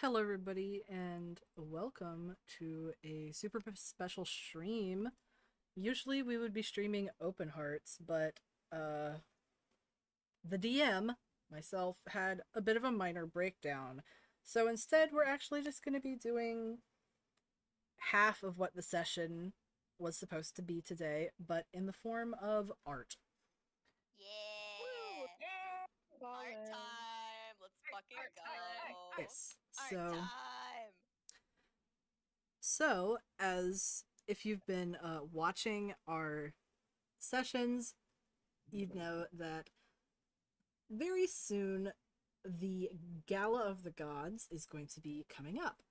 Hello, everybody, and welcome to a super special stream. Usually, we would be streaming Open Hearts, but the DM, myself, had a bit of a minor breakdown. So instead, we're actually just going to be doing half of what the session was supposed to be today, but in the form of art. Yeah. Art time. Let's fucking go. Yes. Art time. So, as if you've been watching our sessions, you'd know that very soon the Gala of the Gods is going to be coming up.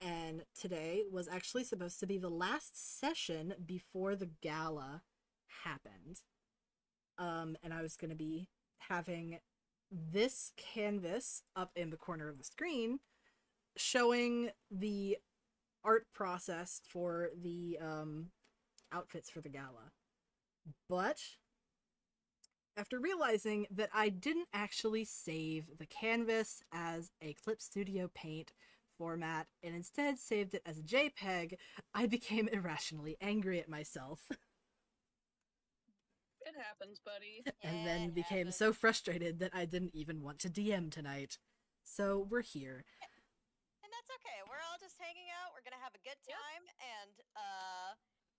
And today was actually supposed to be the last session before the gala happened. And I was going to be having this canvas up in the corner of the screen showing the art process for the outfits for the gala. But after realizing that I didn't actually save the canvas as a Clip Studio Paint format and instead saved it as a JPEG, I became irrationally angry at myself. It happens, buddy. And then became so frustrated that I didn't even want to DM tonight. So we're here. And that's okay. We're all just hanging out. We're gonna have a good time, and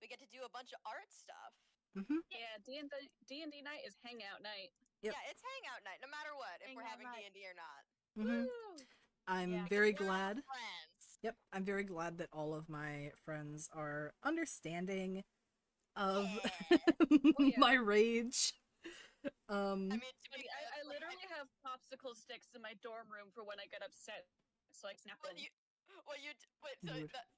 we get to do a bunch of art stuff. Mm-hmm. Yeah, D&D night is hangout night. Yep. Yeah, it's hangout night, no matter what, if we're having D&D or not. Mm-hmm. Woo! I'm very we're glad. all friends. Yep, I'm very glad that all of my friends are understanding of my rage. I mean, I literally have popsicle sticks in my dorm room for when I get upset, so I snap them. Wait, so that,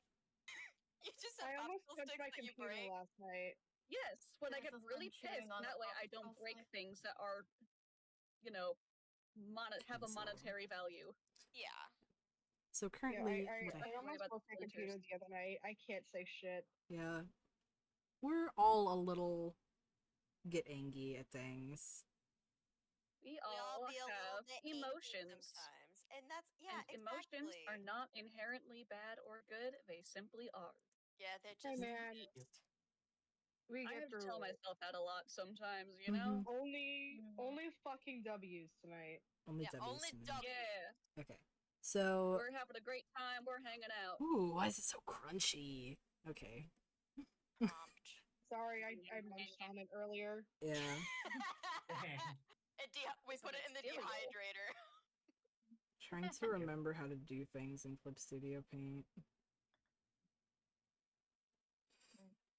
you just have I almost popsicle touched sticks my that you computer break? last night. Yes, when I get really pissed, that way I don't break things that are, have a monetary value. Yeah. So currently, I almost broke my computer the other night. I can't say shit. Yeah. We're all a little get angry at things. We all be a have little bit emotions. sometimes. And that's, and emotions are not inherently bad or good, they simply are. Yeah, they're just... Hey man, we I get have to through tell it. myself that a lot sometimes, you know? Only fucking W's tonight. Only yeah, W's only tonight. W. Yeah. Okay. So we're having a great time, we're hanging out. Ooh, why is it so crunchy? Okay. Prompt. Sorry, I munched on it earlier. Yeah. We put it in the dehydrator. Trying to remember how to do things in Clip Studio Paint.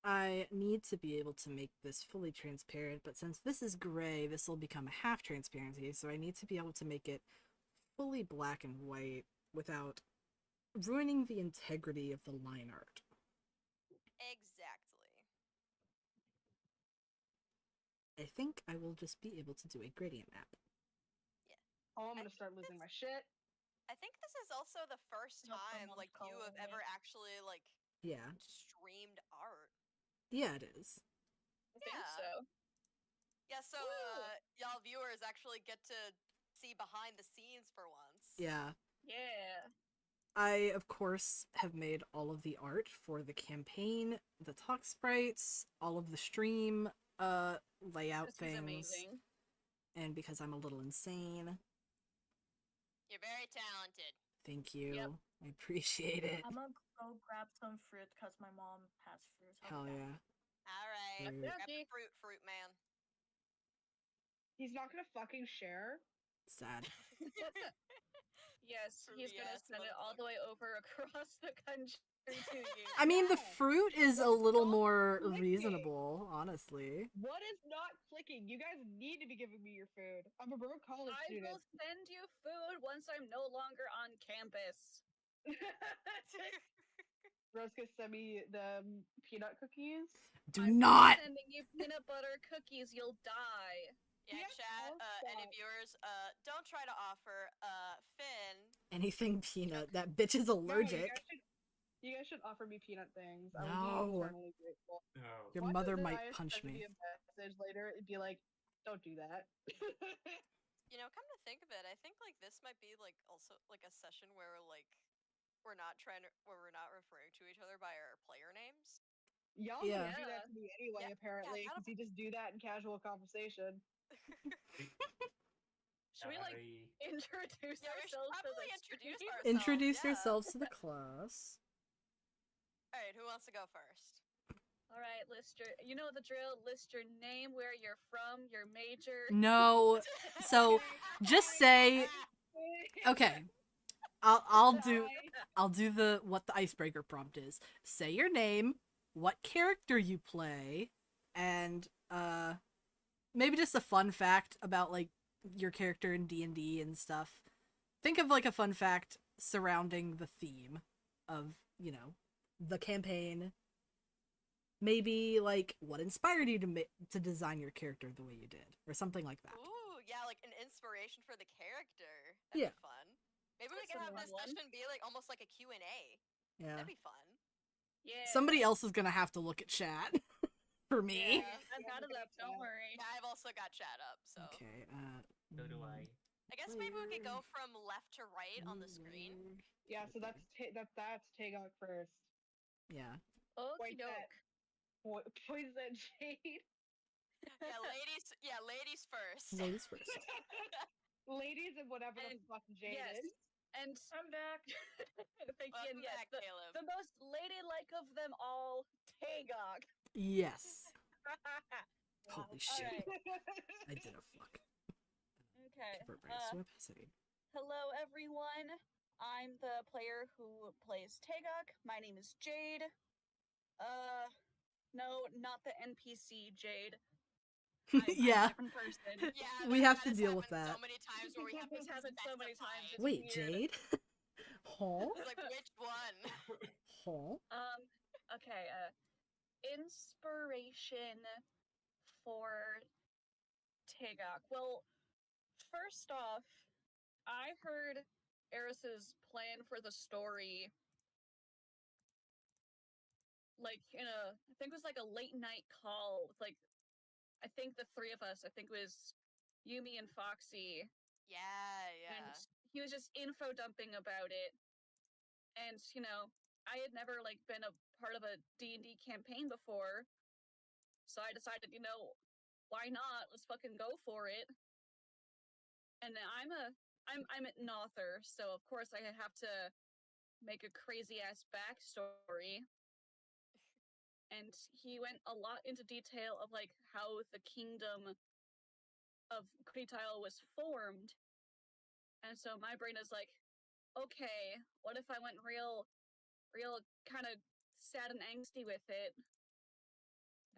I need to be able to make this fully transparent, but since this is gray, this will become a half transparency, so I need to be able to make it fully black and white without ruining the integrity of the line art. Exactly. I think I will just be able to do a gradient map. Yeah. Oh, I'm gonna start losing my shit. I think this is also the first time, like, you have ever actually, like, streamed art. Yeah, it is. I think so. Yeah, so, y'all viewers actually get to see behind the scenes for once. Yeah. Yeah. I, of course, have made all of the art for the campaign, the talk sprites, all of the stream layout This things. is amazing. And because I'm a little insane. You're very talented. Thank you. Yep. I appreciate it. I'm gonna go grab some fruit because my mom has fruit. Hell yeah. Alright. Fruit. Grab the fruit man. He's not gonna fucking share. Sad. Yes, he's gonna send it all the way over across the country to you. I mean, the fruit is a little more reasonable, honestly. What is not clicking? You guys need to be giving me your food. I'm a broke college student. I will send you food once I'm no longer on campus. Roscoe sent me the peanut cookies. Do not! I'm sending you peanut butter cookies, you'll die. Yeah, chat, any viewers, don't try to offer, Finn... anything peanut. That bitch is allergic. No, you guys should offer me peanut things. No. I would be eternally grateful. No. Your mother might punch me. A message later, it'd be like, don't do that. You know, come to think of it, I think, like, this might be, like also like a session where we're not referring to each other by our player names? Y'all Yeah. do that to me anyway, apparently, that'll because you just do that in casual conversation. Should we like introduce Yeah, we should ourselves to probably the introduce stream? ourselves. Introduce yeah. yourselves to the class. All right, who wants to go first? All right, list your. You know the drill. List your name, where you're from, your major. No. So just say okay. I'll do the what the icebreaker prompt is. Say your name, what character you play, and maybe just a fun fact about like your character in D&D and stuff. Think of like a fun fact surrounding the theme of, you know, the campaign. Maybe like what inspired you to design your character the way you did or something like that. Ooh, yeah, like an inspiration for the character. That'd Yeah. be fun. Maybe we That's can a have fun this one. session be like almost like a Q&A. Yeah. That'd be fun. Yeah. Somebody else is going to have to look at chat for me. Yeah. I've got it up. Don't worry. Yeah, I've also got chat up, so. Okay. So do I. I guess maybe we could go from left to right on the screen. Yeah, so that's Tagok first. Yeah. Okie doke. Poison Jade. Yeah, ladies first. Ladies first. Ladies and whatever the And fuck Jade yes. is. And I'm back. Thank you. And Welcome yes, back, Caleb. the most ladylike of them all, Tagok. Yes. Holy shit. Alright. I did a fuck. Okay. For brace opacity. Hello, everyone. I'm the player who plays Tagok. My name is Jade. No, not the NPC Jade. I'm Yeah. a different person. Yeah, We that have to has deal with happened that. so many times where we have to This happened so many specify. times. Wait, weird. Jade? Huh? It's like, which one? Huh? Okay, inspiration for Tagok. Well, first off, I heard Eris's plan for the story like in a I think it was like a late night call with like I think the three of us, I think it was Yumi and Foxy. Yeah. And he was just info dumping about it. And, you know, I had never like been a part of a D&D campaign before. So I decided, you know, why not? Let's fucking go for it. And I'm an author, so of course I have to make a crazy ass backstory. And he went a lot into detail of like how the kingdom of Creedtile was formed. And so my brain is like, okay, what if I went real kind of sad and angsty with it?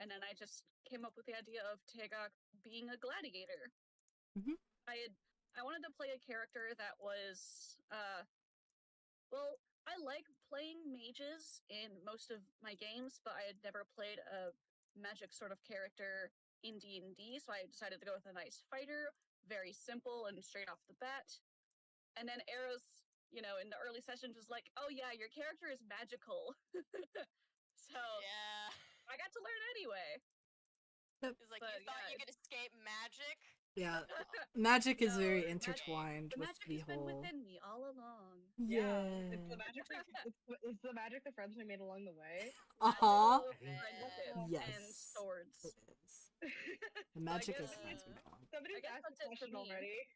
And then I just came up with the idea of Tagok being a gladiator. Mhm. I wanted to play a character that was well, I like playing mages in most of my games, but I had never played a magic sort of character in D&D, so I decided to go with a nice fighter, very simple and straight off the bat. And then Eros, you know, in the early sessions was like, "Oh yeah, your character is magical." So Yeah. I got to learn anyway. It's like, But, you thought yeah, you could escape magic? Yeah. Magic is No, very the intertwined The with magic the has been whole. within me all along. Yeah, Yeah. it's the magic. It's the magic the friends we made along the way. Uh-huh. Magical friendships and Yes. swords. It is. The magic guess- of friends we belong. Somebody's guess asked a that's it for question me. already.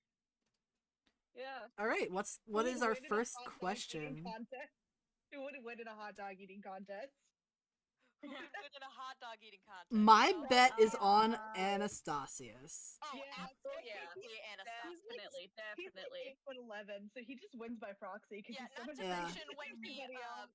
Yeah. All right, what Who is would our win in a first hot dog eating question? contest? Who would win in a hot dog eating contest? Who would win in a hot dog eating contest? My Oh, bet is on Uh, Anastasius. Oh, Yeah, absolutely, yeah. Anastasia. Definitely. He's like 8'11", so he just wins by proxy because Yeah, he's so not much to Yeah. mention when he, everybody else.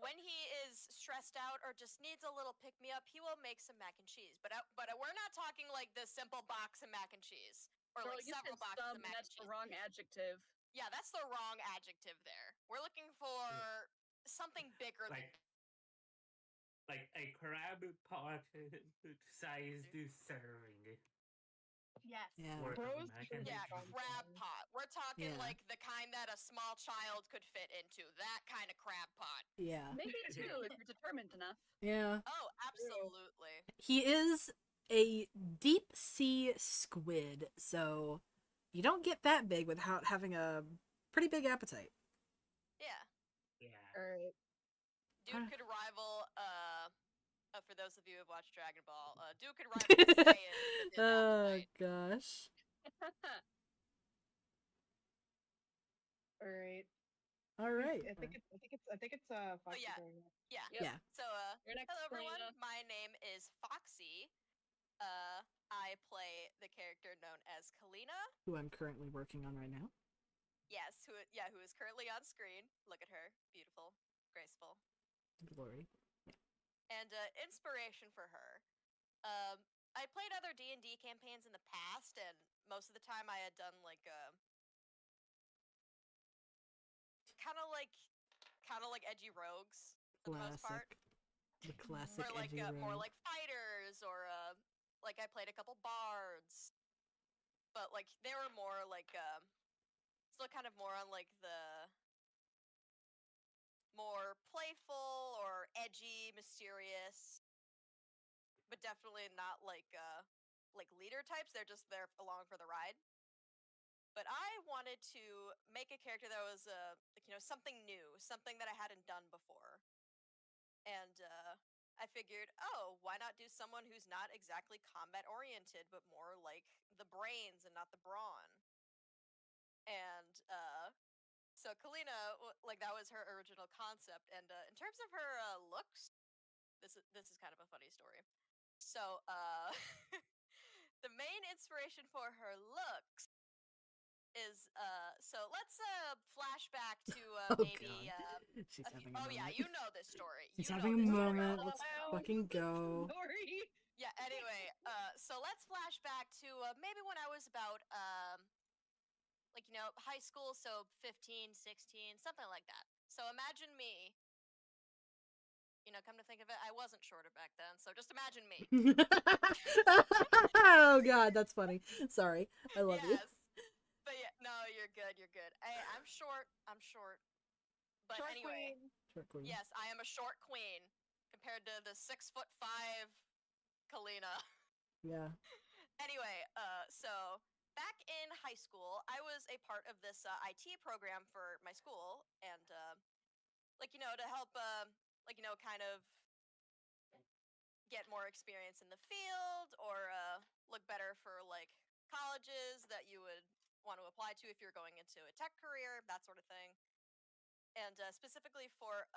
when he is stressed out or just needs a little pick me up, he will make some mac and cheese. But we're not talking like the simple box of mac and cheese or Girl, like you several said boxes some, of and mac and that's the cheese. wrong adjective. Yeah, that's the wrong adjective there. We're looking for something bigger than Like a crab pot sized serving. Yes. Yeah. Worth of Bros mac should and be yeah, cheese. crab pot. We're talking Yeah. like the kind that a small child could fit into. That kind of crab pot. Yeah. Maybe two if you're determined enough. Yeah. Oh, absolutely. He is a deep sea squid, so you don't get that big without having a pretty big appetite. Yeah. Yeah. Alright. Dude Uh. could rival, for those of you who have watched Dragon Ball, Dude could rival the Saiyans with his Oh appetite. gosh. Alright. All right. I think it's Foxy yeah. going next. Yeah. Yep. Yeah. So, Your next, hello everyone. Selena. My name is Foxy. I play the character known as Kalina. Who I'm currently working on right now. Yes, who is currently on screen. Look at her, beautiful, graceful, Glory. and inspiration for her. I played other D&D campaigns in the past, and most of the time I had done like kind of like edgy rogues for the most part. Classic. The classic Or like edgy more rogue. like fighters, or like I played a couple bards, but like they were more like still kind of more on like the more playful or edgy, mysterious, but definitely not like leader types. They're just there along for the ride. But I wanted to make a character that was like, something new, something that I hadn't done before. And I figured, oh, why not do someone who's not exactly combat oriented, but more like the brains and not the brawn? And so Kalina, like that was her original concept. And in terms of her looks, this is kind of a funny story. So the main inspiration for her looks is so let's flash back to Oh maybe god. She's a few, having a oh moment. yeah, you know this story. She's You having know a this story. moment. Let's fucking go. Sorry. Yeah, anyway, so let's flash back to maybe when I was about like high school, so 15, 16, something like that. So imagine me. Come to think of it, I wasn't shorter back then, so just imagine me. Oh god, that's funny. Sorry. I love you. Yes. But yeah, no, you're good. You're good. I'm short. I'm short. But Short anyway, queen. Short queen. yes, I am a short queen compared to the 6'5" Kalina. Yeah. Anyway, so back in high school, I was a part of this IT program for my school, and to help kind of get more experience in the field, or look better for like colleges that you would want to apply to if you're going into a tech career, that sort of thing. And specifically for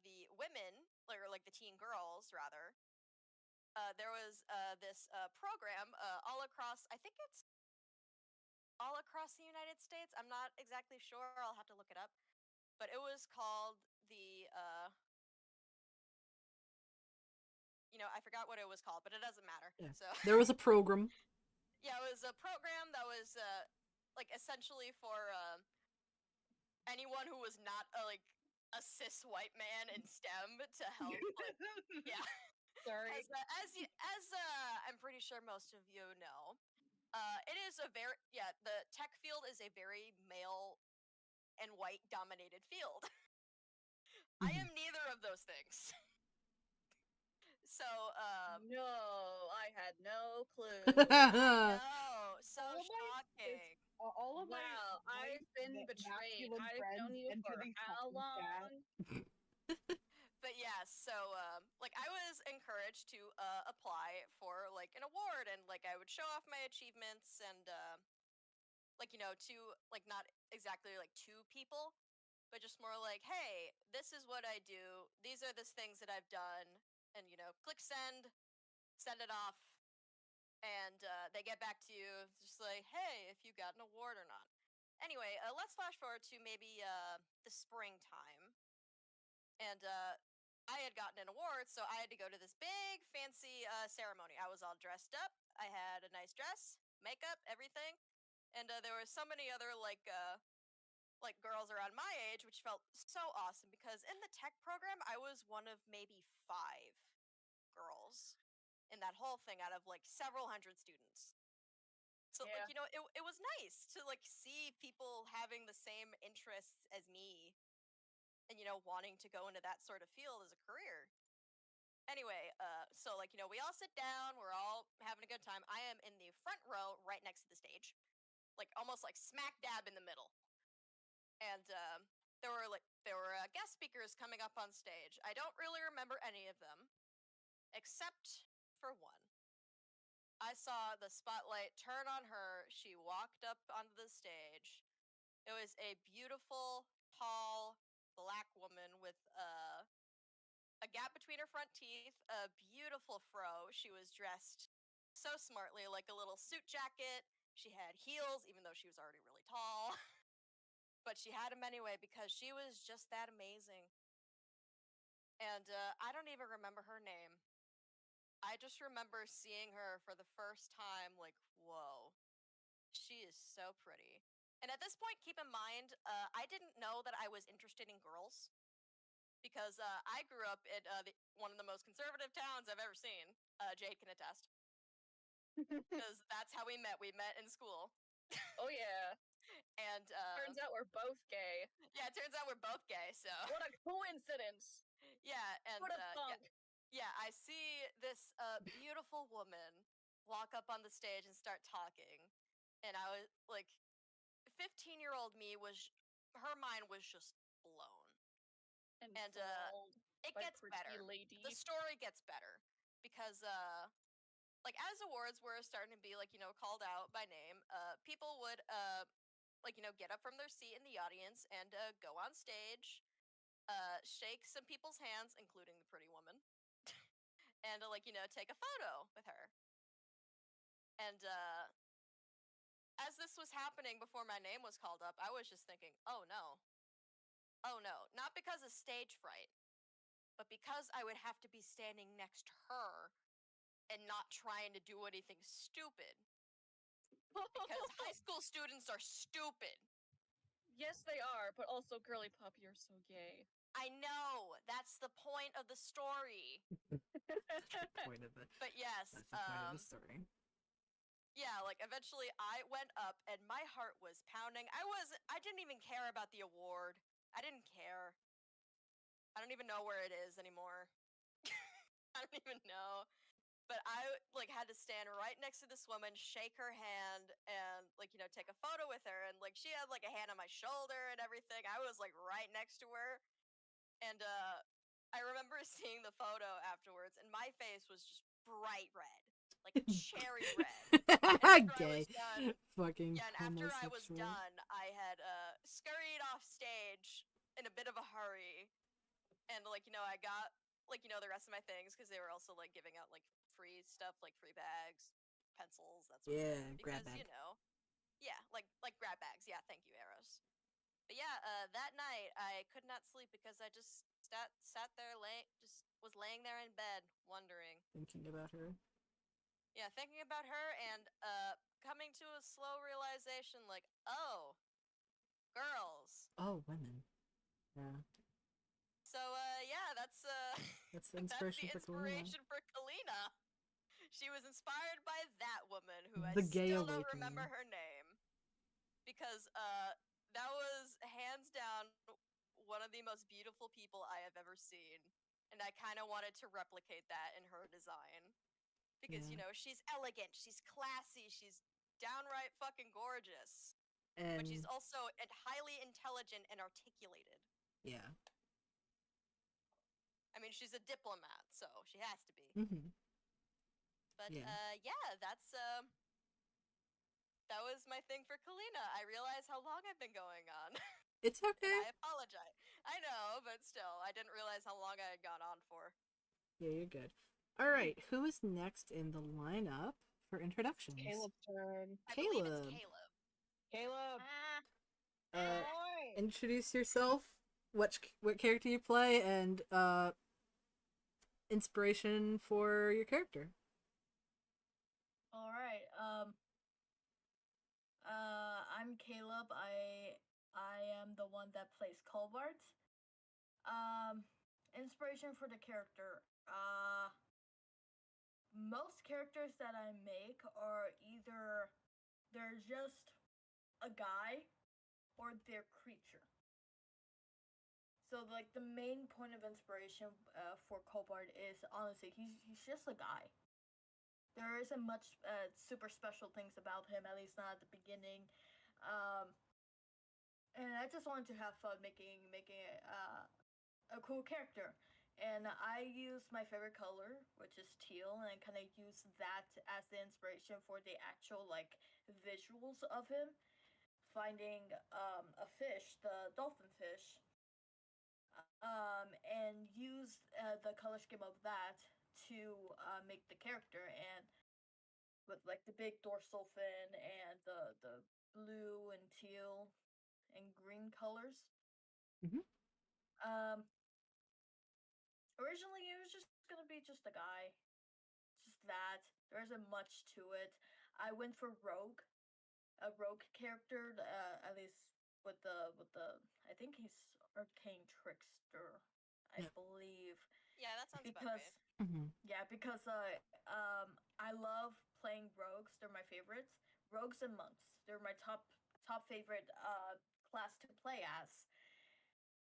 the women, or like the teen girls rather, there was this program all across, I think it's all across the United States. I'm not exactly sure. I'll have to look it up. But it was called the I forgot what it was called, but it doesn't matter. Yeah. So There was a program. yeah, it was a program that was like essentially for anyone who was not a cis white man in STEM to help. Like, yeah, Sorry. as I'm pretty sure most of you know, it is a very the tech field is a very male and white dominated field. I am neither of those things. So No, I had no clue. no, so All of my- shocking. All of my Wow, I've been betrayed. masculine I've friends known you enter for these how fucking chats. long? But yeah, so like I was encouraged to apply for like an award, and like I would show off my achievements, and like to like not exactly like to people, but just more like, hey, this is what I do, these are the things that I've done, and click send, send it off, and they get back to you just like, hey, if you got an award or not. Anyway, let's flash forward to maybe the springtime, and I had gotten an award, so I had to go to this big fancy ceremony. I was all dressed up. I had a nice dress, makeup, everything, and there were so many other like girls around my age, which felt so awesome because in the tech program, I was one of maybe 5 girls in that whole thing out of like several hundred students. So Yeah. like it was nice to like see people having the same interests as me, and wanting to go into that sort of field as a career. Anyway, so like we all sit down, we're all having a good time. I am in the front row right next to the stage, like almost like smack dab in the middle. And there were guest speakers coming up on stage. I don't really remember any of them, except for one. I saw the spotlight turn on her. She walked up onto the stage. It was a beautiful, tall, black woman with a gap between her front teeth, a beautiful fro. She was dressed so smartly, like a little suit jacket. She had heels, even though she was already really tall. But she had them anyway because she was just that amazing. And I don't even remember her name. I just remember seeing her for the first time, like, whoa, she is so pretty. And at this point, keep in mind, I didn't know that I was interested in girls because I grew up in one of the most conservative towns I've ever seen. Jade can attest. Because that's how we met. We met in school. Oh yeah. And Turns out we're both gay. yeah, it turns out we're both gay. So What a coincidence! yeah, and What a thunk! yeah, I see this beautiful woman walk up on the stage and start talking, and I was like, 15-year-old me was, her mind was just blown. And Enthralled it by gets pretty better. lady. The story gets better because like as awards were starting to be like, you know, called out by name, people would like, you know, get up from their seat in the audience and go on stage, shake some people's hands, including the pretty woman, and like, you know, take a photo with her. And as this was happening before my name was called up, I was just thinking, oh no. Oh no, not because of stage fright, but because I would have to be standing next to her and not trying to do anything stupid. Because high school students are stupid. Yes, they are, but also, girly pop, you're so gay. I know. That's the point of the story. That's the point of it. But yes, That's the point of the story. yeah, like eventually I went up and my heart was pounding. I didn't even care about the award. I didn't care. I don't even know where it is anymore. I don't even know. But I like had to stand right next to this woman, shake her hand, and like, you know, take a photo with her. And like she had like a hand on my shoulder and everything. I was like right next to her. And I remember seeing the photo afterwards, and my face was just bright red, like cherry red. After I Gay. was done, Fucking yeah, and after I was homosexual. done, I had scurried off stage in a bit of a hurry, and like, you know, I got like, you know, the rest of my things because they were also like giving out like free stuff, like free bags, pencils, that sort of Yeah, thing. grab Because bag. you know, yeah, like grab bags. Yeah, thank you, Arrows. But yeah, that night I could not sleep because I just sat there was laying there in bed wondering. Thinking about her. Yeah, thinking about her and coming to a slow realization like, oh, girls. Oh, women. Yeah. So yeah, that's That's the that's the inspiration for Kalina. inspiration for Kalina. She was inspired by that woman who I The gay still don't awakening. remember her name. Because that was hands down one of the most beautiful people I have ever seen. And I kind of wanted to replicate that in her design. Because, you Yeah. know, she's elegant, she's classy, she's downright fucking gorgeous. And But she's also highly intelligent and articulated. yeah. I mean, she's a diplomat, so she has to be. Mm-hmm. But Yeah. yeah, that was my thing for Kalina. I realize how long I've been going on. It's And okay. I apologize. I know, but still, I didn't realize how long I had gone on for. Yeah, you're good. All right, who is next in the lineup for introductions? Caleb's turn. I believe it's Caleb. Caleb. Caleb. Boy. Introduce yourself. What character you play, and inspiration for your character. All right. I'm Caleb. I am the one that plays Colbart. Inspiration for the character. Most characters that I make are either they're just a guy or they're creature. So like the main point of inspiration for Colbart is honestly he's just a guy. There isn't much super special things about him, at least not at the beginning. and I just wanted to have fun making it a cool character. And I used my favorite color, which is teal, and kind of used that as the inspiration for the actual like visuals of him. Finding a fish, the dolphin fish, and used the color scheme of that to make the character, and with like the big dorsal fin and the blue and teal and green colors. Mhm. Um, Originally it was just gonna be just a guy, just that. There isn't much to it. I went for rogue, a rogue character. At least with the I think he's arcane trickster, I Yep. believe, Yeah, that sounds about because right. yeah, because I love playing rogues. They're my favorites. Rogues and monks. They're my top favorite class to play as.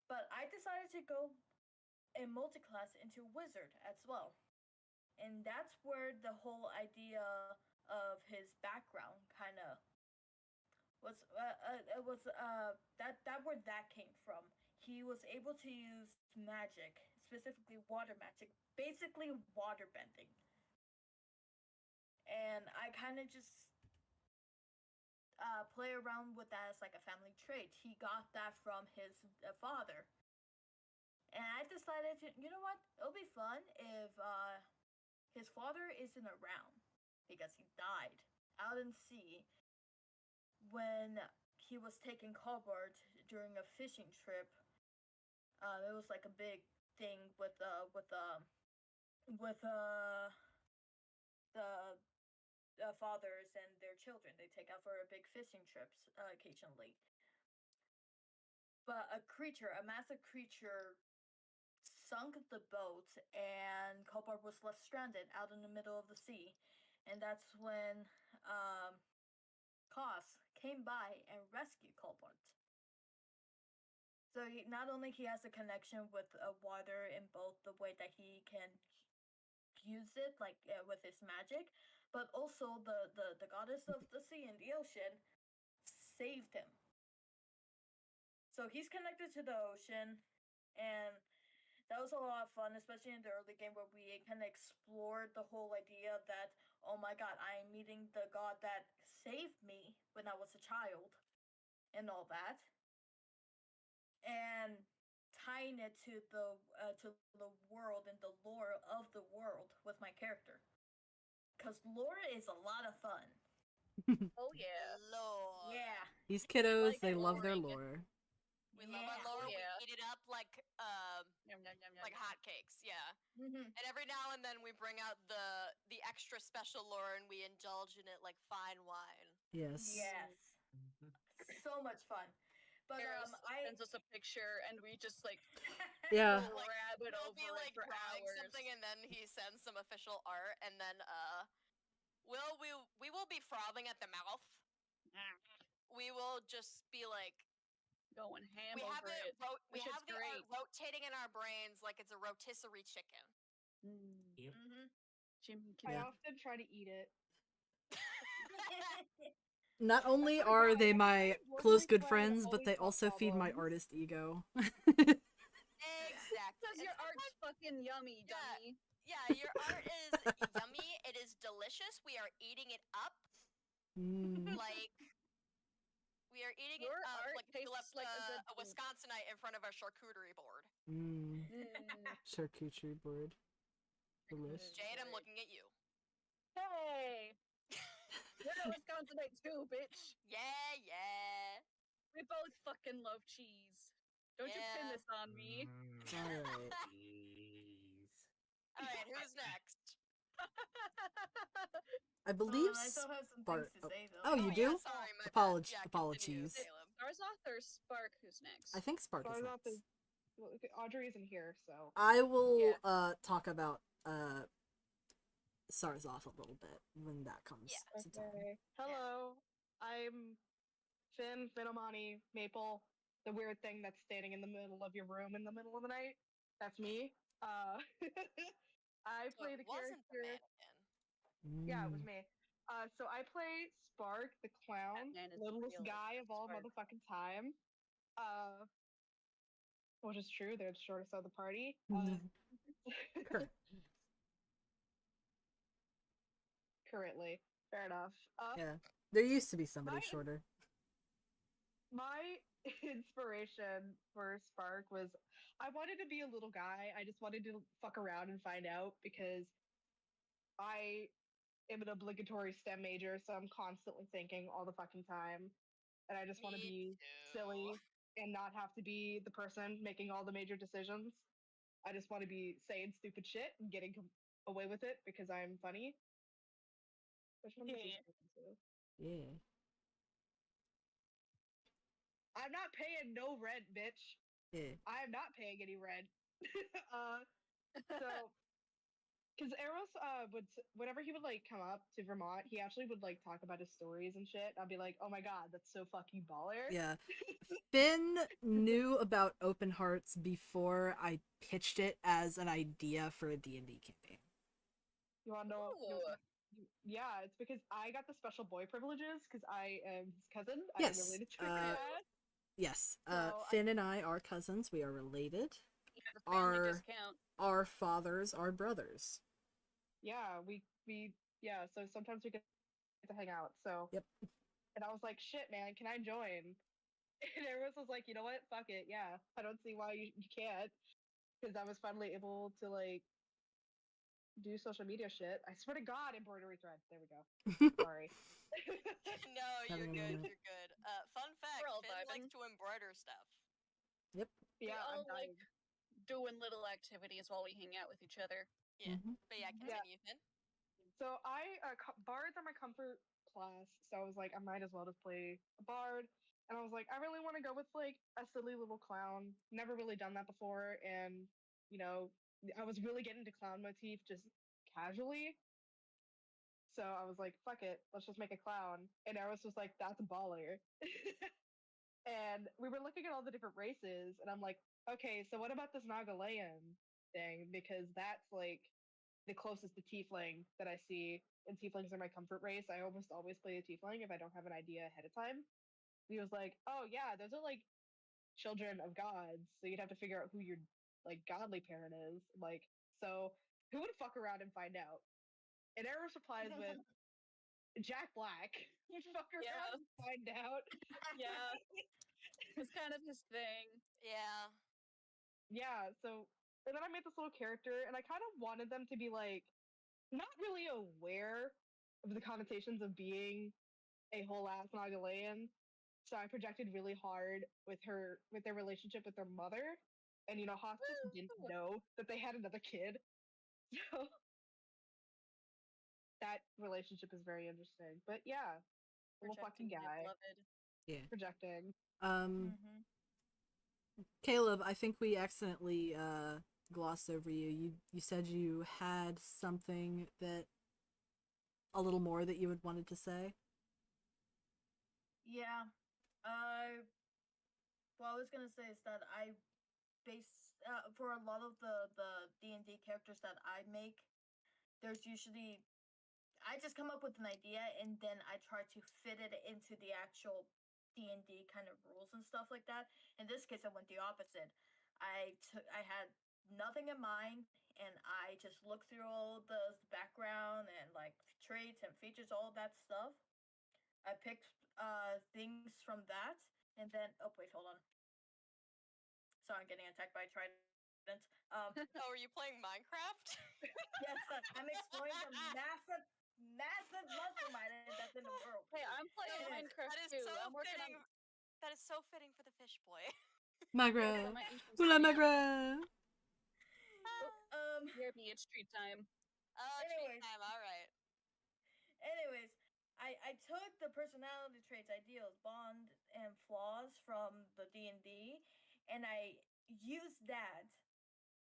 But I decided to go in multi-class into wizard as well. And that's where the whole idea of his background kind of was it was that where that came from. He was able to use magic, specifically water magic, basically water bending. And I kind of just play around with that as like a family trait. He got that from his father. And I decided to, you know what? It'll be fun if his father isn't around because he died out in sea when he was taking cardboard during a fishing trip. It was like a big thing with the fathers and their children. They take out for big fishing trips occasionally. But a creature, a massive creature, sunk the boat, and Cobalt was left stranded out in the middle of the sea. And that's when Koss came by and rescued Cobalt. So not only he has a connection with water in both the way that he can use it, like with his magic, but also the goddess of the sea and the ocean saved him. So he's connected to the ocean, and that was a lot of fun, especially in the early game where we kind of explored the whole idea that, oh my god, I am meeting the god that saved me when I was a child, and all that, and tying it to the world and the lore of the world with my character, because lore is a lot of fun. Oh yeah. Lord. Yeah, These kiddos, like they love their loring. lore. We love our yeah. Oh lore. yeah. We eat it up like Yum, yum, yum, yum, like yum. hotcakes. Yeah. Mm-hmm. And every now and then we bring out the extra special lore and we indulge in it like fine wine. Yes. Yes, so much fun. But Eros I sends us a picture and we just like Yeah. Like, grab it he'll over be it like for drawing hours. something and then he sends some official art and then we will be frothing at the mouth. We will just be like Going ham we have over it it. we This have shit's the great. art rotating in our brains like it's a rotisserie chicken. Yep. Mm-hmm. Jimmy I Yeah. often try to eat it. Not only I swear to are God, they every my time Lord of the close Rings good play, it friends, but always they cause also feed my problems. artist ego. Exactly. Because your And art's fucking yummy, Yeah. dummy. yeah, your art is yummy. It is delicious. We are eating it up Mm. like we are eating Your it up art like if you tastes left like a good a food. Wisconsinite in front of a charcuterie board. Mm. Mm. Charcuterie board. Delish. Jade, I'm looking at you. Hey, you're a Wisconsinite too, bitch. Yeah, yeah. We both fucking love cheese. Don't you pin Yeah. this on me. Alright. Jeez. All right, who's next? I believe I still have some Spark. things to say though. Oh, you Oh do? yeah, sorry, my bad. Yeah, continue, Apologies. Salem. Starzoth or Spark? Who's next? I think Spark is Starzoth next. well, okay, Audrey isn't here, so I will talk about Sarzoff a little bit when that comes Yeah. to time. okay. Hello, I'm Finn, Finamani, Maple, the weird thing that's standing in the middle of your room in the middle of the night. That's me. I So play it the wasn't the character. mannequin. Yeah, it was Mm. me. So I play Spark, the clown, Batman is littlest real. guy of all Spark. motherfucking time. which is true. They're the shortest of the party. Correct. Currently, fair enough. Yeah. There used to be somebody My shorter. my inspiration for Spark was I wanted to be a little guy. I just wanted to fuck around and find out because I am an obligatory STEM major, so I'm constantly thinking all the fucking time. And I just want to Me be too. silly and not have to be the person making all the major decisions. I just want to be saying stupid shit and getting away with it because I'm funny. Which one does this Yeah. go into? Yeah. I'm not paying no rent, bitch. Yeah. I am not paying any rent. So because Eros whenever he would like come up to Vermont, he actually would like talk about his stories and shit. I'd be like, oh my god, that's so fucking baller. Yeah. Finn knew about Open Hearts before I pitched it as an idea for a D&D campaign. You want to know? Ooh. Yeah, it's because I got the special boy privileges because I am his cousin. I am Yes. related to his dad. Yes. So Finn and I are cousins. We are related. Yeah, the family Our discount. our fathers are brothers. yeah, we yeah. So sometimes we get to hang out. So Yep. and I was like, shit, man, can I join? And everyone was like, you know what? Fuck it. Yeah, I don't see why you can't. Because I was finally able to like do social media shit. I swear to God, embroidery thread. There we go. Sorry. No, you're Having a good. moment. You're good. Fun fact: all Finn likes vibing. to embroider stuff. Yep. We Yeah, I'm all like dying. doing little activities while we hang out with each other. Yeah, Mhm. but yeah, Yeah. continue, Finn. So bards are my comfort class. So I was like, I might as well just play a bard. And I was like, I really want to go with like a silly little clown. Never really done that before, and you know, I was really getting into clown motif just casually. So I was like, fuck it, let's just make a clown. And Eris was like, that's a baller. And we were looking at all the different races, and I'm like, okay, so what about this Nagalayan thing? Because that's like the closest to tiefling that I see, and tieflings are my comfort race. I almost always play a tiefling if I don't have an idea ahead of time. He was like, oh yeah, those are like children of gods, so you'd have to figure out who your like godly parent is. Like, so who would fuck around and find out? And Eris replies with Jack Black. Would fuck around Yeah. and find out. Yeah, it's kind of his thing. Yeah. Yeah, so and then I made this little character, and I kind of wanted them to be like not really aware of the connotations of being a whole ass Nagalayan. So I projected really hard with their relationship with their mother. And you know, Hospice didn't Woo! know that they had another kid. So that relationship is very interesting. But yeah, little fucking Projecting the guy beloved. Yeah. projecting. Mm-hmm. Caleb, I think we accidentally glossed over you. You said you had something that a little more that you had wanted to say. Yeah. What I was gonna say is that I base for a lot of the D&D characters that I make. There's usually I just come up with an idea and then I try to fit it into the actual D&D kind of rules and stuff like that. In this case, I went the opposite. I had nothing in mind and I just looked through all the background and like traits and features, all that stuff. I picked things from that and then oh wait, hold on. Sorry, I'm getting attacked by a trident. Oh, are you playing Minecraft? Yes, I'm exploring the massive, massive mushroom island that's in the world. Hey, I'm playing Anyways, Minecraft That is too. so I'm working fitting. on That is so fitting for the fish boy. working on Magra. my ancient Hula studio. Magra. Oh, um, BRB, it's treat time. Oh, treat anyways, time. All right. anyways, I took the personality traits, ideals, bond, and flaws from the D&D, and I used that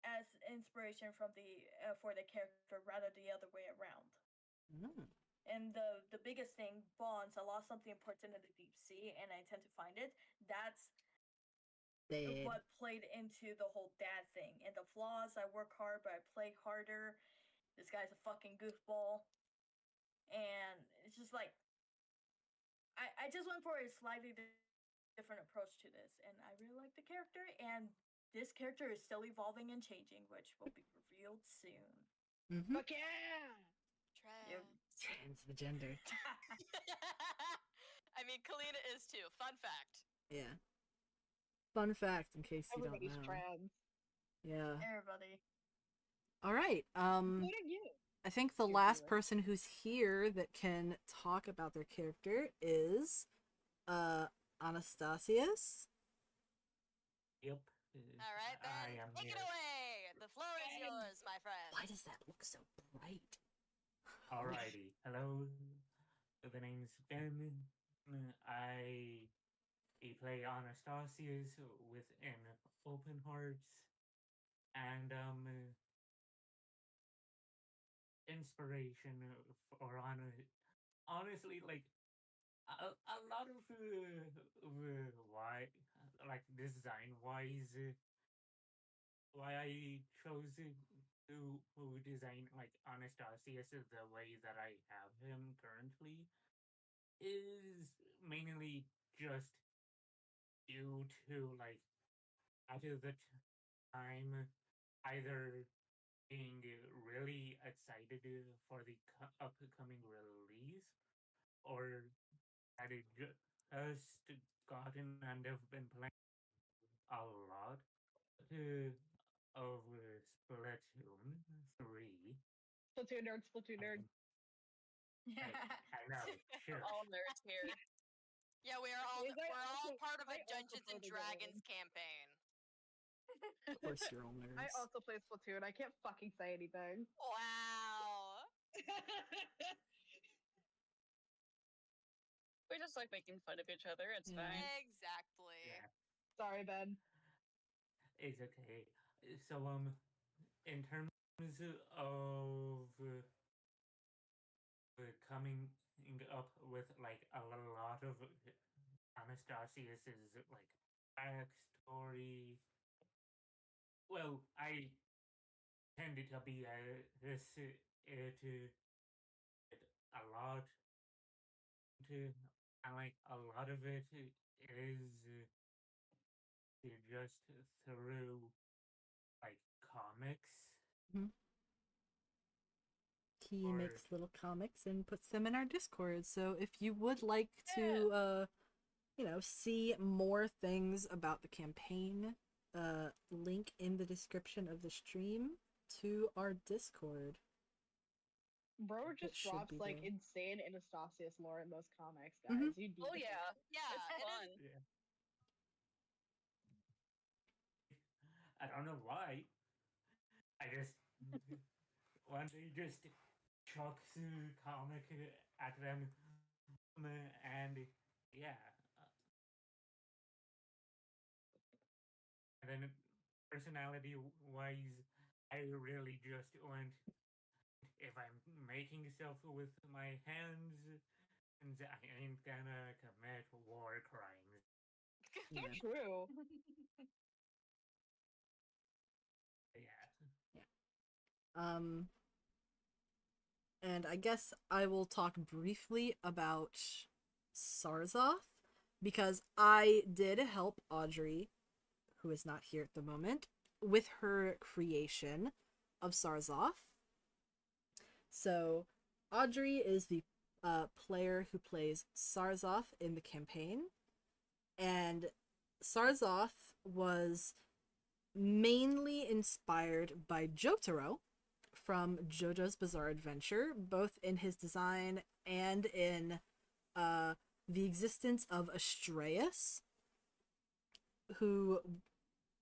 as inspiration from the for the character rather the other way around. Mm. And the biggest thing, bonds. I lost something important in the deep sea, and I tend to find it. That's Dead. what played into the whole dad thing. And the flaws, I work hard, but I play harder. This guy's a fucking goofball. And it's just like, I just went for a slightly different approach to this. And I really like the character. And this character is still evolving and changing, which will be revealed soon. Mm-hmm. Fuck yeah! Yep. Trans the gender. I mean, Kalina is too. Fun fact. Yeah. Fun fact, in case you Everybody's don't know. trans, Yeah. Everybody. All right. including you. I think the Dear last viewer. person who's here that can talk about their character is Anastasius. Yep. All right, I then am take it here. away. The floor is Ben. yours, my friend. Why does that look so bright? Alrighty. Hello. The name's Ben. I play Anastasius with an open heart and inspiration for honestly like a lot of why like design wise why I chose to design like Anastasius the way that I have him currently is mainly just due to like at the time either being really excited for the upcoming release or had it just gotten and have been playing a lot uh, of Splatoon 3. Splatoon nerd, Splatoon I nerd. mean, I know, sure. All nerds here. Yeah, we're all Is part of a I also Dungeons play and the Dragons game. campaign. Of course, you're all nerds. I also play Splatoon. I can't fucking say anything. Wow. We just like making fun of each other. It's Yeah. fine. Exactly. Yeah, Sorry, Ben. it's okay. So in terms of coming up with like a lot of Anastasius's like backstory. Well, I tended to be this it a lot to and like a lot of it is just through like comics Mhm. He or makes little comics and puts them in our Discord. So if you would like to, see more things about the campaign, link in the description of the stream to our Discord. Bro It just should drops be like there. insane Anastasius lore in those comics, guys. Mhm. You need Oh to check yeah, it. Yeah, it's it fun. is. yeah. I don't know why. I just one day just chucks comic at them, and yeah, and then personality wise, I really just went. If I'm making stuff with my hands, I ain't gonna commit war crimes. So Yeah. true. Yeah. Um, and I guess I will talk briefly about Sarzoth because I did help Audrey, who is not here at the moment, with her creation of Sarzoth. So, Audrey is the player who plays Sarzoth in the campaign, and Sarzoth was mainly inspired by Jotaro from JoJo's Bizarre Adventure, both in his design and in the existence of Astraeus, who,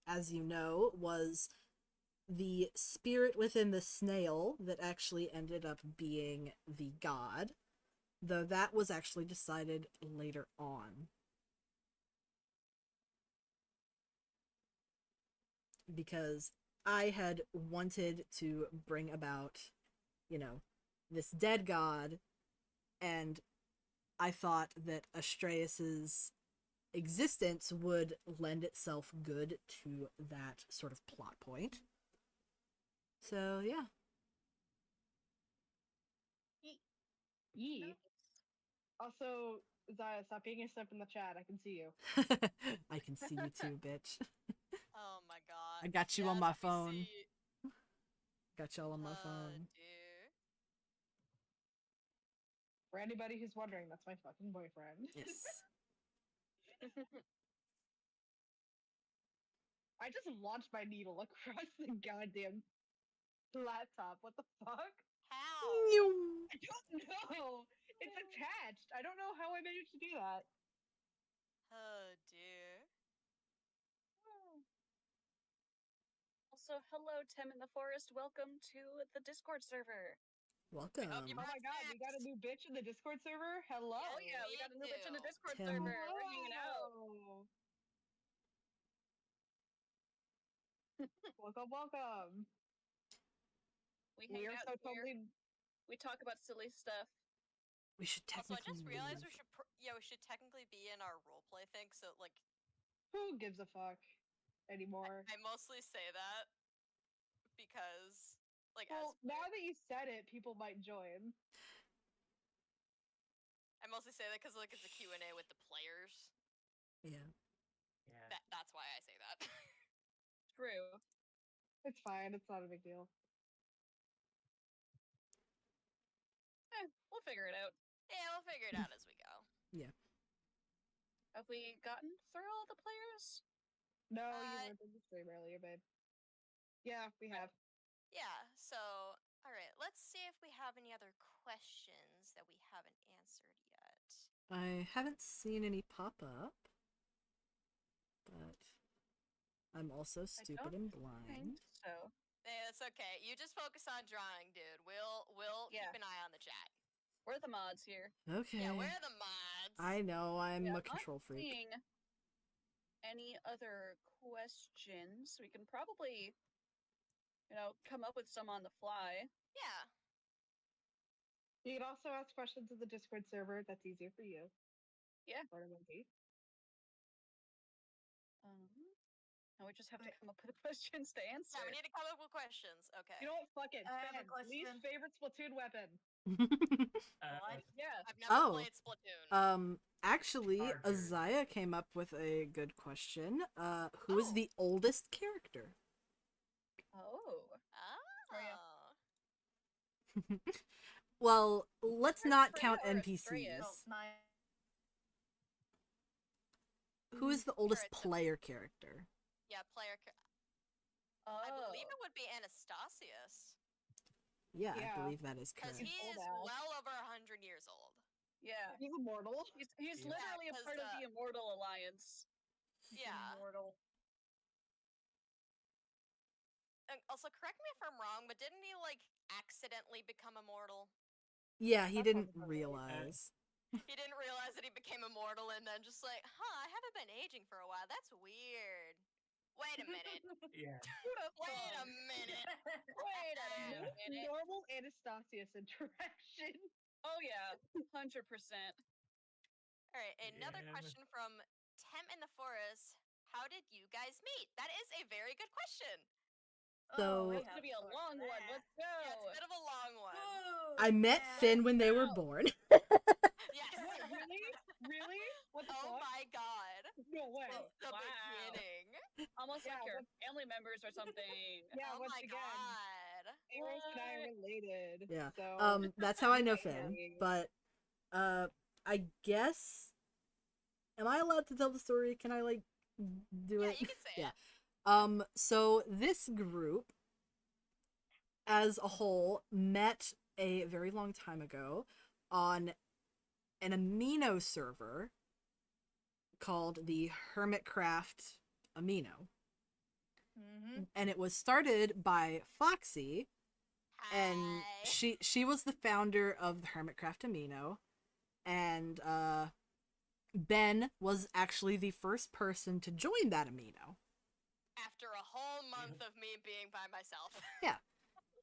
as you know, was the spirit within the snail that actually ended up being the god, though that was actually decided later on. Because I had wanted to bring about, this dead god, and I thought that Astraeus's existence would lend itself good to that sort of plot point. So, yeah. Yee. Also, Zaya, stop being a simp in the chat. I can see you. I can see you too, bitch. Oh my god. I got you on yes, my we phone. see- Got y'all on my Oh, phone. dear. For anybody who's wondering, that's my fucking boyfriend. Yes. I just launched my needle across the goddamn laptop. What the fuck? How? I don't know. It's attached. I don't know how I managed to do that. Oh, dear. Also, hello, Tim in the Forest. Welcome to the Discord server. Welcome. hope you Oh my god, we got a new bitch in the Discord server? Hello? Oh yeah, we we got a new bitch in the do. Discord Tim. server. We're hanging out. Hello. Welcome, welcome. We hang We are out so here. totally. We talk about silly stuff. We should Also, I technically just realized we leave. should, we should technically be in our roleplay thing. So, like, Who gives a fuck anymore? I mostly say that because, like, Well, as now that you said it, people might join. I mostly say that because, like, it's a Q&A with the players. Yeah. Yeah. That's why I say that. True. It's fine. It's not a big deal. We'll figure it out. Yeah, we'll figure it out as we go. Have we gotten through all the players? No, you Uh, weren't in the stream earlier, babe. Yeah, we have. Yeah, so, all right, let's see if we have any other questions that we haven't answered yet. I haven't seen any pop up, but I'm also stupid and think blind. so. It's okay. You just focus on drawing, dude. We'll Yeah. keep an eye on the chat. We're the mods here. Okay. Yeah, we're the mods. I know, I'm Yeah, a I'm not control freak. seeing any other questions. We can probably, come up with some on the fly. Yeah. You can also ask questions in the Discord server. That's easier for you. Yeah. Or it might be. And we just have to Wait. come up with questions to answer. Yeah, we need to come up with questions. Okay. You know what? Fuck it. I have a Ben, least question. favorite Splatoon weapon. What? Yeah. I've never Oh. played Splatoon. Actually, Charger. Azaya came up with a good question. Who is Oh. the oldest character? Oh. Freya. Oh. Well, let's not Freya count or NPCs. Astrea? Oh, my. Who is the oldest Alright, so- player character? Yeah, player. Oh. I believe it would be Anastasius. Yeah, Yeah. I believe that is Because correct. he old is ass. well over 100 years old. Yeah. He's immortal. He's Yeah. literally a 'cause, part of the Immortal Alliance. Yeah. Immortal. And also, correct me if I'm wrong, but didn't he, like, accidentally become immortal? Yeah, he That didn't sounds about right. realize. He didn't realize that he became immortal and then just like, I haven't been aging for a while. That's weird. Wait a minute. Yeah. Wait a minute. Wait a No minute. normal Anastasius interaction. Oh yeah, 100%. All right, another Yeah. question from Tem in the Forest. How did you guys meet? That is a very good question. So- we It's gonna have be a fucked long one. that. Let's go. Yeah, it's a bit of a long one. Ooh, I met yeah. Finn when they were Wow. born. Yes. What, really? Really? What the Oh fuck? my god. No way. Oh, The wow. beginning. Almost Yeah, like your what's- family members or something. Yeah, Oh once my again, god. Eros and I are What? related. Yeah. So That's how I know Okay. Finn. But I guess, am I allowed to tell the story? Can I like do Yeah, it? you can say Yeah. it. So this group as a whole met a very long time ago on an amino server called the Hermitcraft Amino. Mm-hmm. And it was started by Foxy, and Hi. she was the founder of the Hermitcraft Amino, and Ben was actually the first person to join that amino. After a whole month of me being by myself.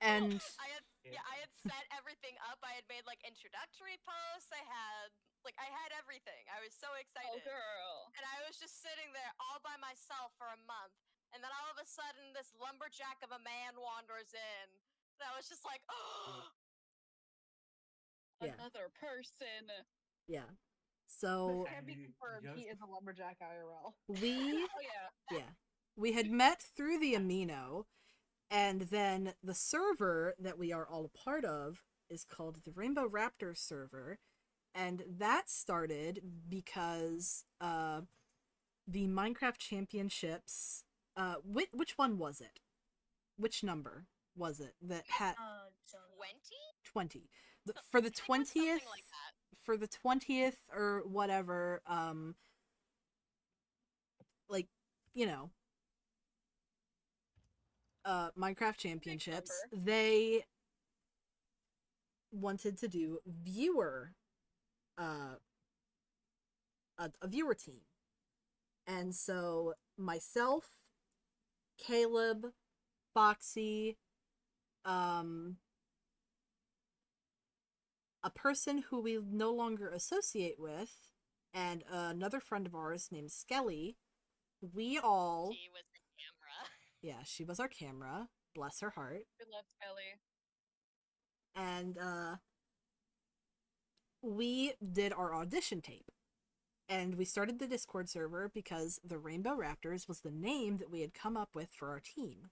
And I had set everything up. I had made like introductory posts. I had everything. I was so excited. Oh girl. And I was just sitting there all by myself for a month. And then all of a sudden this lumberjack of a man wanders in. And I was just like, oh, Yeah. Another person. yeah. this So can be And confirmed. He just- is a lumberjack IRL. we Oh yeah. yeah. we had met through the amino, and then the server that we are all a part of is called the Rainbow Raptor server, and that started because the Minecraft Championships. Which one was it? Which number was it that had Don't know. 20? 20? For the I think it was 20th, something like that. for the 20th or whatever, like, you know, Minecraft Championships, number. they wanted to do viewer, uh, a viewer team. And so myself, Caleb, Foxy, um, a person who we no longer associate with, and another friend of ours named Skelly, we all, She was the camera. yeah, she was our camera, bless her heart, We love Ellie. and we did our audition tape. And we started the Discord server because the Rainbow Raptors was the name that we had come up with for our team.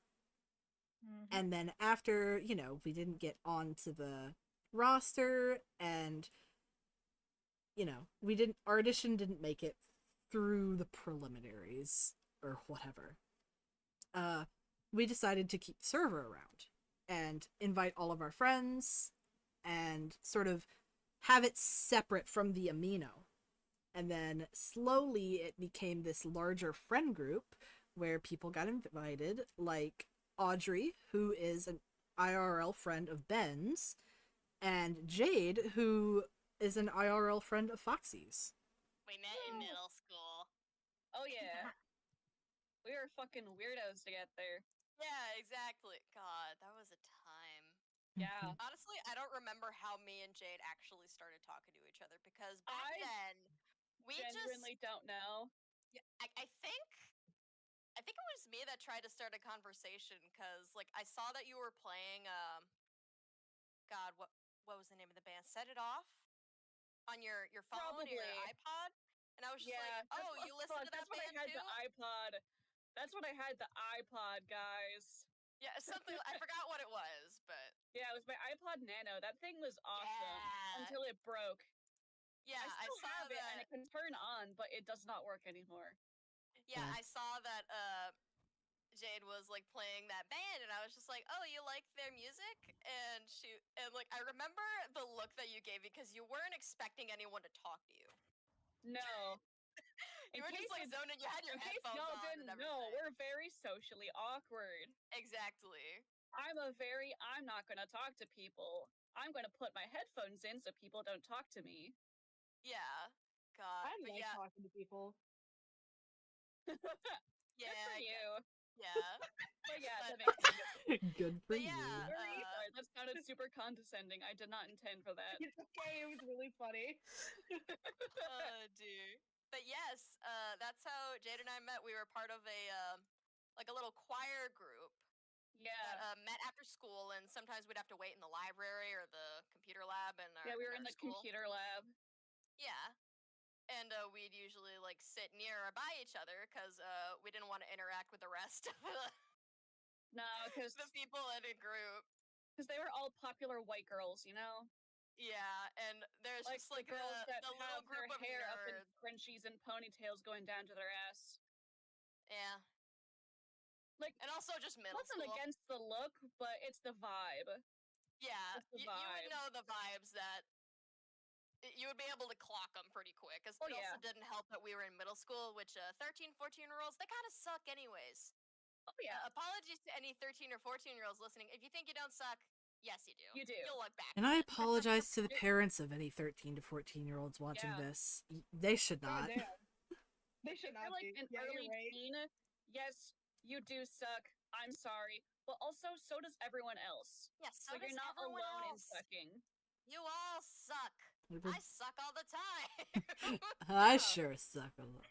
Mhm. And then after, you know, we didn't get onto the roster, and, you know, our audition didn't make it through the preliminaries or whatever. We decided to keep the server around and invite all of our friends and sort of have it separate from the amino. And then slowly it became this larger friend group where people got invited, like Audrey, who is an IRL friend of Ben's, and Jade, who is an IRL friend of Foxy's. We met in middle school. Oh yeah. We were fucking weirdos to get there. Yeah, exactly. God, that was a time. Yeah. Honestly, I don't remember how me and Jade actually started talking to each other because back I then we Genuinely don't know. Yeah, I think it was me that tried to start a conversation because like I saw that you were playing God, what was the name of the band? Set It Off on your phone or your Probably. iPod, and I was just Yeah. like, That's oh, what, you listen to that's that what I band had too? the iPod. That's what I had the iPod, guys. Yeah, something I forgot what it was, but Yeah, it was my iPod Nano. That thing was awesome yeah, until it broke. yeah, I I still saw have it and that. it can turn on, but it does not work anymore. Yeah, Yeah. I saw that. Jade was like playing that band, and I was just like, "Oh, you like their music?" And like I remember the look that you gave because you weren't expecting anyone to talk to you. No. You were just like zoning. You had your In case headphones y'all on and didn't everything. know, we're very socially awkward. Exactly. I'm not gonna talk to people. I'm gonna put my headphones in so people don't talk to me. Yeah. God. I But like yeah. talking to people. Good Yeah. for you. Yeah. But yeah, But, that makes sense. Good for but you. yeah. Sorry, that sounded super condescending. I did not intend for that. It's okay. It was really funny. Dude. But yes, that's how Jade and I met. We were part of a like a little choir group that Yeah. met after school, and sometimes we'd have to wait in the library or the computer lab in our Yeah, we were in in our the school. computer lab. Yeah, and we'd usually like sit near or by each other because we didn't want to interact with the rest of No, because the people in a group. they were all popular white girls, you know? Yeah, and there's Like just the like girls that the little have their group of hair up in nerds. scrunchies and ponytails going down to their ass. Yeah, Like, and also just middle nothing school. against the look, but it's the vibe. Yeah, It's the you would vibe. know the vibes that you would be able to clock them pretty quick. Cause Oh, it also yeah. didn't help that we were in middle school, which 13, 14-year-olds, they kind of suck anyways. Oh, yeah. Apologies to any 13 or 14-year-olds listening. If you think you don't suck, yes, you do. You do. You'll look back. And on I it. apologize to the parents of any 13 to 14-year-olds watching Yeah. this. They should not. God damn. They should If you're not like be. an Yeah, early you're right. teen, yes, you do suck. I'm sorry. But also, so does everyone else. Yes, So so you're does not everyone alone in else. sucking. You all suck. I suck all the time. I sure suck a lot.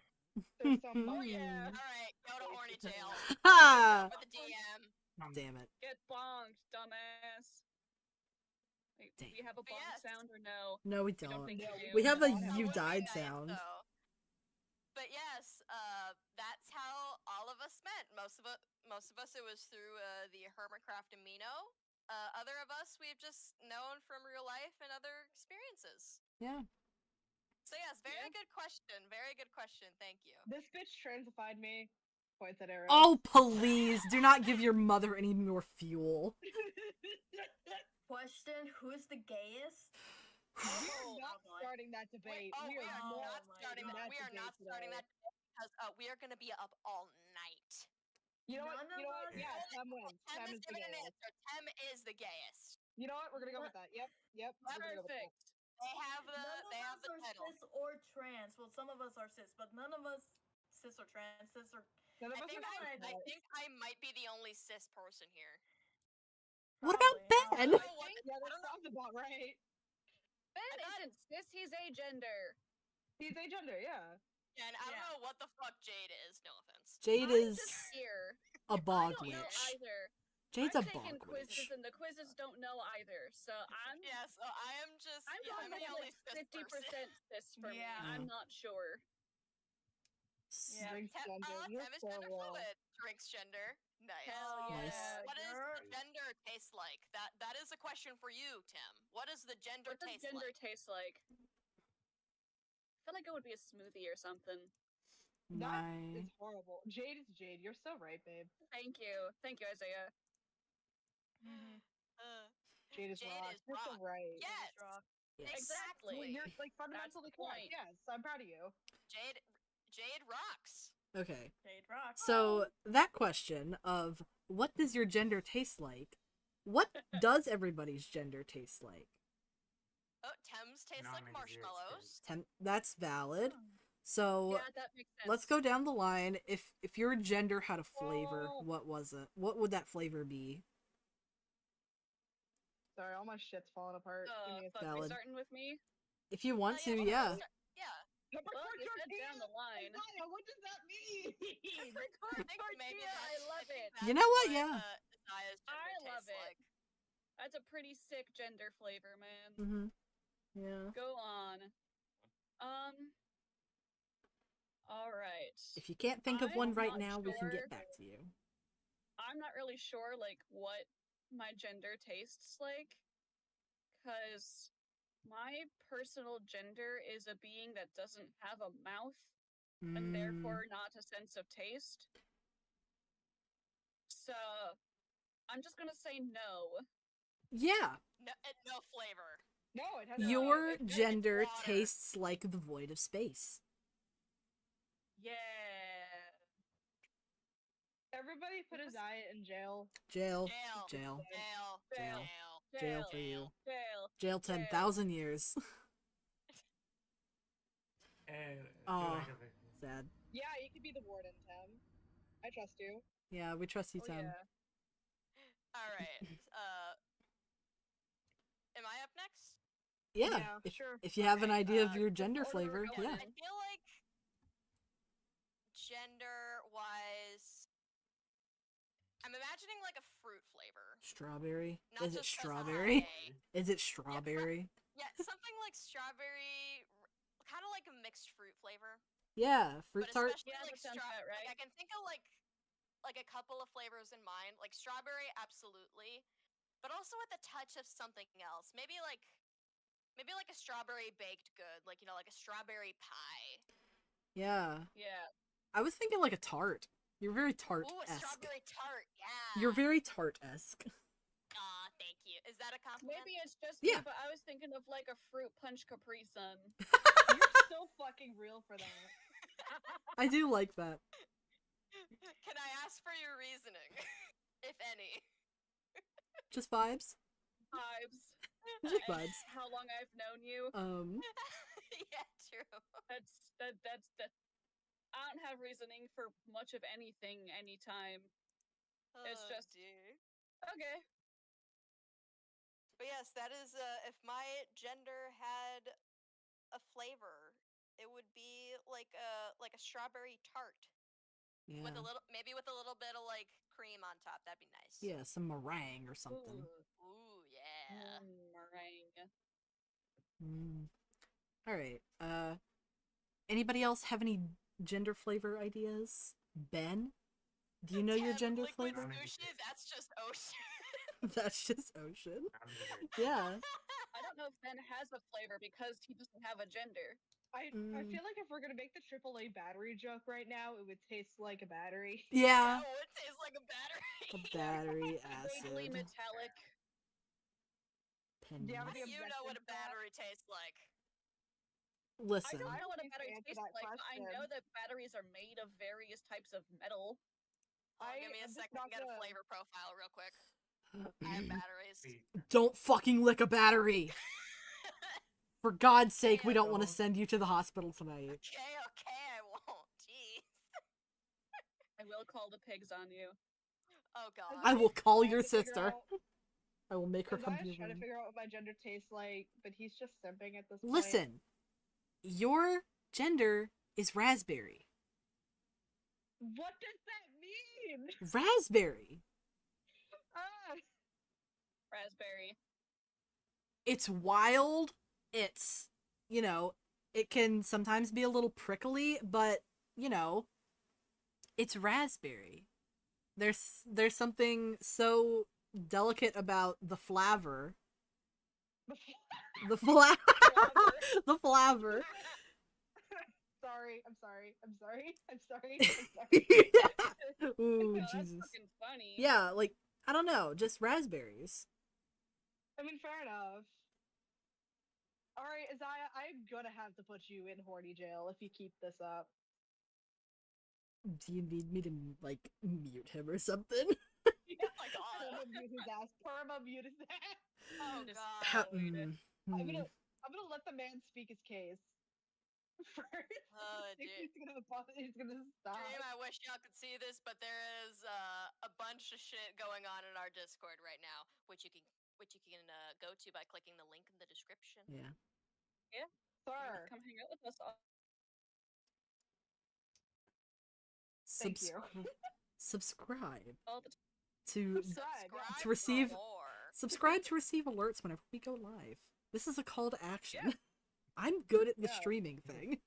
There's some Oh, yeah. All right, go to horny jail. Ha! For the DM. Damn it. Get bonked, dumbass. Wait, do we have a But bonk yes. sound or no? No, we We don't don't. think No, we do. We have a That you would be died nice, sound. though. But yes, that's how all of us met. Most of us, it was through the Hermitcraft Amino. Other of us, we've just known from real life and other experiences. Yeah. So yes, very Yeah. good question. Very good question. Thank you. This bitch transified me. Points at arrows. Oh, please, do not give your mother any more fuel. Question: Who's the gayest? We are Oh, not God. starting that debate. We are Oh not my starting that. God. We are not debate starting today. that because we are going to be up all night. You know what? None You know of what? us- Yeah, Tem wins. Tem Tem is is the giving an gayest. answer. Tem is the gayest. You know what? We're gonna go with that. Yep. We're gonna go with that. perfect. They have the None of they have us the are title. cis or trans. Well, some of us are cis, but none of us cis or trans. Cis or None of I us think are I cis. think I might be the only cis person here. What about probably, Ben? I don't know what. Yeah, I that don't know. sounds about right. Ben I thought- isn't cis, he's agender. He's agender, yeah. And I don't Yeah. know what the fuck Jade is. No offense. Jade I'm is just here. a I bog don't know witch. either. Jade's I'm a taking bog quizzes, witch. and the quizzes don't know either. So I'm Yeah, so I am just. I'm yeah, I'm going the with only like cis person. 50% cis for me. Yeah. I'm not sure. Yeah. Drinks gender. You're Tem is so gender wrong. fluid. Drinks gender. Nice. Hell Nice. yeah. What does you're- gender taste like? That is a question for you, Tim. What does the gender What does taste gender like? taste like? I feel like it would be a smoothie or something. That My is horrible. Jade is Jade. You're so right, babe. Thank you. Thank you, Isaiah. Mhm. Uh, Jade is Jade rock. is You're so rock. right. Yes, rock. yes. exactly. You're like fundamentally the correct. point. Yes, I'm proud of you. Jade rocks. Okay. Jade rock. So that question of what does your gender taste like? What does everybody's gender taste like? Oh, Thames tastes like Non-existent. marshmallows. That's valid. So Yeah, that makes sense. let's go down the line. If your gender had a flavor, Oh. what was it? What would that flavor be? Sorry, all my shit's falling apart. Give me a Fuck, Valid. we starting with me? If you want to, sure, yeah. let's start- Yeah. Well, you said down the line. Isaiah, what does that mean? Peppercorn I think maybe tortilla, I that's- love think it. You that's know what? Yeah. Isaiah's gender I love tastes it. like. That's a pretty sick gender flavor, man. Mm-hmm. Yeah. Go on. All right. If you can't think of I'm one right not now, we can sure. get back to you. I'm not really sure, like, what my gender tastes like, because my personal gender is a being that doesn't have a mouth and Mm, therefore not a sense of taste. So, I'm just gonna say no. yeah. No flavor. No, it has Your it's gender water. tastes like the void of space. Yeah. Everybody put Isaiah in jail. Jail. Jail. Jail. Jail. Jail. Jail. Jail for you. Jail. Jail 10,000 years. Oh, Aw. Sad. Yeah, you could be the warden, Tem. I trust you. Yeah, we trust you, Oh, Tim. yeah. All right. Am I up next? Yeah. Yeah, if, sure. if you have an Okay, idea of uh, your just gender order flavor, going yeah. in. I feel like gender-wise, I'm imagining like a fruit flavor. Strawberry. Not Is it just 'cause strawberry? I- Is it strawberry? Yeah, something like strawberry, kind of like a mixed fruit flavor. Yeah, fruit But tart. especially Yeah, like that sounds about like I right. can think of like a couple of flavors in mind, like strawberry, absolutely, but also with a touch of something else. Maybe like a strawberry baked good, like like a strawberry pie. Yeah. Yeah. I was thinking like a tart. You're very Ooh, a tart-esque. strawberry tart. Yeah. You're very tart-esque. Aw, thank you. Is that a compliment? Maybe it's just Yeah. me, but I was thinking of like a fruit punch Capri Sun. You're so fucking real for that. I do like that. Can I ask for your reasoning, if any? Just vibes. Vibes. Just And vibes. how long I've known you. Yeah, true. That. I don't have reasoning for much of anything anytime. It's Oh, just- dear. Okay. But yes, that is if my gender had a flavor, it would be like a strawberry tart Yeah. with a little with a little bit of like cream on top. That'd be nice. Yeah, some meringue or something. Ooh, yeah. Meringue. All right. Anybody else have any gender flavor ideas? Ben? Do you know your 10 gender liquid flavor? sushi, that's just ocean. That's just ocean. Sounds good. Yeah. I don't know if Ben has a flavor because he doesn't have a gender. I Mm. feel like if we're gonna make the AAA battery joke right now, it would taste like a battery. Yeah. Oh, it tastes like a battery. A battery Vaguely acid. metallic. Pennies. Do you have How do any you know what a objections to that? battery tastes like? I Listen. don't I know what a refuse to battery answer tastes that like, but I know question. that batteries are made of various types of metal. Give me a I'm just second to not get a gonna- flavor profile real quick. I have batteries. Please. Don't fucking lick a battery. For God's sake, we don't want to Don't. send you to the hospital tonight. Okay, I won't. Jeez. I will call the pigs on you. Oh god. I will call trying your to figure sister. out- I will make her come to Isaiah's your trying to room. figure out what my gender tastes like, but he's just simping at this point. Listen. Your gender is raspberry. What does that mean? Raspberry. Ah, Raspberry. It's wild. It's, it can sometimes be a little prickly, but, it's raspberry. There's something so delicate about the flavor. The flavor. The flavor. sorry. Ooh, No, that's Jesus. fucking funny. Yeah, like, I don't know, just raspberries. I mean, fair enough. Alright, Isaiah, I'm gonna have to put you in horny jail if you keep this up. Do you need me to, like, mute him or something? Oh my god. Perma mute his ass. Perma mute his ass. Oh Just god. How- Wait. I'm gonna let the man speak his case. First, Oh, I think dude. he's gonna stop. Dream, I wish y'all could see this, but there is a bunch of shit going on in our Discord right now, which you can go to by clicking the link in the description. Yeah. Sir, Come hang out with us all. thank you. Subscribe All the to Subscribe To receive- for more. subscribe to receive alerts whenever we go live. This is a call to action. I'm good at the Yeah. streaming thing.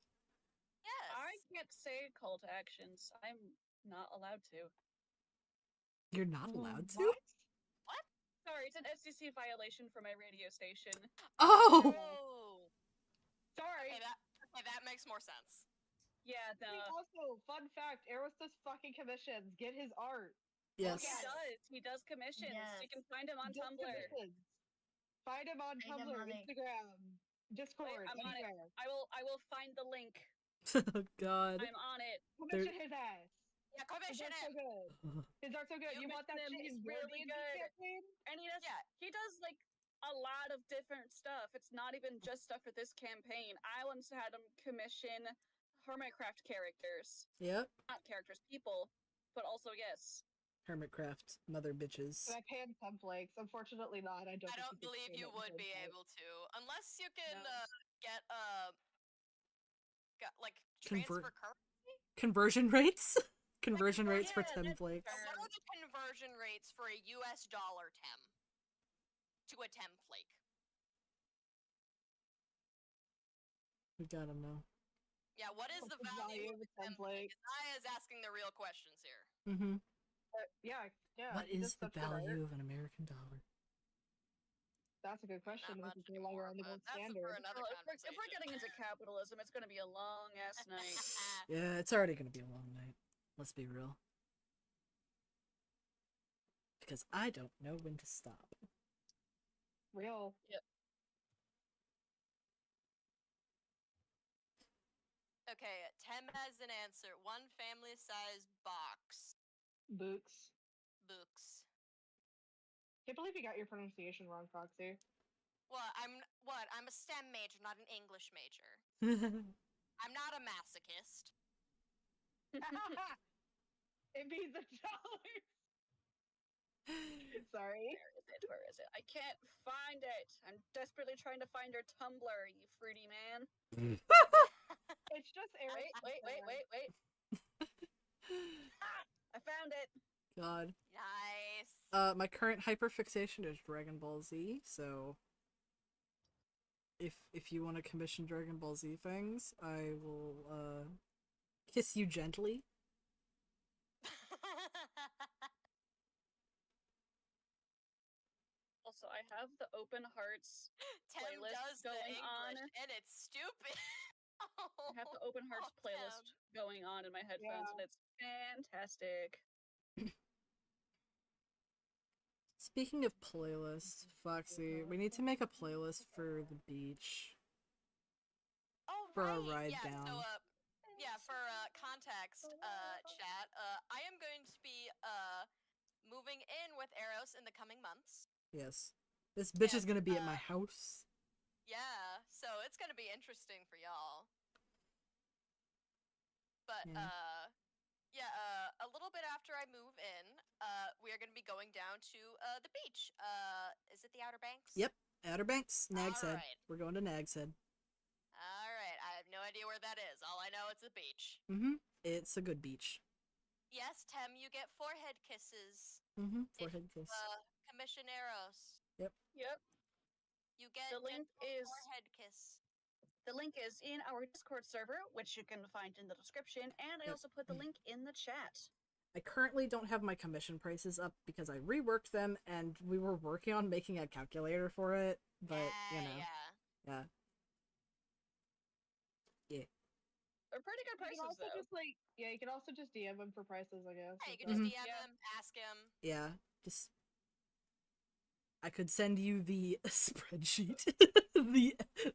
Yes. I can't say call to actions. I'm not allowed to. You're not allowed to? What? Sorry, it's an FCC violation for my radio station. Oh! Oh. Sorry. Okay, that makes more sense. Yeah, the Also, fun fact: Eros does fucking commissions. Get his art. Yes. he Yes. does. He does commissions. You Yes. can find him on Does Tumblr. commissions. Find him on Pay him Tumblr, money. Instagram, Discord, I'm on it. anywhere. I will find the link. Oh, God. I'm on it. Commission his ass. Yeah, His commission art's so him. good. His art's so good. You You want that mentioned him, shit he's in your really D&D good. campaign? And Yeah. he does like a lot of different stuff. It's not even just stuff for this campaign. I once had him commission Hermitcraft characters. Yep. Not characters, people, but also yes. Hermitcraft, mother bitches. And I pan Sunflakes. Unfortunately not. I don't I think don't you can believe pan you it in would be Sunflakes. able to, unless you can No. get like Convert- transfer currency. Conversion rates? Conversion rates for Yeah, that's templates. fair. What are the conversion rates for a US dollar tem to a tem flake? We got him now. Yeah, what is What's the value of a tem template? flake? I is asking the real questions here. Mm-hmm. Yeah. What he is does the such good art. value of an American dollar? That's a good question. Not This much is no longer anymore, on the but gold that's standard. for another Well, if conversation. we're getting into capitalism, it's gonna be a long ass night. Yeah, it's already gonna be a long night. Let's be real. Because I don't know when to stop. Real. Okay, tem has an answer. One family-sized box. Books. Books. Can't believe you got your pronunciation wrong, Foxy. I'm a STEM major, not an English major. I'm not a masochist. It means $1. Sorry. Where is it? I can't find it. I'm desperately trying to find your Tumblr, you fruity man. It's just Eros. Wait. I found it. God. Nice. My current hyperfixation is Dragon Ball Z, so if you want to commission Dragon Ball Z things, I will kiss you gently. Also, I have the Open Hearts Tim playlist does the going English, on. and it's stupid. I have the Open Hearts Oh, playlist Tim. going on in my headphones, and Yeah. it's fantastic. Speaking of playlists, Foxy, we need to make a playlist for the beach. Oh, For right. our ride yeah, down. So, for context, chat, I am going to be moving in with Eros in the coming months. Yes. This bitch is And, gonna be at my house. Yeah, so it's gonna be interesting for y'all. But Yeah. a little bit after I move in, we are gonna be going down to the beach. Is it the Outer Banks? Yep. Outer Banks, Nag's Head. Alright. We're going to Nag's Head. Alright, I have no idea where that is. All I know it's a beach. Mm-hmm. It's a good beach. Yes, Tem, you get forehead kisses. Mm-hmm. If Forehead kiss. commission Eros. Yep. You get The link gentle is forehead kiss. the link is in our Discord server, which you can find in the description, and I Yep. also put the link in the chat. I currently don't have my commission prices up because I reworked them and we were working on making a calculator for it, but you know. Yeah. They're pretty good You can prices, also though. just you can also just DM him for prices, I guess. Yeah, you if can just Mhm. DM Yeah. him, ask him. Yeah, just I could send you the spreadsheet,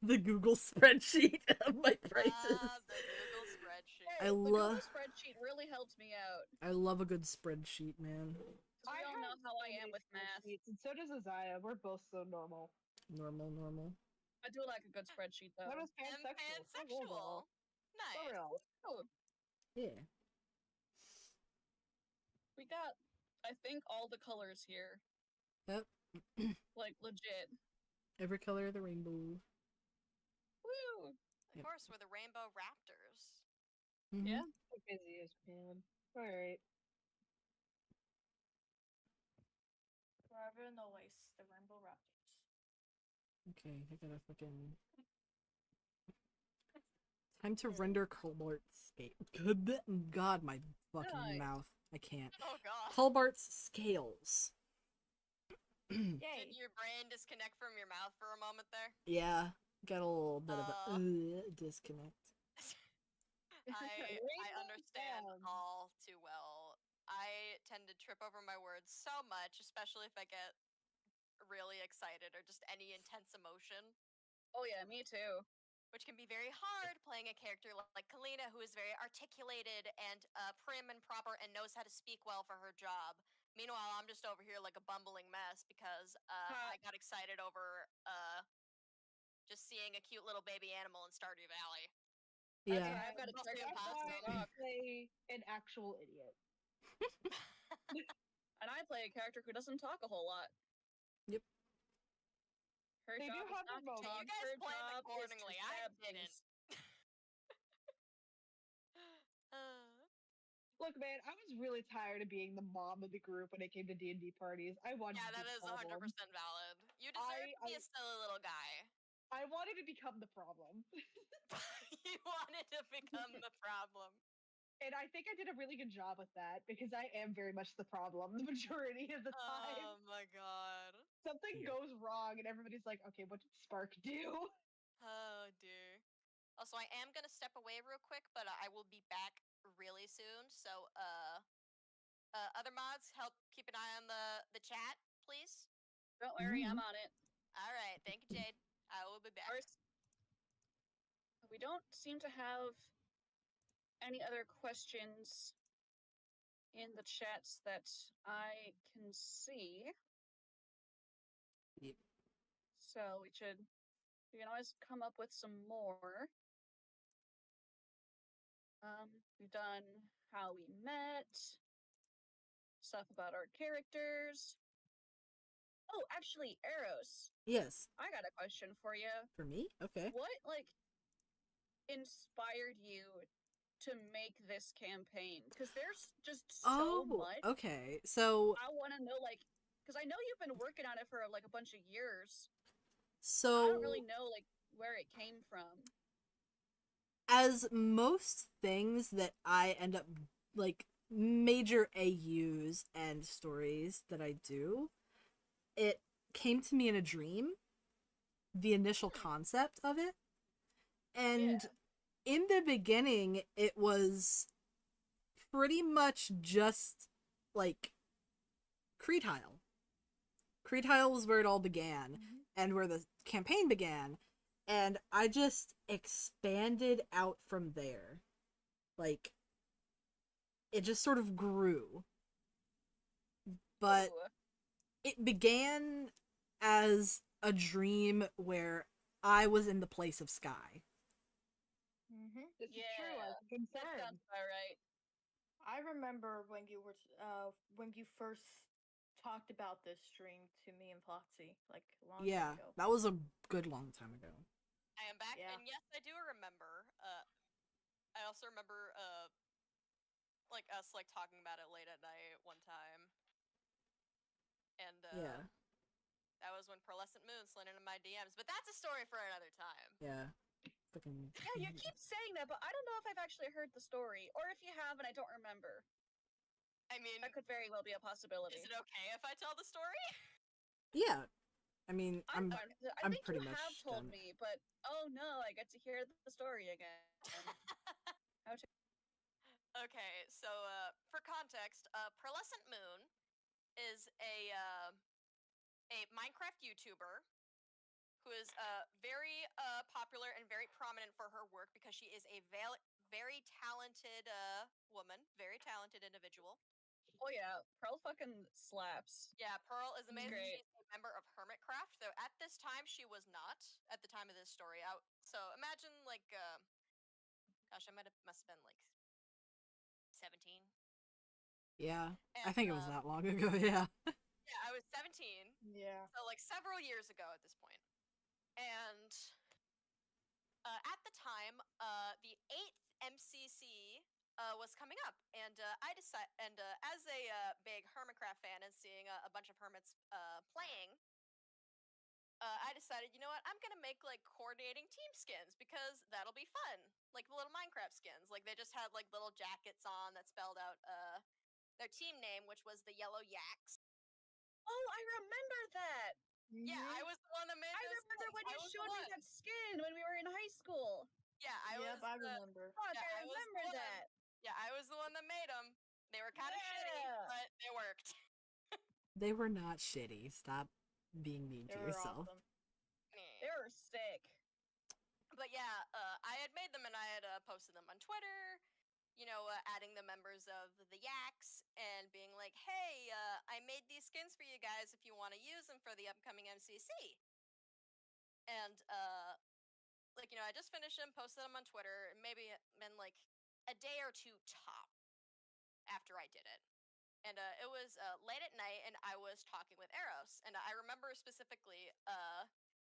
the Google spreadsheet of my prices. The Google spreadsheet. I The Google love spreadsheet really helps me out. I love a good spreadsheet, man. Because we all know how I am with math. And so does Isaiah. We're both so normal. Normal. I do like a good spreadsheet, though. What is I'm pansexual? pansexual. Nice. For real. Oh, Yeah. we got, I think, all the colors here. Yep. Like, legit. Every color of the rainbow. Woo! Of Yep. course, we're the Rainbow Raptors. Mhm. Yeah. So busy as man. Alright. Forever in the Lace, the Rainbow Raptors. Okay, I gotta fucking. Time to render Colbart's scale. Good God, my fucking Nice. mouth. I can't. Oh god. Colbart's scales. Did Yay! your brain disconnect from your mouth for a moment there? Yeah, got a little bit of a disconnect. I understand Damn. all too well. I tend to trip over my words so much, especially if I get really excited or just any intense emotion, Oh, yeah, me too. which can be very hard playing a character like Kalina, who is very articulated and prim and proper and knows how to speak well for her job. Meanwhile, I'm just over here like a bumbling mess because I got excited over just seeing a cute little baby animal in Stardew Valley. That's Yeah. why I've got a Mostly character impossible. who can talk. Play an actual idiot. And I play a character who doesn't talk a whole lot. Yep. Her They do job is have not their to moments. talk. You guys Her plan job is to accordingly. I stab didn't. things. Look, man, I was really tired of being the mom of the group when it came to D&D parties. I wanted Yeah, to that be is the 100% problem. valid. You deserve to be a silly little guy. I wanted to become the problem. You wanted to become the problem. And I think I did a really good job with that because I am very much the problem the majority of the time. Oh my god. Something Yeah. goes wrong and everybody's like, okay, what did Spark do? Oh dear. Also, I am gonna step away real quick, but I will be back really soon. So, other mods, help keep an eye on the chat, please. Don't worry, I'm Mhm. on it. All right, thank you, Jade. I will be back. First, we don't seem to have any other questions in the chats that I can see. Yep. So we can always come up with some more. We've done how we met, stuff about our characters. Oh, actually, Eros, Yes. I got a question for you. For me? Okay. What, inspired you to make this campaign? Because there's just so much. Okay. So I want to know, because I know you've been working on it for, a bunch of years. so I don't really know, where it came from. as most things that I end up major AUs and stories that I do, it came to me in a dream, the initial concept of it. And in the beginning, it was pretty much just like Creedhile. Creedhile was where it all began and where the campaign began. And I just expanded out from there. Like, it just sort of grew. But Ooh. it began as a dream where I was in the place of Sky. This is true. I can That confirm. sounds about right. I remember when you first talked about this stream to me and Foxy, like a long time Yeah, ago. that was a good long time ago. I am back, Yeah. and yes, I do remember. I also remember like us like talking about it late at night one time, and Yeah, that was when Pearlescent Moon slid into my DMs. But that's a story for another time. yeah. Fucking. Yeah, you keep saying that, but I don't know if I've actually heard the story, or if you have and I don't remember. I mean, That could very well be a possibility. is it okay if I tell the story? Yeah, I mean, I'm I'm fine with it. I I'm think pretty you much have told done. me, but oh no, I get to hear the story again. Okay, so for context, Pearlescent Moon is a Minecraft YouTuber who is very popular and very prominent for her work because she is a very talented woman, very talented individual. Oh yeah, Pearl fucking slaps. Yeah, Pearl is amazing. Great. She's a member of Hermitcraft, though at this time she was not. At the time of this story, out. So imagine like, gosh, I must have been like 17. Yeah, And, I think it was that long ago. Yeah. yeah, I was 17. Yeah. So like several years ago at this point. And at the time, the 8th MCC was coming up, and I decided, and as a big Hermitcraft fan and seeing a bunch of hermits playing, I decided, you know what, I'm gonna make like coordinating team skins because that'll be fun, like the little Minecraft skins. Like they just had like little jackets on that spelled out their team name, which was the Yellow Yaks. Oh, I remember that. Yeah, I was the one that made I those remember skins. when I you was the showed me one. that skin when we were in high school. Yeah, I Yep, was I the remember. Fuck, yeah, I I was the remember one. that. Yeah, I was the one that made them. They were kind of shitty, Yeah. but they worked. They were not shitty. Stop being mean They to were yourself. awesome. They were sick. But yeah, I had made them and I had posted them on Twitter. You know, adding the members of the Yaks and being like, "Hey, I made these skins for you guys if you want to use them for the upcoming MCC." And like, you know, I just finished them, posted them on Twitter, maybe been like a day or two top after I did it. And it was late at night, and I was talking with Eros, and I remember specifically,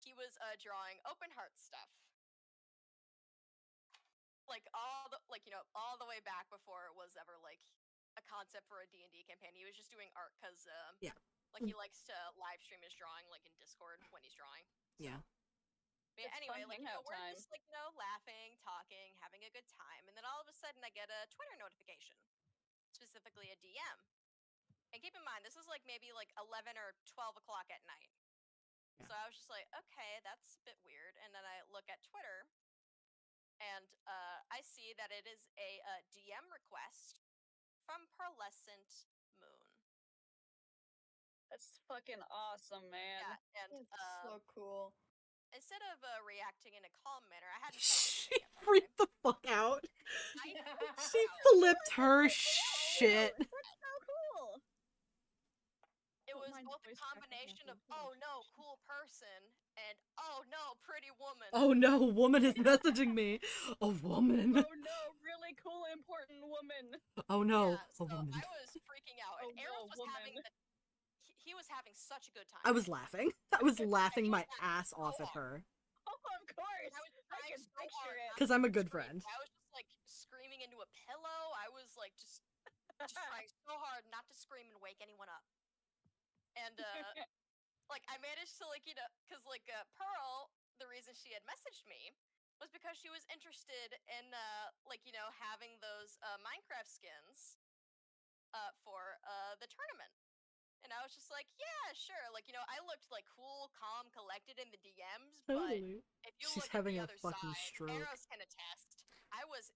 he was drawing open heart stuff, like all the like you know all the way back before it was ever like a concept for a D&D campaign. He was just doing art because Yeah. like he likes to live stream his drawing like in Discord when he's drawing. So. Yeah. But It's anyway, fun like, you know, hangout we're time. just like, you know, laughing, talking, having a good time, and then all of a sudden I get a Twitter notification, specifically a DM. And keep in mind, this is like maybe like 11 or 12 o'clock at night. Yeah. So I was just like, okay, that's a bit weird. And then I look at Twitter, and I see that it is a DM request from Pearlescent Moon. That's fucking awesome, man. Yeah, and It's so cool. instead of reacting in a calm manner, I hadn't She posted it yet, by the way. freaked the fuck out. I She out. flipped her shit. That's so cool. It Don't was mind both a voice crack combination of example. oh no, cool person and oh no, pretty woman. Oh no, a woman is messaging me. A woman. Oh no, really cool, important woman. Oh no, Yeah, a so woman. I was freaking out, and Oh, Eros no, was having woman. he was having such a good time. I was laughing. I was laughing he was my laughing ass so off at hard. her. Oh, of course. I was I trying can so picture hard it. not Because to I'm a good scream. friend. I was just like screaming into a pillow. I was like just trying so hard not to scream and wake anyone up. And like I managed to like, you know, because like Pearl, the reason she had messaged me was because she was interested in like, you know, having those Minecraft skins for the tournament. And I was just like, yeah, sure. Like, I looked like cool, calm, collected in the DMs, but if you She's look at having the a other fucking side, stroke. Arrows can attest. I was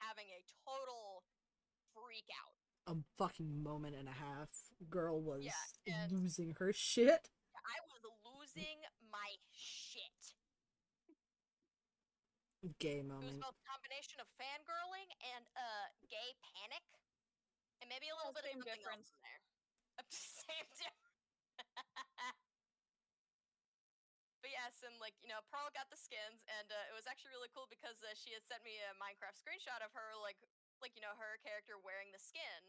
having a total freak out. A fucking moment and a half. Girl was Yeah, and losing her shit. I was losing my shit. Gay It was moment. both a combination of fangirling and gay panic, and maybe a little bit of same something difference. else in there. Same difference. But yes, and Pearl got the skins, and it was actually really cool because she had sent me a Minecraft screenshot of her, her character wearing the skin,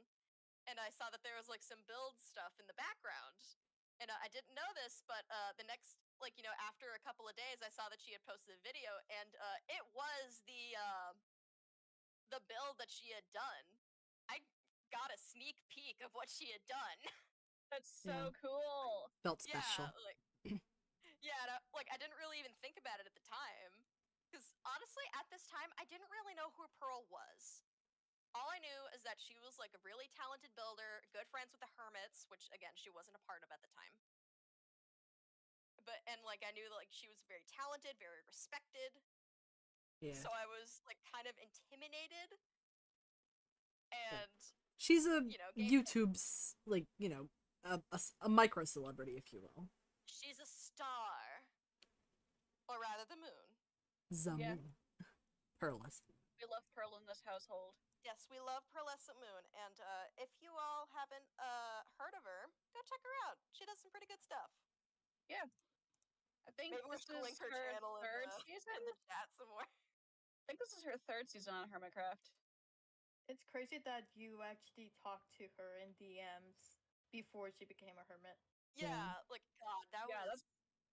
and I saw that there was some build stuff in the background, and I didn't know this, but the next after a couple of days, I saw that she had posted a video, and it was the build that she had done. I got a sneak peek of what she had done. That's so Yeah. cool. Felt special. Yeah, and I didn't really even think about it at the time. Because honestly, at this time, I didn't really know who Pearl was. All I knew is that she was a really talented builder, good friends with the Hermits, which again, she wasn't a part of at the time. But I knew that she was very talented, very respected. Yeah. So I was kind of intimidated. And she's a game YouTube's a micro celebrity, if you will. She's a star. Or rather, the moon. Zamoon. Yeah. Pearlescent. We love Pearl in this household. Yes, we love Pearlescent Moon, and if you all haven't heard of her, go check her out. She does some pretty good stuff. Yeah. I think Maybe we're this link is her her channel third in season? the chat somewhere. I think this is her third season on Hermitcraft. It's crazy that you actually talked to her in DMs before she became a hermit. Yeah, God, that was that's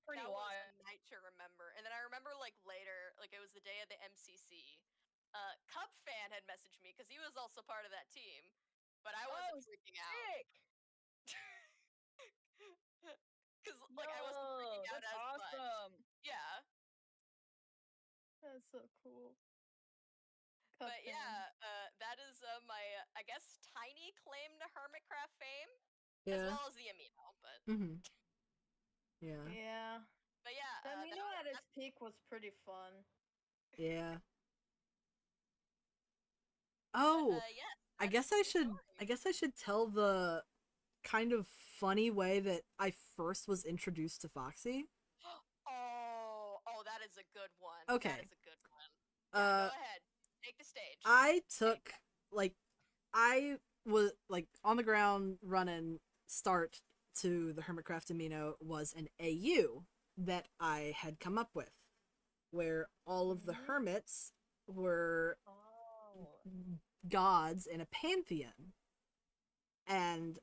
pretty that wild. was a night to remember. And then I remember later, it was the day of the MCC. Cup fan had messaged me because he was also part of that team, but I wasn't freaking out. Because I wasn't freaking out that's as awesome. much. Yeah. That's so cool. But yeah, that is my, I guess, tiny claim to Hermitcraft fame, as well as the Amino. But yeah. Yeah. But yeah, the Amino at its peak was pretty fun. Yeah. Oh, yes, I guess I should tell the kind of funny way that I first was introduced to Foxy. Oh, that is a good one. Okay. That is a good one. Yeah, go ahead. Take the stage. I took I was on the ground running. Start to the Hermitcraft Amino was an AU that I had come up with, where all of the hermits were gods in a pantheon, and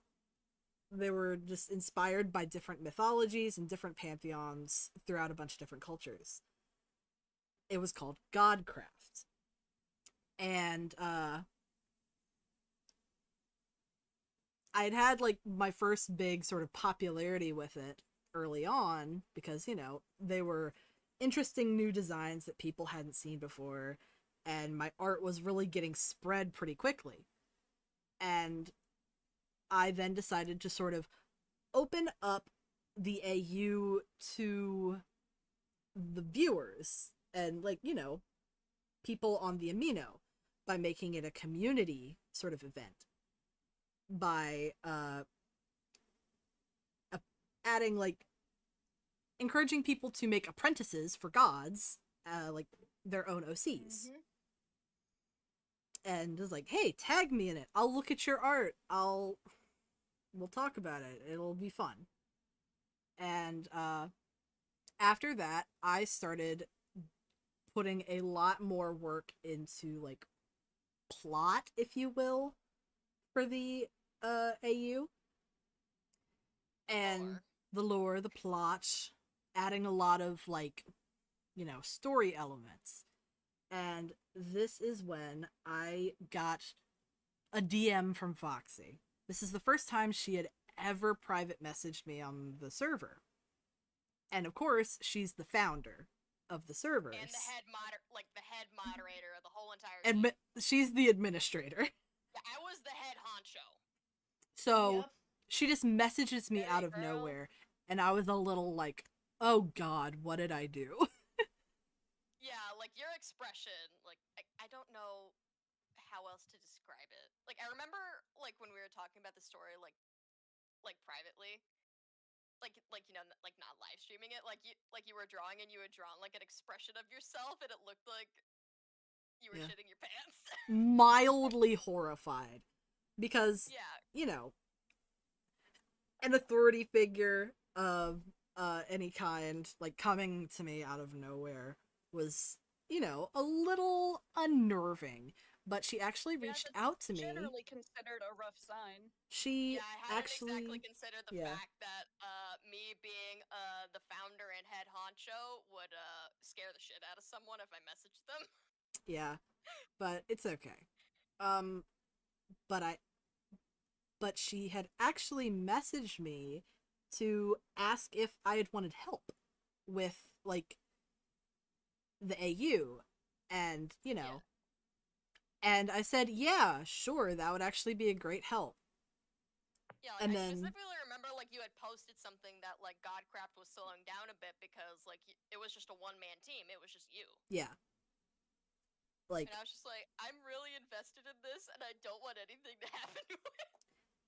they were just inspired by different mythologies and different pantheons throughout a bunch of different cultures. It was called Godcraft, and I'd had my first big sort of popularity with it early on because they were interesting new designs that people hadn't seen before, and my art was really getting spread pretty quickly. And I then decided to sort of open up the AU to the viewers and people on the Amino by making it a community sort of event, by adding encouraging people to make apprentices for gods, their own OCs. And it's hey, tag me in it. I'll look at your art. We'll talk about it. It'll be fun. And after that, I started putting a lot more work into plot, if you will, for the AU. And the lore, the plot, adding a lot of story elements. And this is when I got a DM from Foxy. This is the first time she had ever private messaged me on the server. And of course, she's the founder of the servers. And the head moderator of the whole entire team. She's the administrator. Yeah, I was the head honcho. So she just messages me Hey, out of girl. nowhere, and I was a little like, oh god, what did I do? Yeah, like your expression, like I don't know how else to describe it. Like I remember like when we were talking about the story like privately. Like you know like not live streaming it like you were drawing and you had drawn like an expression of yourself and it looked like you were Yeah. shitting your pants. Mildly horrified. Because, Yeah. you know, an authority figure of any kind, like coming to me out of nowhere, was, you know, a little unnerving. But she actually Yeah, reached that's out to me. generally considered a rough sign. She Yeah, I hadn't exactly actually, considered the yeah, fact that me being the founder and head honcho would scare the shit out of someone if I messaged them. yeah, but it's okay. Um, but I, but she had actually messaged me to ask if I had wanted help with like the AU, and you know, and I said, yeah, sure, that would actually be a great help. Yeah, like And I then, specifically remember like you had posted something that like Godcraft was slowing down a bit because like it was just a one-man team. It was just you. yeah, like, And I was just like, I'm really invested in this and I don't want anything to happen to it.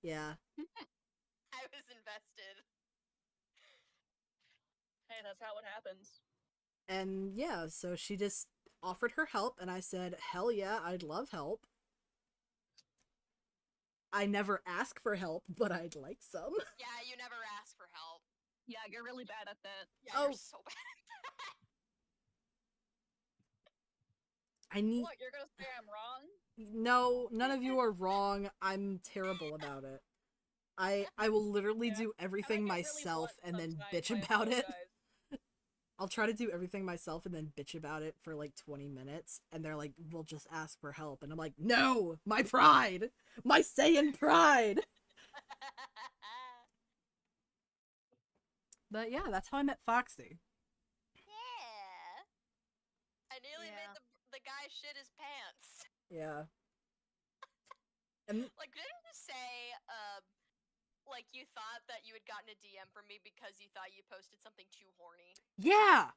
yeah, I was invested. Hey, that's how it happens. and yeah, so she just offered her help, and I said, hell yeah, I'd love help. I never ask for help, but I'd like some. Yeah, you never ask for help. Yeah, you're really bad at that. Yeah, Oh. you're so bad. I need. What, you're gonna say I'm wrong? No, none of you are wrong. I'm terrible about it. I will literally Yeah, do and I everything get really myself blunt and then sometimes, bitch I about it. apologize. I'll try to do everything myself and then bitch about it for like 20 minutes, and they're like, we'll just ask for help. And I'm like, no, my pride! My Saiyan pride! But yeah, that's how I met Foxy. Yeah. I nearly Yeah. made the guy shit his pants. Yeah. And Like, didn't you say, like you thought that you had gotten a DM from me because you thought you posted something too horny? yeah!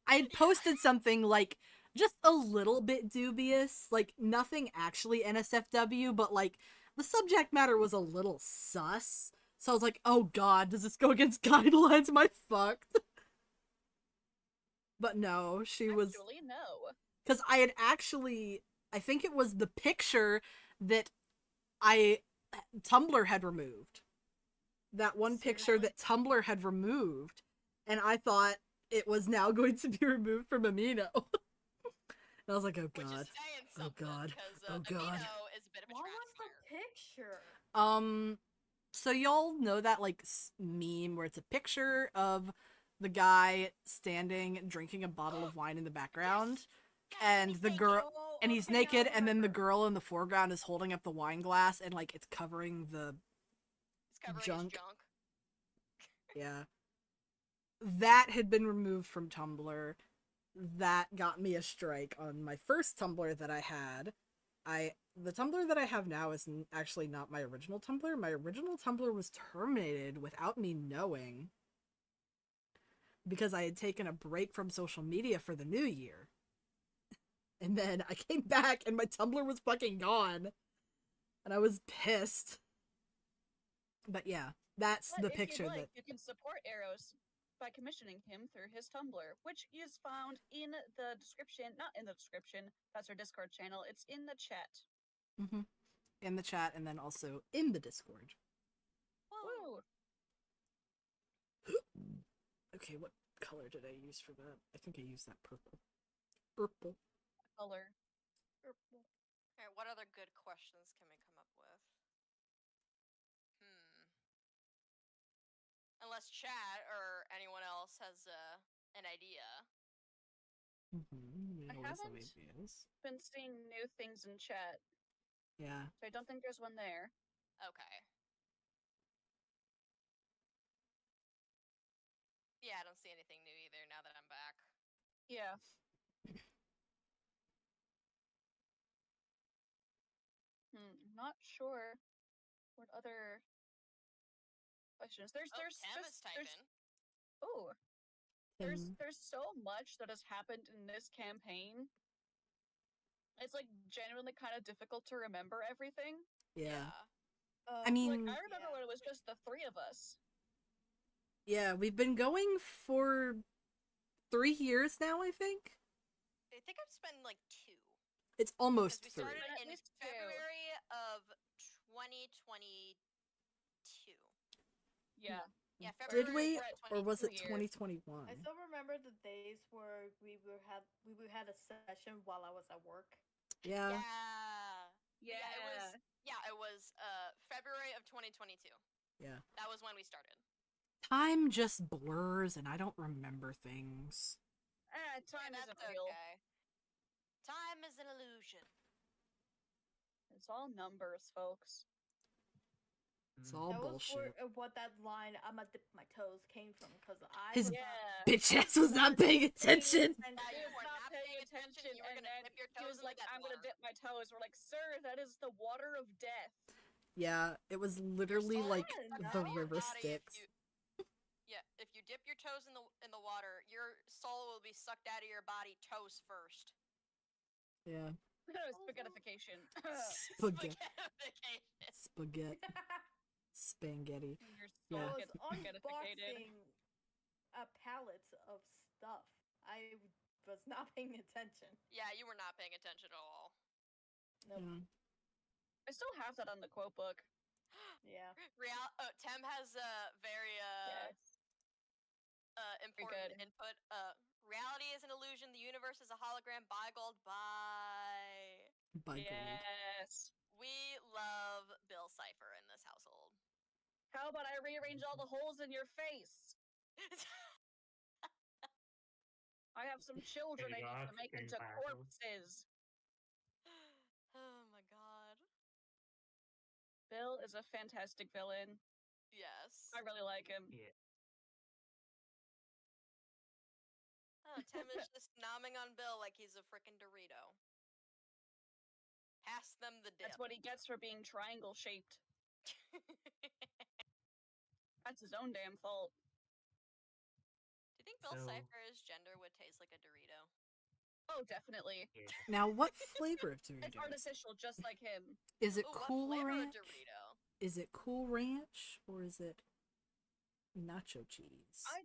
I had Yeah. posted something like just a little bit dubious, like nothing actually NSFW, but like the subject matter was a little sus. So I was like, oh god, does this go against guidelines? Am I fucked? But no, she was. Actually, no. Because I had actually. I think it was the picture that Tumblr had removed. That one picture Seriously? that Tumblr had removed. And I thought it was now going to be removed from Amino. And I was like, oh Which is god. saying Oh something, god. because Oh god. Amino is a bit of a What trash was fire. the picture? So y'all know that like meme where it's a picture of the guy standing drinking a bottle of wine in the background, Yes, and he's the naked. girl, Oh, and he's okay, now naked, I and then the remember. girl in the foreground is holding up the wine glass, and like it's covering the He's covering junk. his junk. Yeah, that had been removed from Tumblr. That got me a strike on my first Tumblr that I had. The Tumblr that I have now is actually not my original Tumblr. My original Tumblr was terminated without me knowing because I had taken a break from social media for the new year. And then I came back and my Tumblr was fucking gone. And I was pissed. But yeah, that's But the if picture you'd like, that. you can support Arrows by commissioning him through his Tumblr, which is found in the description. Not in the description, that's our Discord channel. It's in the chat. Mhm. In the chat and then also in the Discord. Woo! Okay, what color did I use for that? I think I used that purple. Purple. Color. Purple. Alright, what other good questions can we come up with? Unless chat or anyone else has an idea. Mm-hmm. I haven't been seeing new things in chat, Yeah. so I don't think there's one there. Okay. Yeah, I don't see anything new either now that I'm back. Yeah. Not sure what other questions. There's Oh, there's Tam just is typing. oh And there's so much that has happened in this campaign. It's like genuinely kind of difficult to remember everything. yeah. Yeah. I mean, Like I remember Yeah. when it was just the three of us. yeah, we've been going for 3 years now, I think. I think I've spent like 2. It's Because almost we 3. started At in least 2. February of 2022. Yeah. Yeah, Did February we, of or was it 22 years. 2021? I still remember the days where we had a session while I was at work. Yeah. It was February of 2022. Yeah. That was when we started. Time just blurs and I don't remember things. Time Yeah, isn't that's real. okay. Time is an illusion. It's all numbers, folks. It's all That was bullshit. what that line "I'm gonna dip my toes" came from, because I His was Yeah. bitch ass was not paying attention. Yeah, He you was were not paying attention. attention, You were and gonna then dip your he toes was in like, the death "I'm gonna water. dip my toes." We're like, "Sir, that is the water of death." Yeah, it was Your literally soul like is sucked the out of your river body Styx. if you dip your toes in the water, your soul will be sucked out of your body toes first. Yeah. Spaghettification. Spaghetti. Spaghettification. Spaghetti. Spaghetti. Your I Yeah. soul was gets spaghettificated. unboxing a pallet of stuff. I was not paying attention. Yeah, you were not paying attention at all. Nope. Yeah. I still have that on the quote book. Yeah. Tem has a very Yes. important good. input. Reality is an illusion. The universe is a hologram. Bye, gold. Bye. By gold. Yes. We love Bill Cipher in this household. How about I rearrange all the holes in your face? I have some children I need to make into corpses. Oh my god. Bill is a fantastic villain. Yes. I really like him. Yeah. Oh, Tem is just nomming on Bill like he's a frickin' Dorito. Pass them the dip. That's what he gets for being triangle shaped. That's his own damn fault. Do you think Bill So- Cipher's gender would taste like a Dorito? Oh, definitely. Yeah. Now, what flavor of It's Dorito? artificial, just like him. Is it Ooh, Cool what flavor Ranch? of Dorito? Is it Cool Ranch or is it nacho cheese? I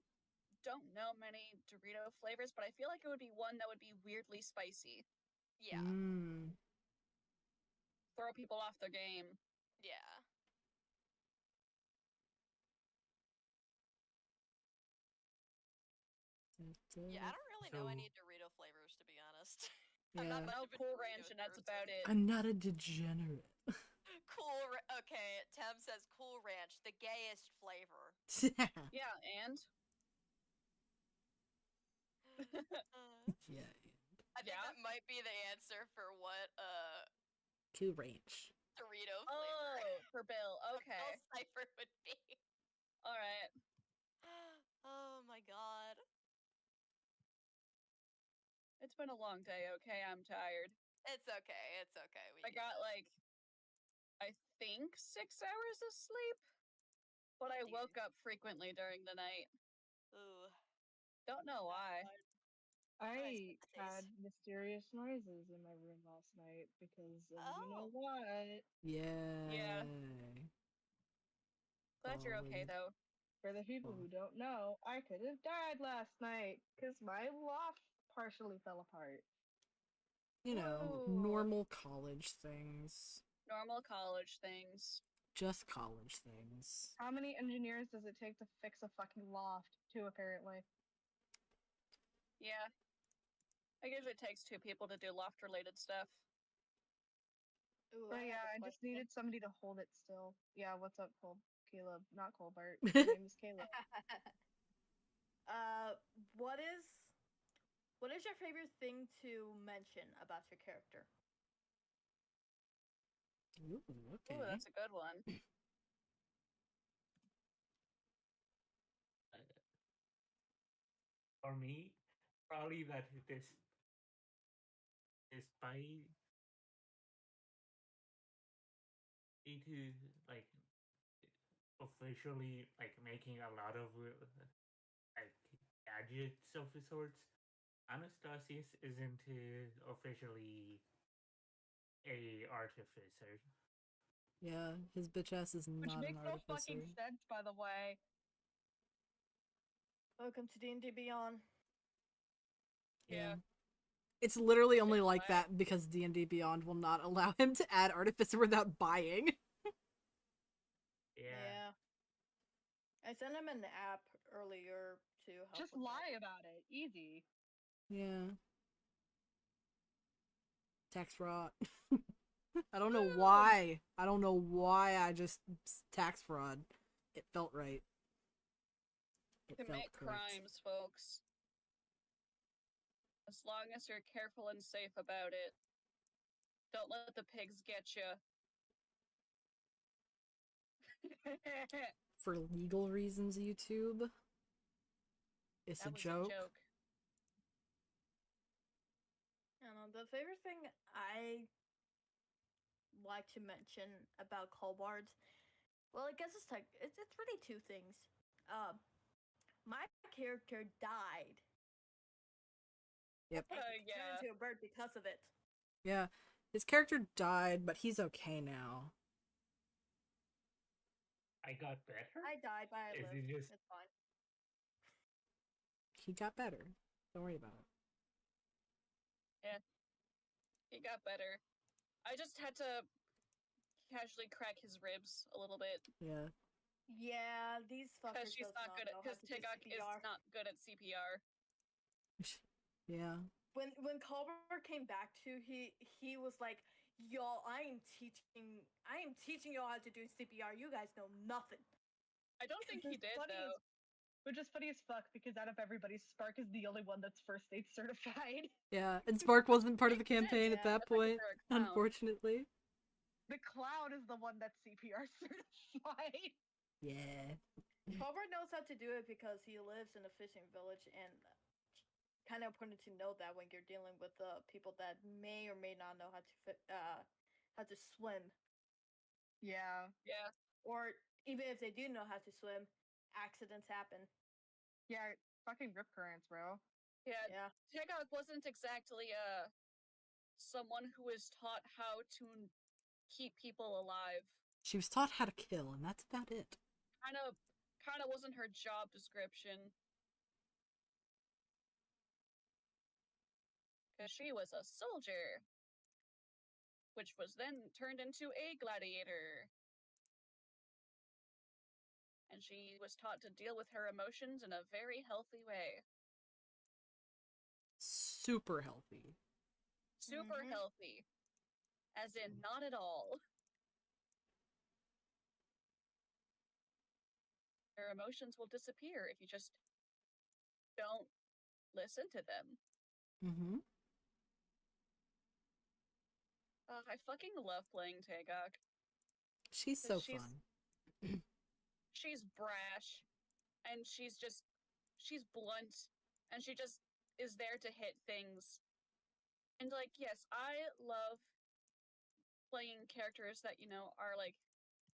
don't know many Dorito flavors, but I feel like it would be one that would be weirdly spicy. Yeah. Mm. Throw people off their game. Yeah. Yeah, I don't really know any Dorito flavors, to be honest. I'm not Yeah. much No of a Cool Doritos Ranch, and that's person. about it. I'm not a degenerate. Okay, Tem says Cool Ranch, the gayest flavor. Yeah, and Yeah. I think Yeah? that might be the answer for what Cool Ranch. Dorito flavor for Bill. a Okay. Bill Cipher would be. All right. Oh my god. It's been a long day. Okay, I'm tired. It's okay. It's okay. I got like, I think 6 hours of sleep, but I woke up frequently during the night. Ooh. Don't know why. I Nice. had mysterious noises in my room last night because of you know Oh. what. Yeah. Glad you're okay Golly. though. For the people who don't know, I could have died last night because my loft partially fell apart. You know, Whoa. normal college things. Normal college things. Just college things. How many engineers does it take to fix a fucking loft? 2, apparently. Yeah. I guess it takes 2 people to do loft related stuff. Ooh, But I yeah, have a I just question. needed somebody to hold it still. Yeah, what's up, Caleb? Not Colbert. My name is Caleb. What is your favorite thing to mention about your character? Ooh, okay. Ooh, that's a good one. For me, probably that despite to like officially like making a lot of like gadgets of the sorts. Anastasius isn't officially a artificer. Yeah, his bitch ass is Which not an makes no fucking artificer. sense, by the way. Welcome to D&D Beyond. Yeah. It's literally only Shit, like what? that because D&D Beyond will not allow him to add artificer without buying. Yeah. I sent him an app earlier to help Just with lie that. about it. Easy. Yeah. Tax fraud. I don't know why. I don't know why I just tax fraud. It felt right. It felt Commit correct. crimes, folks. As long as you're careful and safe about it. Don't let the pigs get you. For legal reasons, YouTube. It's That a was joke. a joke. I don't know, the favorite thing I like to mention about Colbards, well, I guess it's like it's really two things. My character died. Yep. And he Yeah. turned into a bird because of it. Yeah. His character died, but he's okay now. I got better? I died, but I Is lived. it just It's fine. He got better. Don't worry about it. He got better. I just had to casually crack his ribs a little bit. Yeah. Yeah, these Because fuckers she's does not good at, know how because to do Tigok is CPR. not good at CPR. Yeah. When Culver came back to, he was like, "Y'all, I am teaching y'all how to do CPR. You guys know nothing." I don't think he Which is did, funny though. Which is funny as fuck because out of everybody, Spark is the only one that's first aid certified. Yeah. And Spark wasn't part of the Makes sense, campaign yeah, at that that's like point, for a clown. unfortunately. The clown is the one that's CPR certified. Yeah. Culver knows how to do it because he lives in a fishing village, and kind of important to know that when you're dealing with people that may or may not know how to swim, Yeah. Yeah. or even if they do know how to swim, accidents happen. Yeah, fucking rip currents, bro. Yeah. Yeah. Tigok wasn't exactly someone who was taught how to keep people alive. She was taught how to kill, and that's about it. Kind of wasn't her job description. Because she was a soldier, which was then turned into a gladiator. And she was taught to deal with her emotions in a very healthy way. Super healthy. Super Mhm. healthy. As in, not at all. Your emotions will disappear if you just don't listen to them. Mm-hmm. I fucking love playing Tagok. She's so fun. She's brash, and she's blunt, and she just is there to hit things. And like, yes, I love playing characters that, are like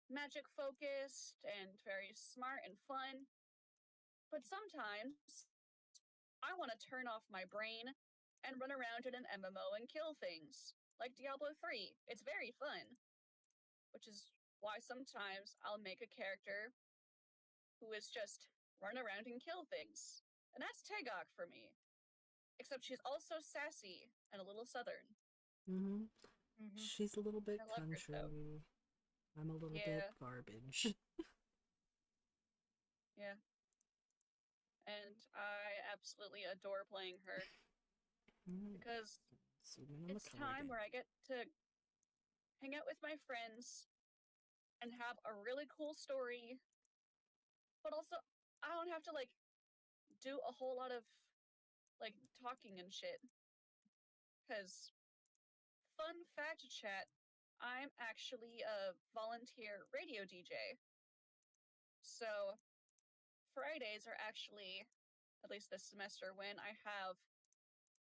magic focused and very smart and fun. But sometimes I want to turn off my brain and run around in an MMO and kill things, like Diablo 3. It's very fun. Which is why sometimes I'll make a character who is just run around and kill things. And that's Tagok for me. Except she's also sassy and a little southern. Mm-hmm. Mhm. She's a little bit I love her, so. country. I'm a little bit Yeah. garbage. Yeah. And I absolutely adore playing her. Because it's time where I get to hang out with my friends and have a really cool story. But also, I don't have to, do a whole lot of, talking and shit. Because, fun fact chat, I'm actually a volunteer radio DJ. So, Fridays are actually, at least this semester, when I have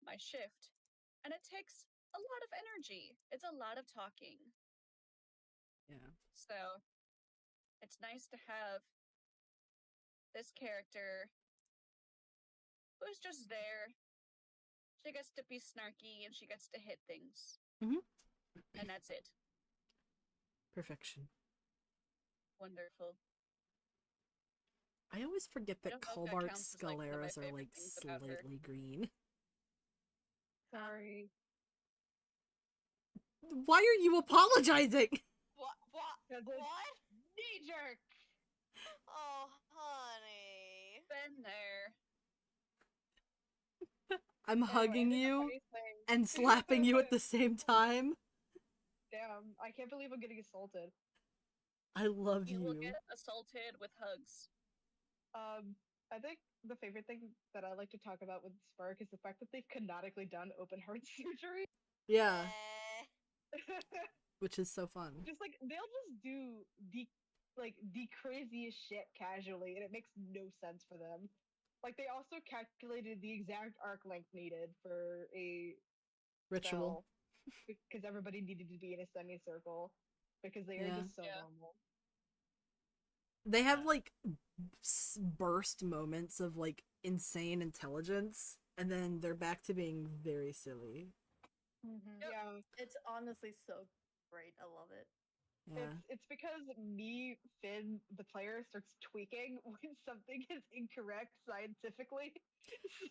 my shift. And it takes a lot of energy. It's a lot of talking. Yeah. So, it's nice to have this character who's just there. She gets to be snarky and she gets to hit things. Mhm. And that's it. Perfection. Wonderful. I always forget I that don't know if that Colbart's counts as, like, one of my Scaleras are favorite like things about her. slightly green. Sorry. Why are you apologizing? What? What? Because it's What? knee jerk. Oh, honey. Been there. I'm hugging Anyway, you funny thing. and slapping you at the same time. Damn, I can't believe I'm getting assaulted. I love You will you. get assaulted with hugs. I think the favorite thing that I like to talk about with Spark is the fact that they've canonically done open heart surgery. Yeah, Eh. which is so fun. Just like they'll just do the craziest shit casually, and it makes no sense for them. Like they also calculated the exact arc length needed for a Ritual. spell because everybody needed to be in a semicircle because they are Yeah. just so Yeah. normal. They have like burst moments of like insane intelligence, and then they're back to being very silly. Mm-hmm. Yep. Yeah, It's honestly so great. I love it. Yeah. it's because me, Finn, the player, starts tweaking when something is incorrect scientifically.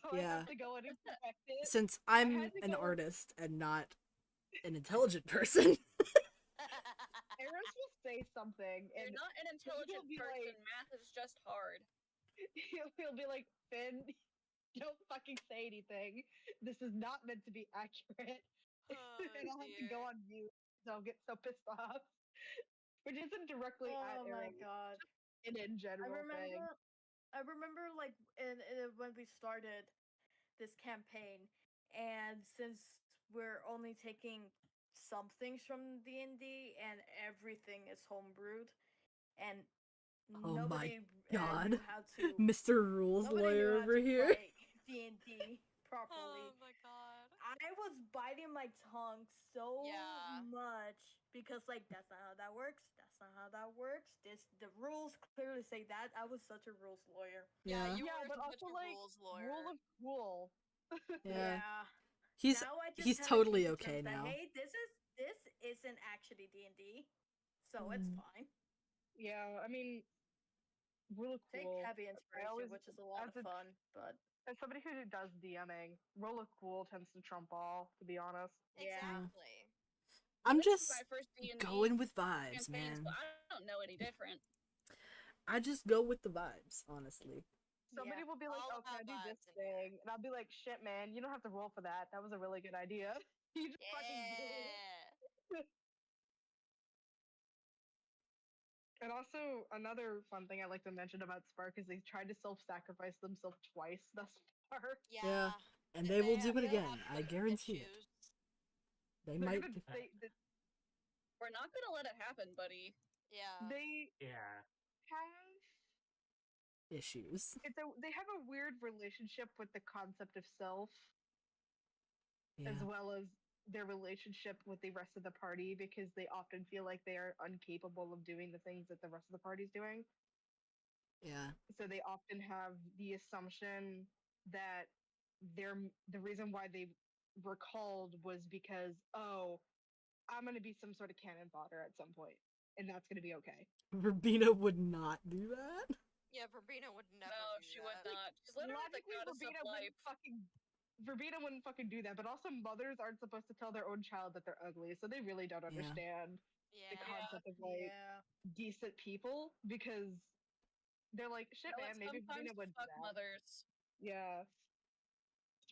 So I Yeah. have to go in and correct it. Since I I'm had to an go- artist and not an intelligent person. Eris will say something, You're and not an intelligent be person. like- Math is just hard. he'll be like, Finn, don't fucking say anything. This is not meant to be accurate. Oh, And I'll have to go dear. on mute because I'll get so pissed off. Which isn't directly at Oh my Eris, god. in general thing. I remember like when we started this campaign, and since we're only taking some things from D&D and everything is homebrewed, and Oh my nobody God. knew how to Mr. Rules nobody knew lawyer how over to here. play D&D properly. Oh my god. I was biting my tongue so Yeah. much because like that's not how that works. That's not how that works. The rules clearly say that. I was such a rules lawyer. Yeah, Yeah. you Yeah, were but such also a like rules lawyer. rule of cool. Yeah. He's He's now I just he's tell totally in okay terms that, now. hey, this isn't actually D&D, so it's Mm. fine. Yeah, I mean, rule of Take cool. heavy inspiration, always- which is a lot as of a- fun, but As somebody who does DMing, rule of cool tends to trump all, to be honest. yeah. Exactly. I'm This is just my first D&D going with vibes, campaign, man. so I don't know any different. I just go with the vibes, honestly. Somebody Yeah. will be like, All "Oh, can I about do this vibes in here. thing?" And I'll be like, "Shit, man, you don't have to roll for that. That was a really good idea. You just fucking do it." Yeah. And also, another fun thing I like to mention about Spark is they tried to self-sacrifice themselves twice thus far. Yeah. And they will do it they again. have I some guarantee it. issues. They They're might. gonna, We're not gonna let it happen, buddy. Yeah. they Yeah. have Issues. they have a weird relationship with the concept of self, Yeah. as well as their relationship with the rest of the party, because they often feel like they are incapable of doing the things that the rest of the party is doing. Yeah. So they often have the assumption that the reason why they were called was because, oh, I'm going to be some sort of cannon fodder at some point, and that's going to be okay. Verbena would not do that. Yeah, Verbena would never No, do she that. would not. She's literally the Logically, goddess of life. Verbena wouldn't fucking do that, but also mothers aren't supposed to tell their own child that they're ugly, so they really don't Yeah. understand Yeah. the concept of like Yeah. decent people, because they're like, shit, You know man, what? maybe Sometimes Verbena would do fuck that. mothers. Yeah.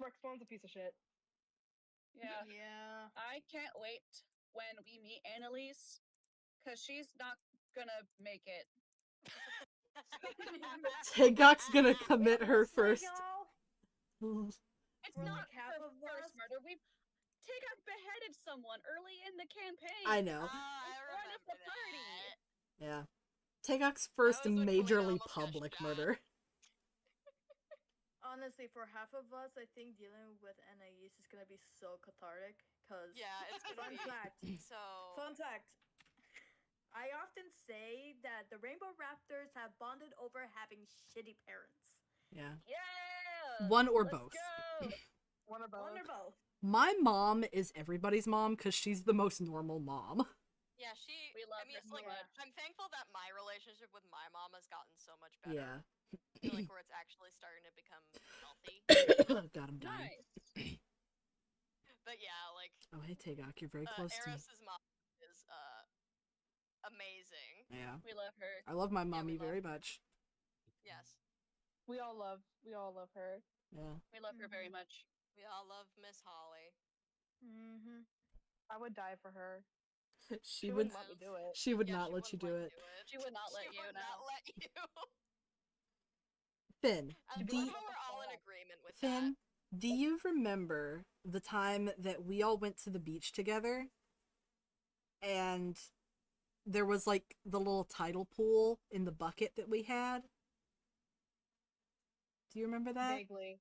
Sparkspawn's a piece of shit. Yeah. Yeah. I can't wait when we meet Annalise, because she's not gonna make it. Tagok's gonna commit her Honestly, first. y'all, It's For, not like, half her of first us- murder. Tigok beheaded someone early in the campaign. I know. I In front of remember the party. that. Yeah. Tagok's first was when Kalina majorly almost got public shot. murder. honestly, for half of us, I think dealing with Anais is gonna be so cathartic. Cause Yeah, it's gonna fun be fact, so. fun fact, I often say that the Rainbow Raptors have bonded over having shitty parents. Yeah. Yeah. One or Let's both. go. One or both. One or both. My mom is everybody's mom because she's the most normal mom. Yeah, We love I mean, her so like, much. I'm thankful that my relationship with my mom has gotten so much better. Yeah. I feel like where it's actually starting to become healthy. God, I'm dying. Nice. But yeah, like, Oh, hey, Tagok, you're very close to me. Eris's mom is amazing. Yeah. We love her. I love my we mommy love very her. much. Yes, We all love her. Yeah. We love her very much. we all love Miss Holly. Mm-hmm. I would die for her. She would wouldn't let me do it. she would Yeah, not she let you wouldn't do it. She would not let She you would know. not let you. Finn, I love do how we're all in agreement with Finn, do you remember the time that we all went to the beach together? And there was like the little tidal pool in the bucket that we had? Do you remember that? Vaguely.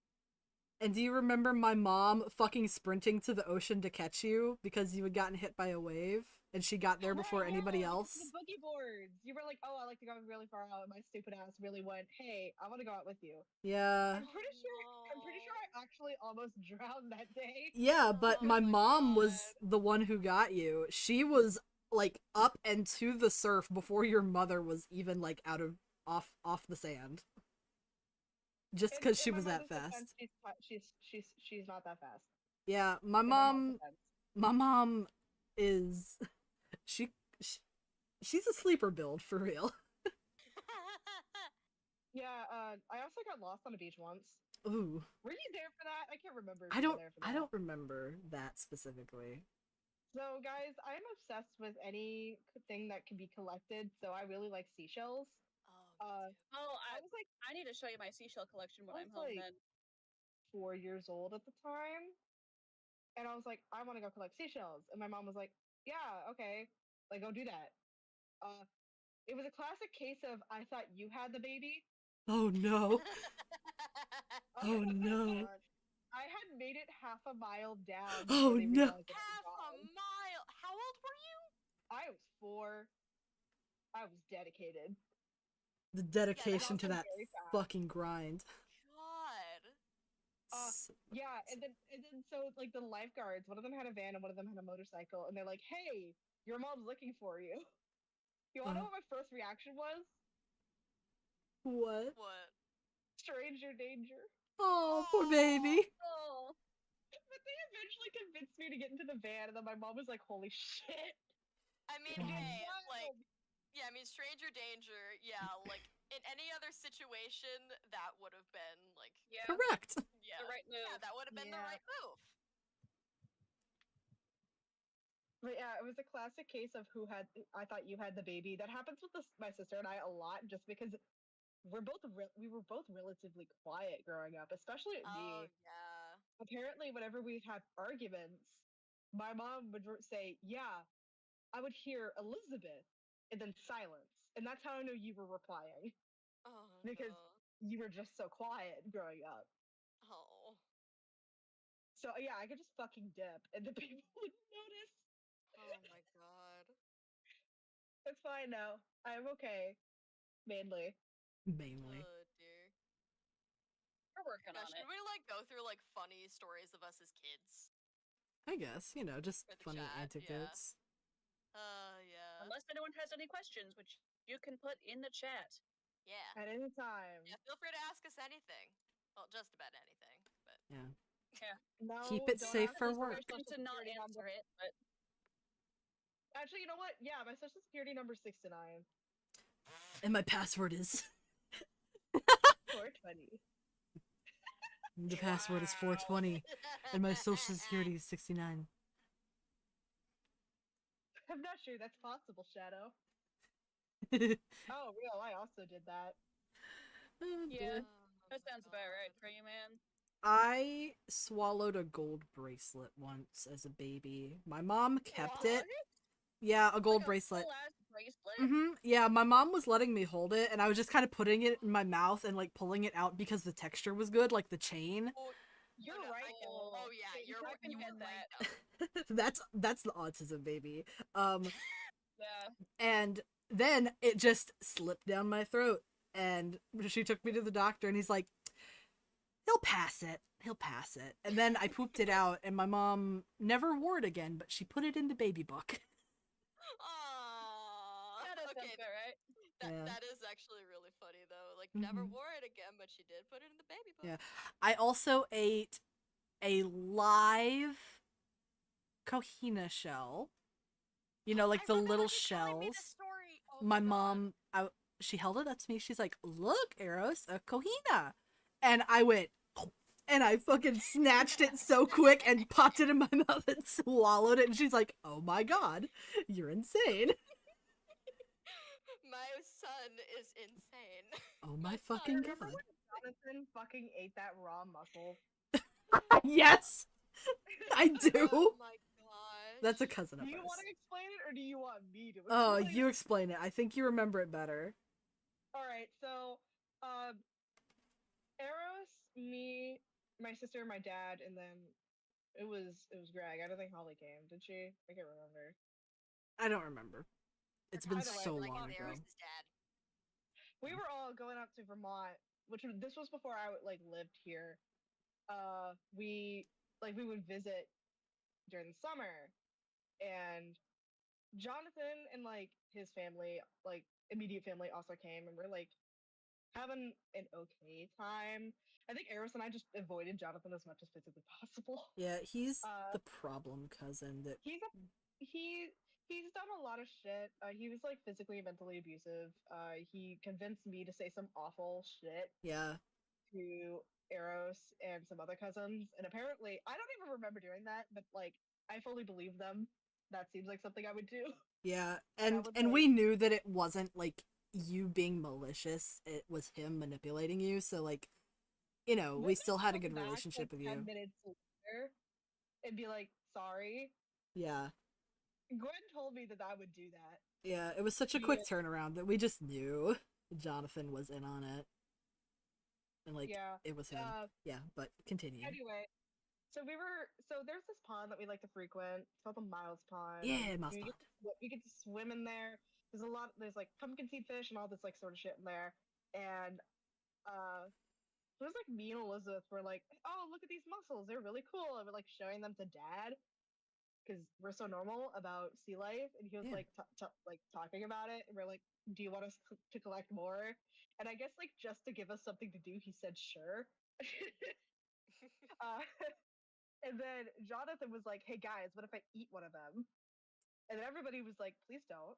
And do you remember my mom fucking sprinting to the ocean to catch you because you had gotten hit by a wave and she got there before anybody else? The boogie boards. You were like, "Oh, I like to go really far out," and my stupid ass really went, "Hey, I want to go out with you." Yeah. I'm pretty sure I actually almost drowned that day. Yeah, but Oh my my mom was God. the one who got you. She was like up and to the surf before your mother was even like out of off the sand. Just because she In my was that mother's fast. defense, she's not that fast. Yeah, my In my mom's mom defense. my mom is she, she she's a sleeper build for real. Yeah, I also got lost on a beach once. Ooh. Were you there for that? I can't remember. If I you don't were there for that. I don't remember that specifically. So, guys, I am obsessed with anything that can be collected. So, I really like seashells. Oh, me too. Oh, I was like I need to show you my seashell collection when I I'm was home like- then. 4 years old at the time, and I was like, I want to go collect seashells, and my mom was like, "Yeah, okay, like go do that." It was a classic case of I thought you had the baby. Oh no. Oh my no. God. I had made it half a mile down Oh before they no. realized that I was Half a gone. mile. How old were you? I was 4. I was dedicated. The dedication to also that very fast. fucking grind. God. Yeah, and then so like the lifeguards, one of them had a van and one of them had a motorcycle, and they're like, "Hey, your mom's looking for you." You wanna know what my first reaction was? What? What? Stranger danger. Oh, poor baby. Oh, But they eventually convinced me to get into the van, and then my mom was like, "Holy shit!" I mean, God. hey, like, Wild. yeah, I mean, stranger danger. Yeah, like in any other situation, that would have been like, yeah. Correct. yeah, The right move. yeah, that would have been the Yeah. right move. But yeah, it was a classic case of who had. I thought you had the baby. That happens with my sister and I a lot, just because we were both relatively quiet growing up, especially Oh me. yeah. Apparently, whenever we had arguments, my mom would say, "Yeah, I would hear Elizabeth," and then silence, and that's how I know you were replying Oh because no. you were just so quiet growing up. Oh. So yeah, I could just fucking dip, and the people wouldn't notice. Oh my god. It's fine now. I'm okay, mainly. Mainly. Oh dear. We're working Now, on should it. we like go through like funny stories of us as kids I guess, just for the funny chat? anecdotes. Yeah. Unless anyone has any questions, which you can put in the chat. Yeah. At any time. Yeah. Feel free to ask us anything. Well, just about anything, but. Yeah. No, Keep it don't safe ask for us work. your Permission social to not security number. answer it, but Actually, you know what? Yeah, my social security number is 69. And my password is 420. the password is 420 and my social security is 69. I'm not sure that's possible, Shadow. Oh, real, I also did that. Oh, yeah, dear. that sounds about right for you, man. I swallowed a gold bracelet once as a baby. My mom kept it. What? Yeah, a gold Like bracelet. A full-ass bracelet? Yeah, my mom was letting me hold it, and I was just kind of putting it in my mouth and like pulling it out because the texture was good, like the chain. Oh, You're no, right, though. Oh yeah, Yeah, you I can were get right that. though. That's the autism, baby. Yeah. And then it just slipped down my throat. And she took me to the doctor, and he's like, he'll pass it. He'll pass it. And then I pooped it out, and my mom never wore it again, but she put it in the baby book. Aww. That Okay, sounds good, right? Yeah. that is actually really funny though. Like, never Mhm. wore it again, but she did put it in the baby book. Yeah. I also ate a live cohina shell. You know, like I the remember little you telling me shells. this story. Oh My God. mom, she held it up to me. She's like, "Look, Eros, a cohina," and I went, and I fucking snatched it so quick and popped it in my mouth and swallowed it. And she's like, "Oh my god, you're insane." My son is insane. Oh my son fucking is- Remember god. when Jonathan fucking ate that raw muscle? Yes, I do. Oh my gosh. That's a cousin Do of you ours. want to explain it, or do you want me to explain Oh, it? you explain it. I think you remember it better. All right, so, Eros, me, my sister, my dad, and then it was Greg. I don't think Holly came. Did she? I can't remember. I don't remember. It's been Either way, so we're like long he's ago. Eros' dad. We were all going up to Vermont, this was before I like lived here. We would visit during the summer, and Jonathan and like his family, like immediate family, also came, and we're like having an okay time. I think Eros and I just avoided Jonathan as much as physically possible. Yeah, he's Uh, the problem cousin that. he's a he's done a lot of shit. He was like physically and mentally abusive. He convinced me to say some awful shit Yeah, to Eros and some other cousins, and apparently I don't even remember doing that, but like I fully believe them. That seems like something I would do. yeah, And I and was and like, we knew that it wasn't like you being malicious. It was him manipulating you. So like, you know, we wouldn't still I had a come good back relationship like with 10 you. minutes later and be like, sorry? Yeah, Gwen told me that I would do that. yeah. It was such a quick turnaround that we just knew Jonathan was in on it, and like Yeah. it was him. Yeah, but continue. Anyway, so there's this pond that we like to frequent. It's called the Miles Pond. Yeah, mouse We pond. we get to swim in there. There's like pumpkin seed fish and all this like sort of shit in there. And it was like me and Elizabeth were like, oh, look at these mussels. They're really cool. And we're like showing them to dad because we're so normal about sea life. And he was Yeah. like, like talking about it. And we're like, do you want us to collect more? And I guess like just to give us something to do, he said, sure. uh, and then Jonathan was like, hey guys, what if I eat one of them? And then everybody was like, please don't.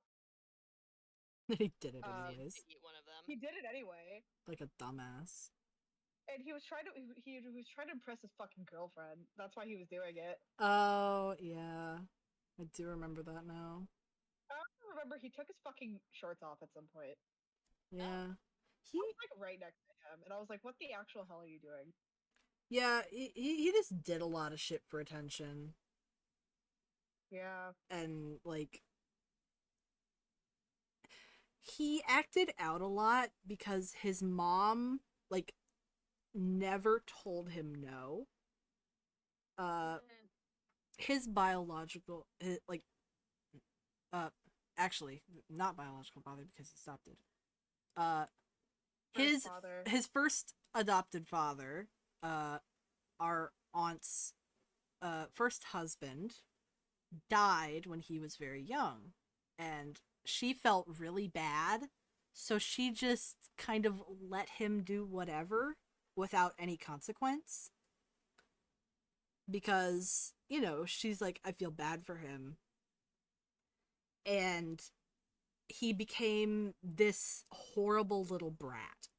He did it Proceeded anyways, to eat one of them. He did it anyway. like a dumbass. And he was trying to impress his fucking girlfriend. That's why he was doing it. Oh yeah, I do remember that now. I also remember he took his fucking shorts off at some point. Yeah, he I was like right next to him, and I was like, "What the actual hell are you doing?" yeah he just did a lot of shit for attention, Yeah, and like he acted out a lot because his mom like never told him no. Uh, his biological like uh actually not biological father because he stopped it. Uh, first father. his first adopted father, our aunt's first husband, died when he was very young, and she felt really bad, so she just kind of let him do whatever without any consequence, because you know she's like, I feel bad for him, and he became this horrible little brat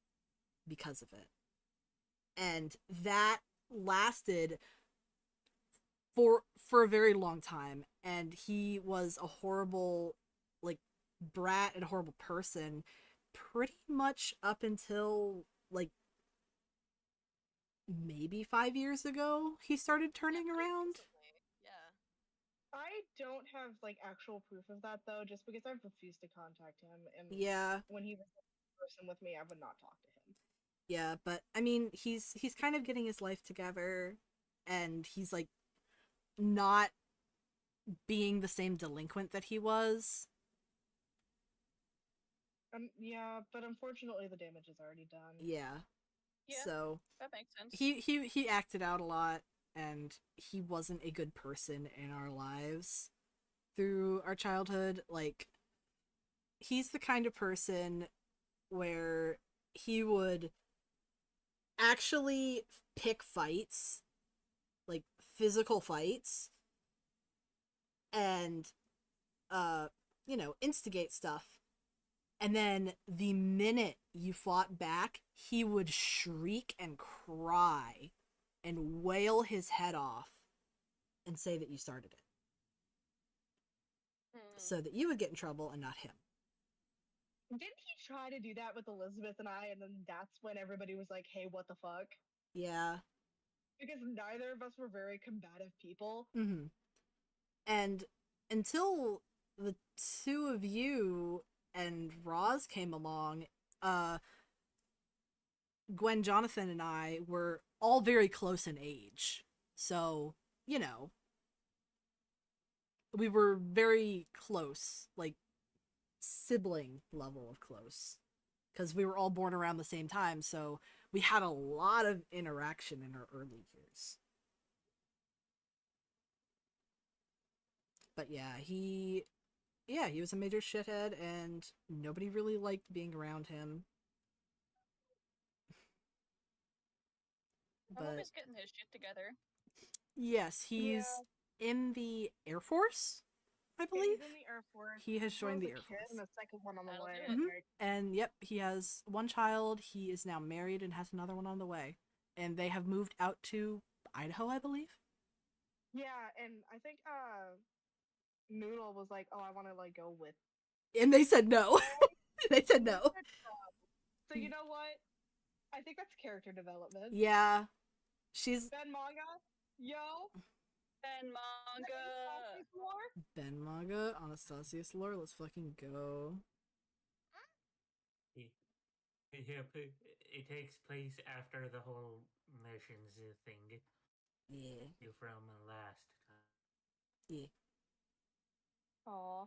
because of it, and that lasted for a very long time, and he was a horrible like brat and a horrible person pretty much up until like maybe 5 years ago he started turning around. Yeah. I don't have like actual proof of that though, just because I've refused to contact him, and Yeah, when he was in person with me, I would not talk to him. yeah, but I mean he's kind of getting his life together, and he's like not being the same delinquent that he was. Yeah, but unfortunately the damage is already done. Yeah. Yeah, So that makes sense. he acted out a lot, and he wasn't a good person in our lives through our childhood. Like, he's the kind of person where he would actually pick fights, like physical fights, and instigate stuff. And then the minute you fought back, he would shriek and cry and wail his head off and say that you started it, so that you would get in trouble and not him. Didn't he try to do that with Elizabeth and I, and then that's when everybody was like, hey, what the fuck? Yeah. Because neither of us were very combative people. Mm-hmm. And until the two of you and Roz came along, Gwen, Jonathan, and I were all very close in age. So, we were very close, like sibling level of close. Because we were all born around the same time, so we had a lot of interaction in our early years. But he was a major shithead, and nobody really liked being around him. I hope But he's getting his shit together. yes, he's in the Air Force, I Yeah, believe. he's in the Air Force. He has So joined is the a Air kid Force. and a second one on the That'll way. do it. Mhm. Right? And yep, he has one child. He is now married and has another one on the way. And they have moved out to Idaho, I believe. Yeah, and I think Noodle was like, "Oh, I want to like go with." And they said no. They said And we no. said no. So you know what? I think that's character development. Yeah. She's Ben manga, yo, And manga. Anastasia's lore. Ben Manga, Anastasia's lore. Let's fucking go. Yep, it takes place after the whole missions thing Yeah. from last time. Yeah. Aw.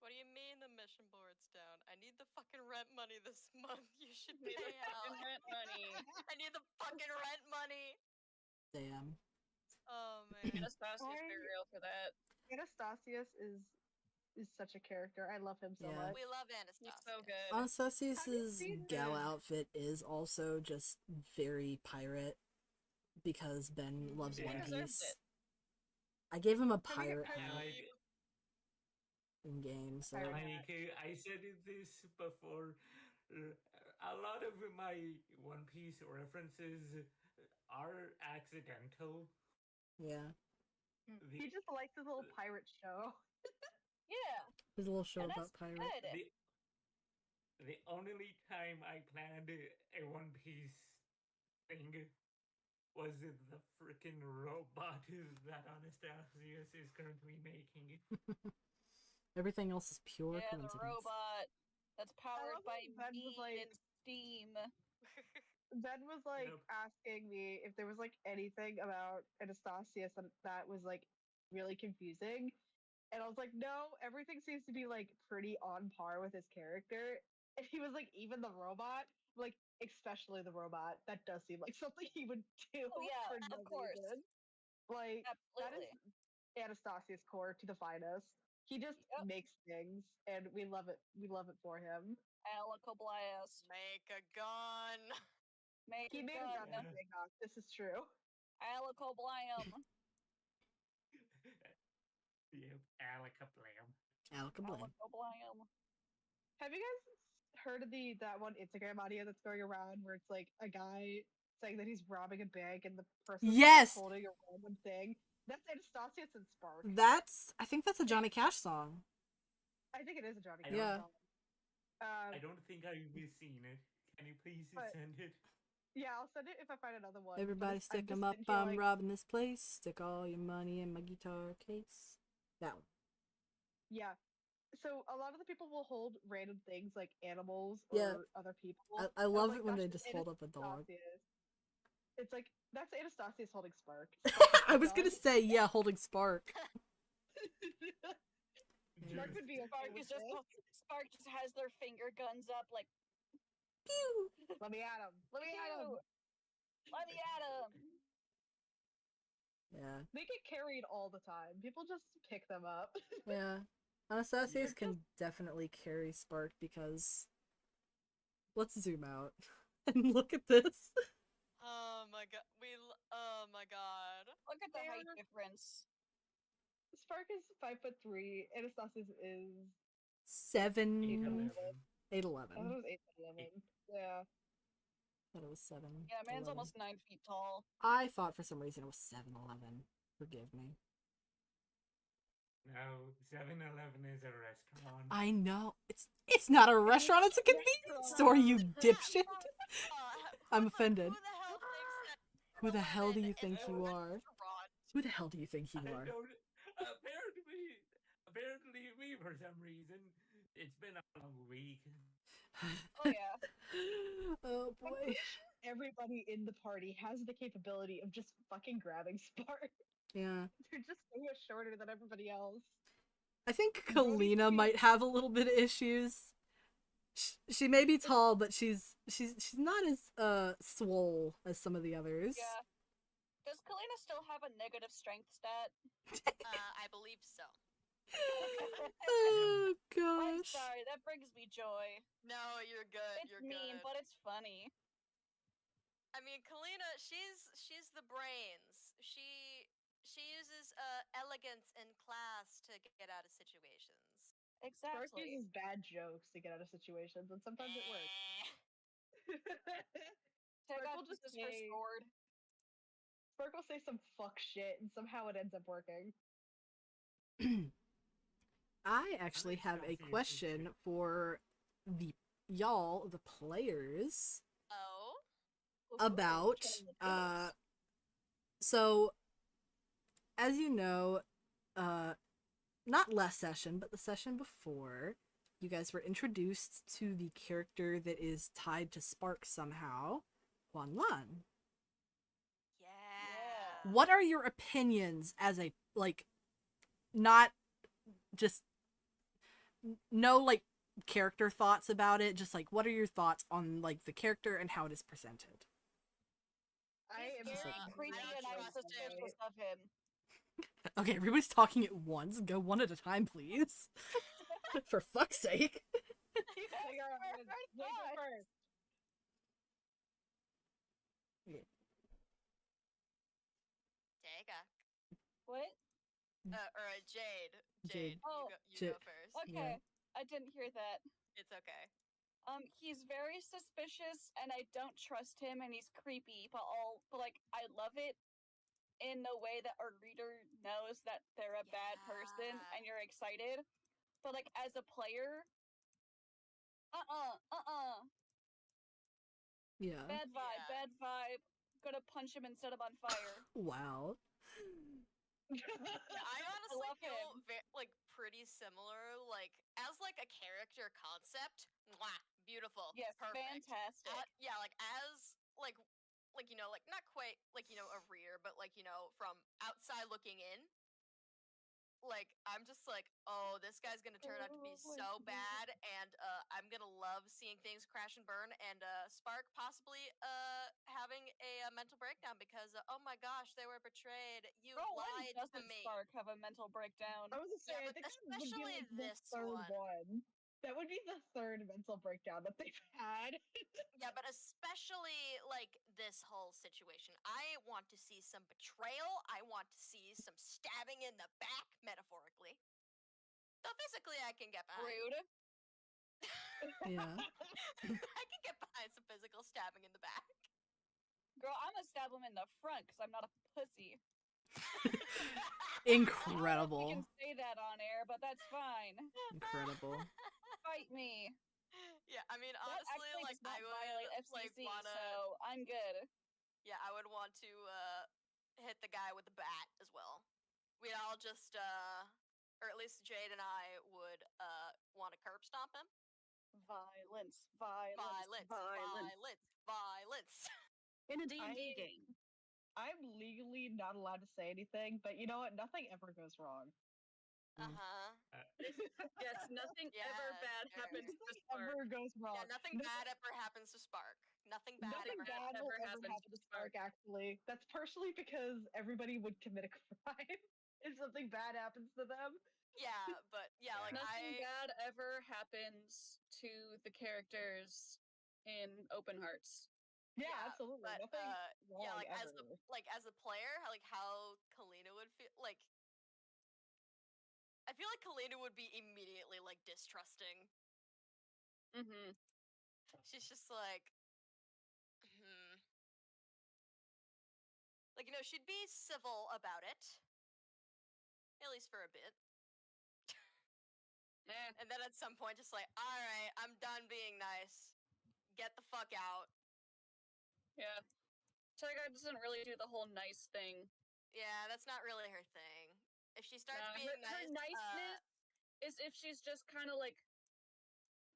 What do you mean the mission board's down? I need the fucking rent money this month. You should Need pay the fucking out. rent money. I need the fucking rent money. Damn. Oh man. Anastasia's very real for that. Anastasius is such a character. I love him so Yeah. much. We love He's Anastasia. so good. Anastasia's seen gala the- outfit is also just very pirate because Ben loves He One deserves Piece. it. I gave him a Have you- pirate have hat Like, in game, so Pirate like I said this before, a lot of my One Piece references are accidental. yeah. He just likes his little pirate show. Yeah, There's a little show and about that's pirates. good. The only time I planned a One Piece thing was the freaking robot that Anastasius is currently making. Everything else is pure Yeah, the coincidence. robot that's powered love by when Ben was meat like- and steam. Ben was like Yep. asking me if there was like anything about Anastasius that was like really confusing. And I was like, no, everything seems to be like pretty on par with his character. And he was like, even the robot, like especially the robot, that does seem like something he would do Oh, yeah, for no of course. reason. Like that is Absolutely. Anastasius core to the finest. He just Yep. makes things, and we love it. We love it for him. Alico Blast. Make a gun. Make He a made a gun gun. with Bangkok. This is true. Alico Blam. Yep, Alakablam. Alakablam. Alico Blam. Have you guys heard of that one Instagram audio that's going around where it's like a guy saying that he's robbing a bank and the person's Yes! holding a random thing? That's Anastasius and Spark. I think that's a Johnny Cash song. I think it is a Johnny I Cash Yeah. song. I don't think I've seen it. Can you please But- send it? Yeah, I'll send it if I find another one. but Everybody I'm stick just them up, sitting here I'm like, robbing this place. Stick all your money in my guitar case. That one. yeah. So a lot of the people will hold random things like animals Yeah. or other people. I and I'm love like, it when that's they just just hold up a dog. Anastasius. It's like, that's Anastasius holding Spark. I was gonna say, yeah, holding Spark. Spark would be okay Spark with is just this. Spark just has their finger guns up like Pew! Let me at him. Let me at him. "Pew! Let me at him. Yeah. They get carried all the time. People just pick them up. Yeah. Anastasius They're can definitely carry Spark because let's zoom out and look at this. Oh my god. Oh my god. Look at the height They're- difference. Spark is 5'3", Anastasis is 7 8'11". 8'11. I thought it was 8'11". Yeah. Thought it was 7. Yeah, man's 11. almost 9 feet tall. I thought for some reason it was 7'11. Forgive me. No, 7-Eleven is a restaurant. I know. It's not a restaurant, it's a convenience store, you dipshit. I'm offended. Who the hell thinks that Who the hell do you think is a you are? restaurant? Who the hell do you think you I are? don't. Apparently, me for some reason. It's been a long week. Oh yeah. Oh I'm boy. pretty sure everybody in the party has the capability of just fucking grabbing Spark. Yeah. They're just so much shorter than everybody else. I think Brody Kalina too. might have a little bit of issues. She may be tall, but she's not as swole as some of the others. Yeah. Does Kalina still have a negative strength stat? I believe so. Oh I'm gosh. sorry, that brings me joy. No, you're good. It's You're mean, good. but it's funny. I mean, Kalina, she's the brains. She uses elegance and class to get out of situations. Spark Exactly. uses bad jokes to get out of situations, and sometimes it works. Take Spark out will just just her say sword. Spark will say some fuck shit, and somehow it ends up working. I actually have a Anastasius is question good. for the players Oh, about Killing the tables. so as you know, not last session, but the session before, you guys were introduced to the character that is tied to Spark somehow, Juan Lan. yeah. What are your opinions as a, like, not just, no, like, character thoughts about it, just, like, what are your thoughts on, like, the character and how it is presented? I am He's very I creepy, don't and I'm trust him. suspicious of him. Okay, everybody's talking at once. Go one at a time, please. For fuck's sake. Hang on, Where Jake, are go thoughts? first. Take a What? or Jade. Jade. Oh, you go Jade. first. Okay, I didn't hear that. It's okay. He's very suspicious, and I don't trust him, and he's creepy. But like, I love it in a way that a reader knows that they're a bad person, Yeah. and you're excited. But like, as a player, Yeah. bad vibe, Yeah. bad vibe. Gonna punch him and set him on fire. Wow. Yeah, I honestly love feel him. like pretty similar. Like as like a character concept, mwah, beautiful, Yes, perfect. fantastic. Yeah, like as like like not quite like a reader, but like from outside looking in. Like I'm just like, oh, this guy's gonna turn out to be so bad, and I'm gonna love seeing things crash and burn, and Spark possibly having a mental breakdown because oh my gosh, they were betrayed. You Girl, when lied to doesn't me. Spark have a mental breakdown? I was gonna say, Yeah, I but think that would be especially like the this third one. one. That would be the third mental breakdown that they've had. Yeah, but especially like this whole situation. I want to see some betrayal. I want to see some stabbing in the back, metaphorically. So physically, I can get behind. Rude. Yeah. I can get behind some physical stabbing in the back. Girl, I'm gonna stab him in the front because I'm not a pussy. I don't know if we Incredible. can say that on air, but that's fine. Incredible. Fight me. Yeah, I mean, That honestly, actually like does not I violate would FCC, wanna, so I'm good. yeah, I would want to hit the guy with the bat as well. We'd all just or at least Jade and I would want to curb stomp him. Violence, violence, Violence, violence. violence, violence. In a D&D I- game. I'm legally not allowed to say anything, but you know what? Nothing ever goes wrong. Uh-huh. Yes, nothing Yeah, ever bad sure. happens to Nothing Spark. ever goes wrong. Yeah, nothing bad ever happens to Spark. Nothing bad Nothing ever bad happens. will ever ever happens happen to to Spark, actually. That's partially because everybody would commit a crime if something bad happens to them. Yeah, but yeah, like Nothing I bad ever happens to the characters in Open Hearts. Yeah, absolutely. but Nothing yeah, wrong like ever. as a player, like how Kalina would feel like I feel like Kalina would be immediately like distrusting. Mm-hmm. She's just like like she'd be civil about it. At least for a bit. Eh, And then at some point just like, alright, I'm done being nice. Get the fuck out. yeah. Tiger doesn't really do the whole nice thing. Yeah, that's not really her thing. If she starts Nah, being her nice, niceness is if she's just kind of like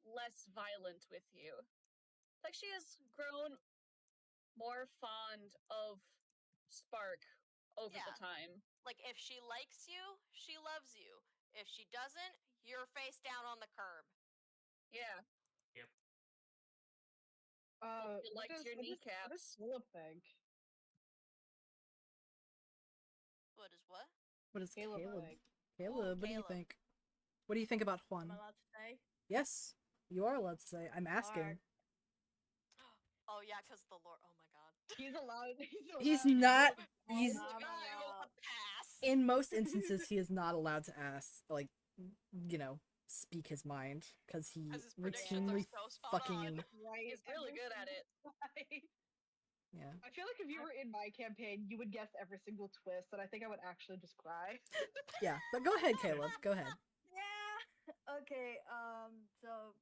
less violent with you. Like she has grown more fond of Spark over the yeah. time. Like if she likes you, she loves you. If she doesn't, you're face down on the curb. Yeah. Yep. She What likes does your what does kneecaps. Caleb think? What is what? What does Caleb Caleb? think? Caleb, what do you Caleb. think? What do you think about Am Juan? I allowed to say? Yes, you are allowed to say. I'm asking. Alright. Oh yeah, because the Lord. Oh my god. He's allowed. He's allowed- not. Oh He's my I'm god, I rolled allowed. a pass. in most instances he is not allowed to ask, like, speak his mind because he 'Cause his predictions routinely are so spot fucking. on. Right. He's really every good at single it. time. Yeah. I feel like if you were in my campaign, you would guess every single twist, and I think I would actually just cry. Yeah, but go ahead, Caleb. Go ahead. Yeah. Okay. So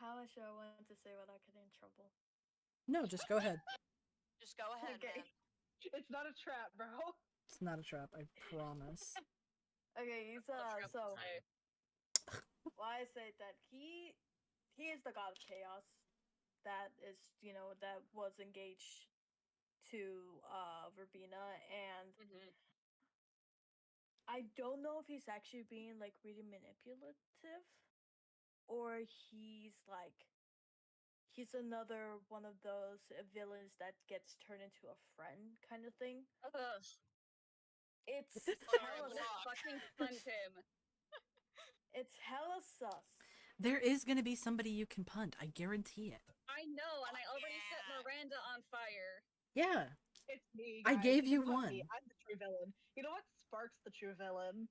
how much do I want to say without getting in trouble? No, just go ahead. Just go ahead, Okay. man. It's not a trap, bro. It's not a trap, I promise. Okay. That's what Trump So would say. why I say that he is the god of chaos. That is, that was engaged to Verbena, and Mm-hmm. I don't know if he's actually being like really manipulative, or he's another one of those villains that gets turned into a friend kind of thing. Ugh. It's Alright, hella block. Fucking punt him. it's hella sus. There is gonna be somebody you can punt. I guarantee it. I know, and I already set Yeah. Miranda on fire. Yeah. It's me. I Guys. gave you know what? one. Me. I'm the true villain. You know what? Spark's the true villain.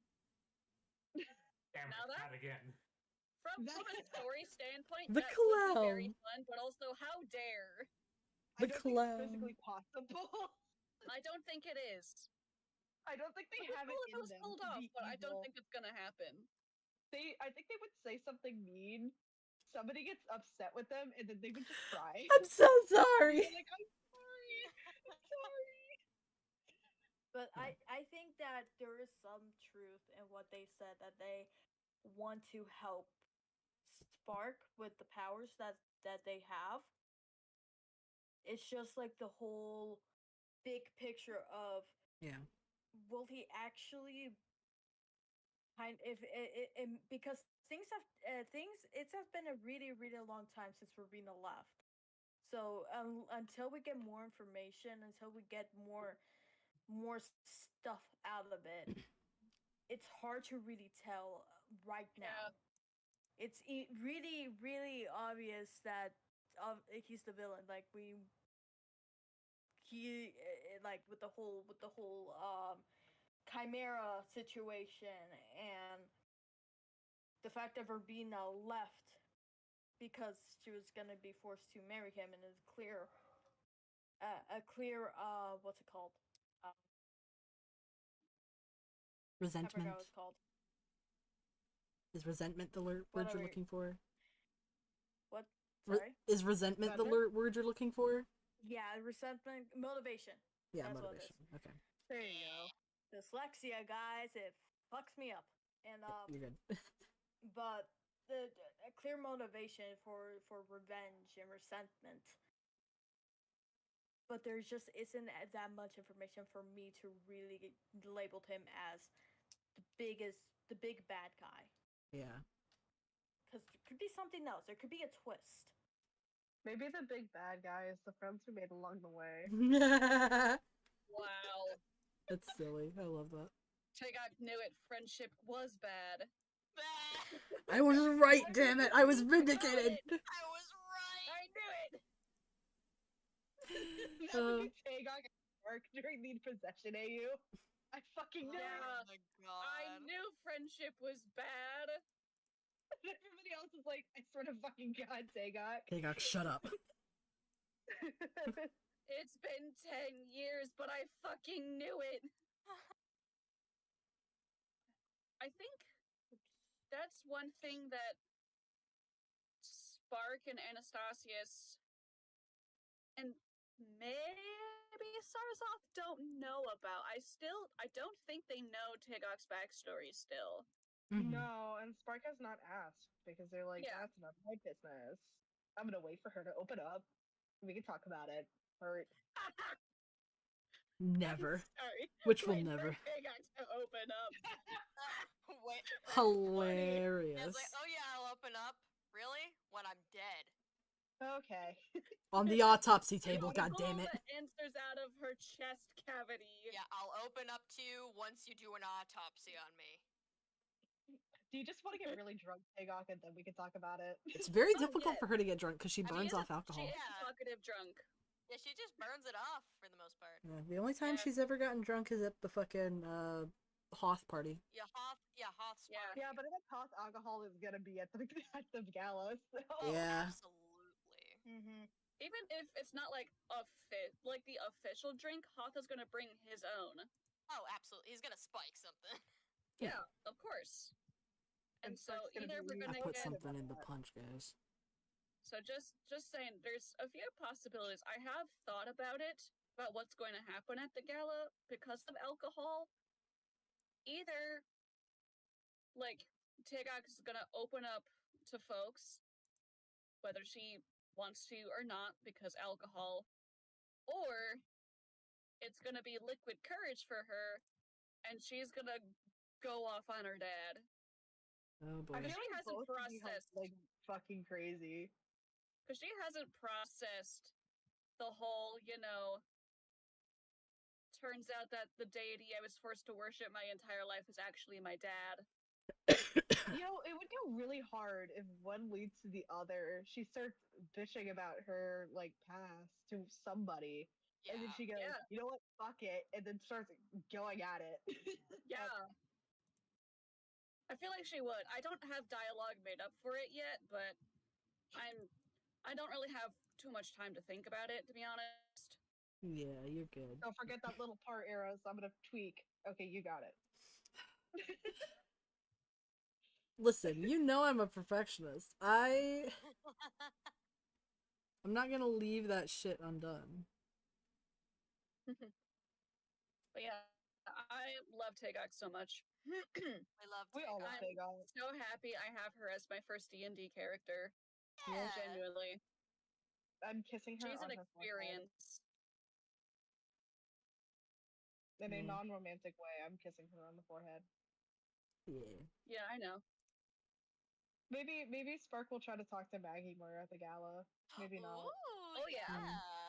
Damn Now it, that- not again. From a story standpoint, The that would be very clown. fun, but also how dare? The I don't think clown. it's physically possible. I don't think it is. I don't think they It'd be have cool it if it in was them pulled to off, be but I don't evil. think it's gonna happen. I think they would say something mean. Somebody gets upset with them, and then they would just cry. I'm so sorry. They're like, I'm sorry. I'm sorry. But Yeah. I think that there is some truth in what they said, that they want to help Spark with the powers that they have. It's just like the whole big picture of, Yeah. will he actually because it has been a really really long time since Rowena left. So until we get more information, until we get more stuff out of it, it's hard to really tell right now. Yeah. It's really really obvious that he's the villain. Like like with the whole chimera situation, and the fact that Verbena left because she was gonna be forced to marry him, and it's clear a clear what's it called? I Resentment. forgot what it's called. Is resentment the word Whatever. you're looking for? What? Sorry? Is resentment the Resentment? word you're looking for? Yeah, resentment, motivation. Yeah, That's motivation. what Okay. There you go. Dyslexia, guys, it fucks me up. And You're good. but the a clear motivation for revenge and resentment. But there just isn't that much information for me to really label him as the big bad guy. Yeah. Because there could be something else. There could be a twist. Maybe the big bad guy is the friends we made along the way. Wow. That's silly. I love that. Tegok knew it. Friendship was bad. I was right, damn it! I was vindicated! I was right. I knew it. That would be Tagok at work during the possession AU. I fucking knew it. Oh my god. I knew friendship was bad. Everybody else is like, I swear to fucking God, Tagok. Tagok, shut up. It's been 10 years, but I fucking knew it. I think that's one thing that Spark and Anastasius and maybe Sarzoth don't know about. I don't think they know Tagok's backstory still. Mhm. No, and Spark has not asked because they're like, Yeah. that's not my business. I'm gonna wait for her to open up. We can talk about it. Or Never. Sorry. Which will Wait never. for Tagok to open up. Wait. Hilarious. It's like, oh yeah, I'll open up. Really? When I'm dead. okay. On the autopsy You table, wanna goddammit. pull the answers out of her chest cavity. Yeah, I'll open up to you once you do an autopsy on me. Do you just want to get really drunk, Tagok, and then we can talk about it? It's very Oh, difficult yeah. for her to get drunk because she I mean, burns She is off alcohol. She is Yeah. a talkative drunk. Yeah, she just burns it off for the most part. Yeah, the only time Yeah. she's ever gotten drunk is at the fucking Hoth party. Yeah, Hoth Yeah. Spark. Yeah, but that cost alcohol is gonna be at the at the gala. So. Oh, Yeah. absolutely. Mm-hmm. Even if it's not like like the official drink, Hoth is gonna bring his own. Oh, absolutely. He's gonna spike something. Yeah. Yeah, of course. And so Spark's gonna either we're be- I gonna put get something in the punch, guys. so just saying there's a few possibilities. I have thought about it, about what's going to happen at the gala because of alcohol. Either like Tagok is gonna open up to folks, whether she wants to or not, because alcohol, or it's gonna be liquid courage for her, and she's gonna go off on her dad. Oh boy. I feel She like hasn't both would be, processed. like fucking crazy. Because she hasn't processed the whole, turns out that the deity I was forced to worship my entire life is actually my dad. It would go really hard if one leads to the other. She starts bitching about her like past to somebody, Yeah. and then she goes, Yeah. "You know what? Fuck it," and then starts going at it. Yeah. I feel like she would. I don't have dialogue made up for it yet, but I don't really have too much time to think about it, to be honest. Yeah, you're good. Don't forget that little part, arrows. I'm gonna tweak. Okay, you got it. Listen, you know I'm a perfectionist. I'm not gonna leave that shit undone. But yeah, I love Tagok so much. I love We all love I'm Tagok. so happy I have her as my first D&D character. Yeah. Genuinely. I'm kissing her She's on an her forehead. experience. In a Yeah. non-romantic way. I'm kissing her on the forehead. Yeah. Yeah, I know. Maybe Spark will try to talk to Maggie more at the gala. Maybe not. Ooh, Oh, yeah.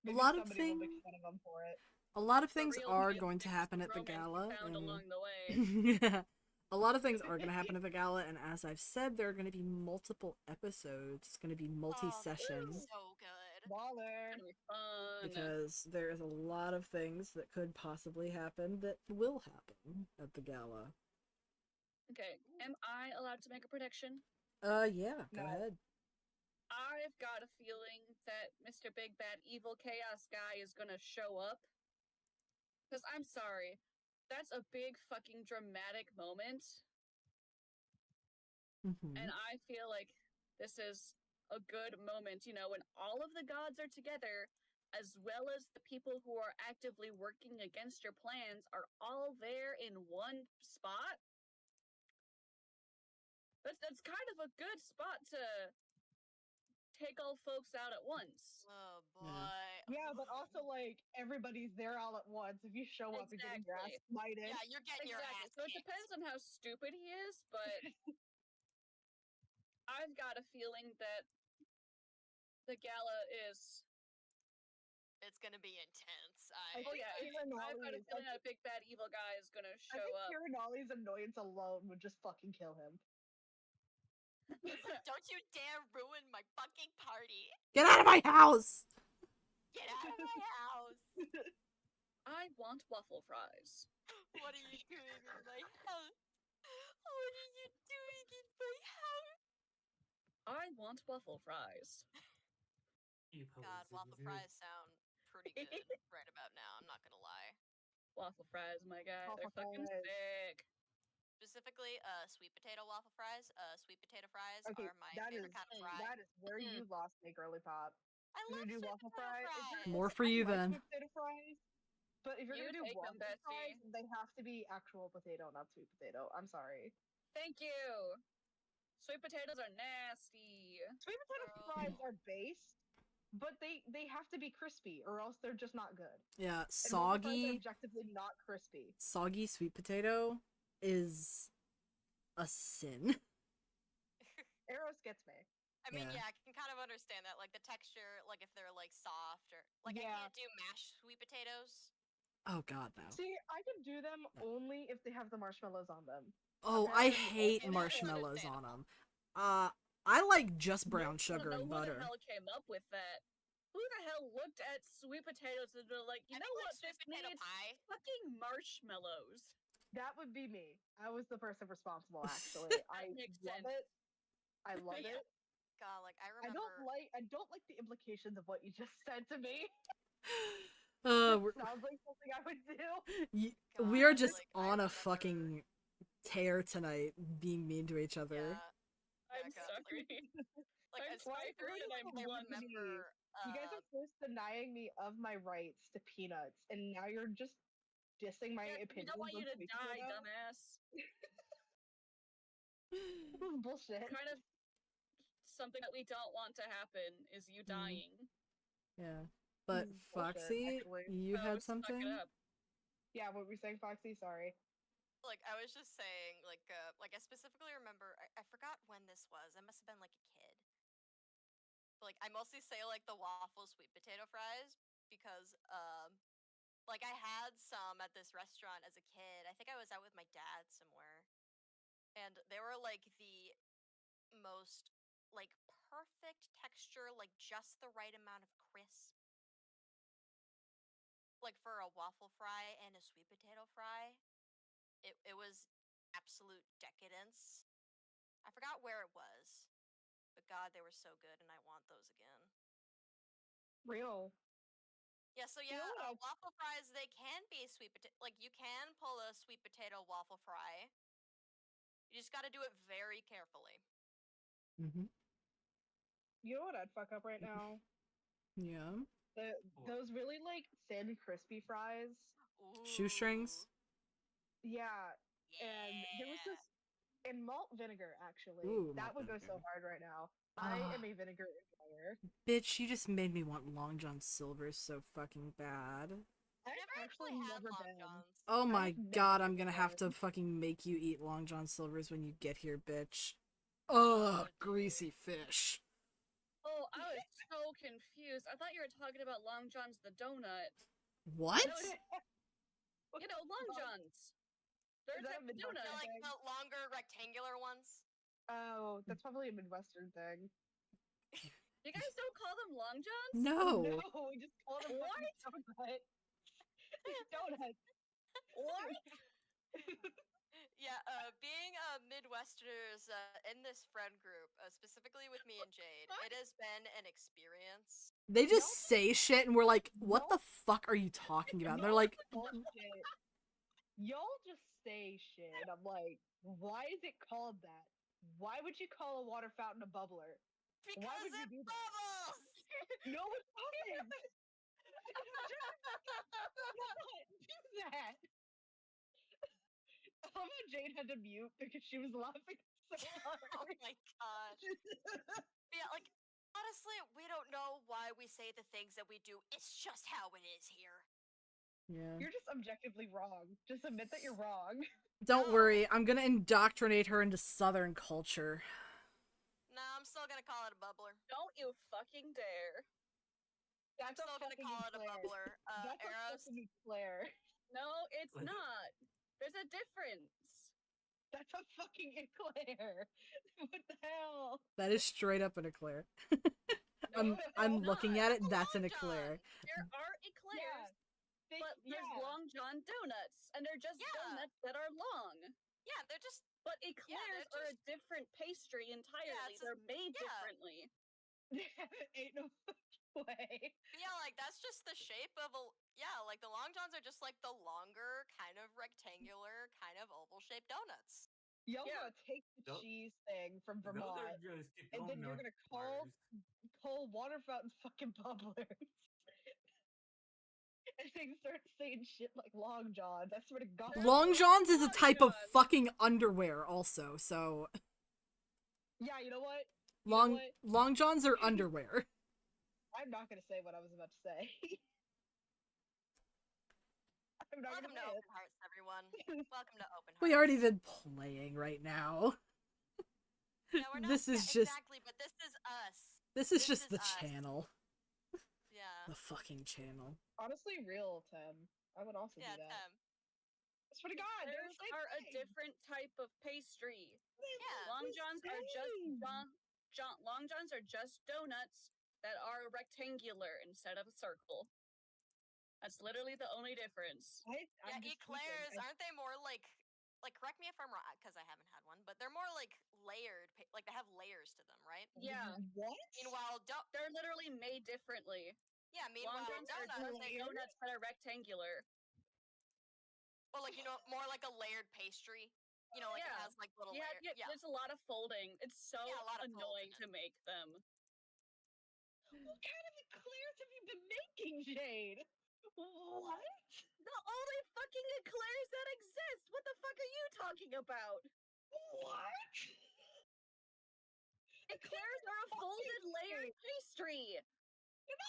Maybe lot of somebody will make things- fun of him for it. A lot of The things real are good going to things, happen the at the romance we gala. found And... along the way. yeah. A lot of things are going to happen at the gala, and as I've said, there are going to be multiple episodes. It's going to be multi-session. So good. Waller. It's gonna be fun. Because there's a lot of things that could possibly happen that will happen at the gala. Okay, am I allowed to make a prediction? Yeah, go No. ahead. I've got a feeling that Mr. Big Bad Evil Chaos Guy is gonna show up. Because I'm sorry, that's a big fucking dramatic moment, Mm-hmm. and I feel like this is a good moment, when all of the gods are together, as well as the people who are actively working against your plans are all there in one spot. That's kind of a good spot to take all folks out at once. Oh boy. Yeah, but also like everybody's there all at once. If you show up, you're getting your ass Exactly. smited. Yeah, you're getting your Exactly. ass So it kicked. depends on how stupid he is, but I've got a feeling that the gala is. It's gonna be intense. I Oh think yeah, I've got a feeling that a big bad evil guy is gonna I show think up. Kiranali's annoyance alone would just fucking kill him. Don't you dare ruin my fucking party. Get out of my house! Get out of my house. I want waffle fries. What are you doing in my house? What are you doing in my house? I want waffle fries. You God, waffle poses. fries sound pretty good right about now. I'm not gonna lie. Waffle fries, my guy, Waffle they're fucking fries. sick. Specifically, sweet potato waffle fries. Sweet potato fries Okay, are my that favorite is kind of fry. that is where you lost me, girly pop. I You're love gonna do sweet waffle potato fries. fries. More for you I like then. sweet potato fries, but if you're You gonna do take them, waffle Bessie. fries, they have to be actual potato, not sweet potato. I'm sorry. Thank you. Sweet potatoes are nasty. Sweet potato Girl. fries are based, but they have to be crispy, or else they're just not good. Yeah, And waffle fries are soggy objectively not crispy. sweet potato is a sin. Eros gets me. I mean, Yeah. yeah, I can kind of understand that. Like the texture, like if they're like soft or like I Yeah. can't do mashed sweet potatoes. Oh god, no. See, I can do them only if they have the marshmallows on them. Oh, I've I had them hate Okay, that's marshmallows on understandable. them. I like just brown I sugar don't and know who butter. the hell came up with that. Who the hell looked at sweet potatoes and they're like, you I know think like what sweet this potato needs? pie. Fucking marshmallows. That would be me. I was the person responsible, actually. I makes love sense. it. I love Yeah. it. God, like I I remember. don't like the implications of what you just said to me. Uh, That we're, sounds like something I would do. we are God, just like, I on a remember- fucking tear tonight, being mean to each other. Yeah. I'm God, sorry. Like I'm as quite specifically, rude and I'm I blunt. remember. You guys are first denying me of my rights to peanuts, and now you're just dissing my Yeah, we opinions don't want you on to sweet die, potato? dumbass. This is bullshit. Kind of something that we don't want to happen is you dying. Yeah. But This is bullshit, Foxy, actually. you Oh, had suck something? it up. Yeah, what were you saying, Foxy? Sorry. Like I was just saying, like I specifically remember. I forgot when this was. I must have been like a kid. But, like I mostly say like the waffle sweet potato fries because like I had some at this restaurant as a kid. I think I was out with my dad somewhere, and they were like the most like perfect texture, like just the right amount of crisp. Like for a waffle fry and a sweet potato fry, it was absolute decadence. I forgot where it was, but God, they were so good, and I want those again. Real. Yeah, so You yeah, know what? waffle fries, they can be sweet potato. Like you can pull a sweet potato waffle fry. You just got to do it very carefully. Mm-hmm. You know what I'd fuck up right now? Yeah. Those really like thin, crispy fries. Shoestrings? Yeah, and there was Yeah. this in malt vinegar actually. Ooh, That malt would go so vinegar. hard right now. I Ah. am a vinegar enjoyer. Bitch, you just made me want Long John Silver's so fucking bad. I've Never actually actually had never Long been. Johns. Oh my I've never god, I'm been gonna have there. to fucking make you eat Long John Silver's when you get here, bitch. Oh, Ugh, dude. greasy fish. Oh, I was so confused. I thought you were talking about Long John's the donut. What? No, you know, Long John's. They're Is a that type a of Midwestern donut. Like thing? the longer rectangular ones. Oh, that's probably a Midwestern thing. You guys don't call them Long Johns? No. No, we just call them fucking donut. Donut. What? Yeah, being Midwesterners in this friend group, specifically with me and Jade, it has been an experience. They just Y'all- say shit and we're like, what the y'all- fuck are you talking about? And they're y'all like, bullshit. Y'all just say shit. I'm like, why is it called that? Why would you call a water fountain a bubbler? Because would you it do that? bubbles! No, it doesn't. Not do that. I love how Jade had to mute because she was laughing so hard. Oh my god. Yeah, like Honestly, we don't know why we say the things that we do. It's just how it is here. Yeah. You're just objectively wrong. Just admit that you're wrong. Don't No. worry, I'm gonna indoctrinate her into Southern culture. No, I'm still gonna call it a bubbler. Don't you fucking dare. I'm still gonna call it a bubbler. That's a Arrows. fucking eclair. No, it's Was it- not. There's a difference. That's a fucking eclair. What the hell? That is straight up an eclair. No, I'm it's looking not. at it. It's a That's an Long eclair. There are eclairs, They, but there's Long John donuts, and they're just Yeah. donuts that are long. Yeah, they're just. But eclairs they're are a different pastry entirely. it's They're made yeah. differently. Ain't no fucking way. But yeah, like that's just the shape of a. Yeah, like the long johns are just like the longer, kind of rectangular, kind of oval-shaped donuts. Y'all Yeah. gonna take the Tho- cheese thing from Those are Vermont, just and then you're donut gonna bars. call water fountains fucking bubblers. And they start saying shit like Long Johns. I swear to God. Long Johns is a Long type of Johns. fucking underwear, also. So Yeah, you know what? You know what? long Johns are underwear. I'm not gonna say what I was about to say. I'm not Welcome to gonna say Open Hearts, everyone. Welcome to Open Hearts. We already been playing right now. Yeah, we're not, This is yeah, just exactly, but this is us. this is This just is the us. channel. Yeah. The fucking channel. Honestly, real Tim. I would also Yeah, do that. Tim. I swear to God, they're Eclairs the same are a thing. different type of pastry. Yeah. Long Johns are just Same. Long Johns are just donuts that are rectangular instead of a circle. That's literally the only difference. Yeah, I'm just eclairs, thinking, aren't they more like correct me if I'm wrong, because I haven't had one, but they're more like layered, like they have layers to them, right? Yeah, What? Meanwhile, they're literally made differently. yeah, Long meanwhile, Johns are donuts, just donuts that are rectangular. well, like more like a layered pastry. You know, like it Yeah. has like little Yeah, layers. Yeah, there's a lot of folding. It's so Yeah, a lot of annoying folds to make them. What kind of eclairs have you been making, Jade? What? The only fucking eclairs that exist! What the fuck are you talking about? What? Eclairs are a folded layered pastry!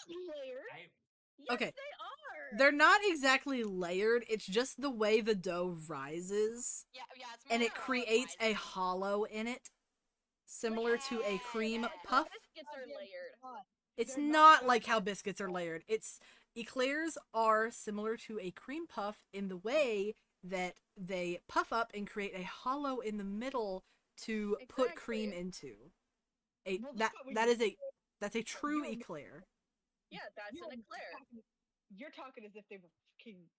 Layered? Yes, Okay. they are! They're not exactly layered. It's just the way the dough rises, yeah, it's more and like it how creates a rises. hollow in it, similar to a cream Yeah. puff. Biscuits are layered. It's They're not like how biscuits are layered. It's eclairs are similar to a cream puff in the way that they puff up and create a hollow in the middle to put cream Exactly. into. A Well, that that's what we that do. is a that's a true You're- eclair. Yeah, that's an eclair. You're talking as if they were fucking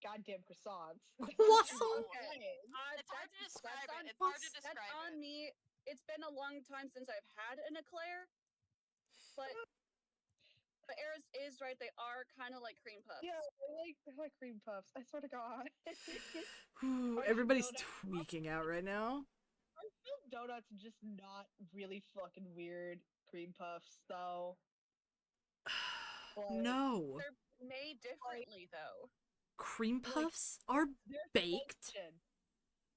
goddamn croissants. Croissant. Okay. It's hard to That's describe on- it. It's hard to That's describe on it. me. It's been a long time since I've had an eclair, but Eris is right. They are kind of like cream puffs. Yeah, they're like cream puffs. I swear to God. Whew, Are everybody's donuts- tweaking out right now. Are filled donuts just not really fucking weird cream puffs, though? Like, No. They're made differently, though. Cream like, puffs are their baked. function-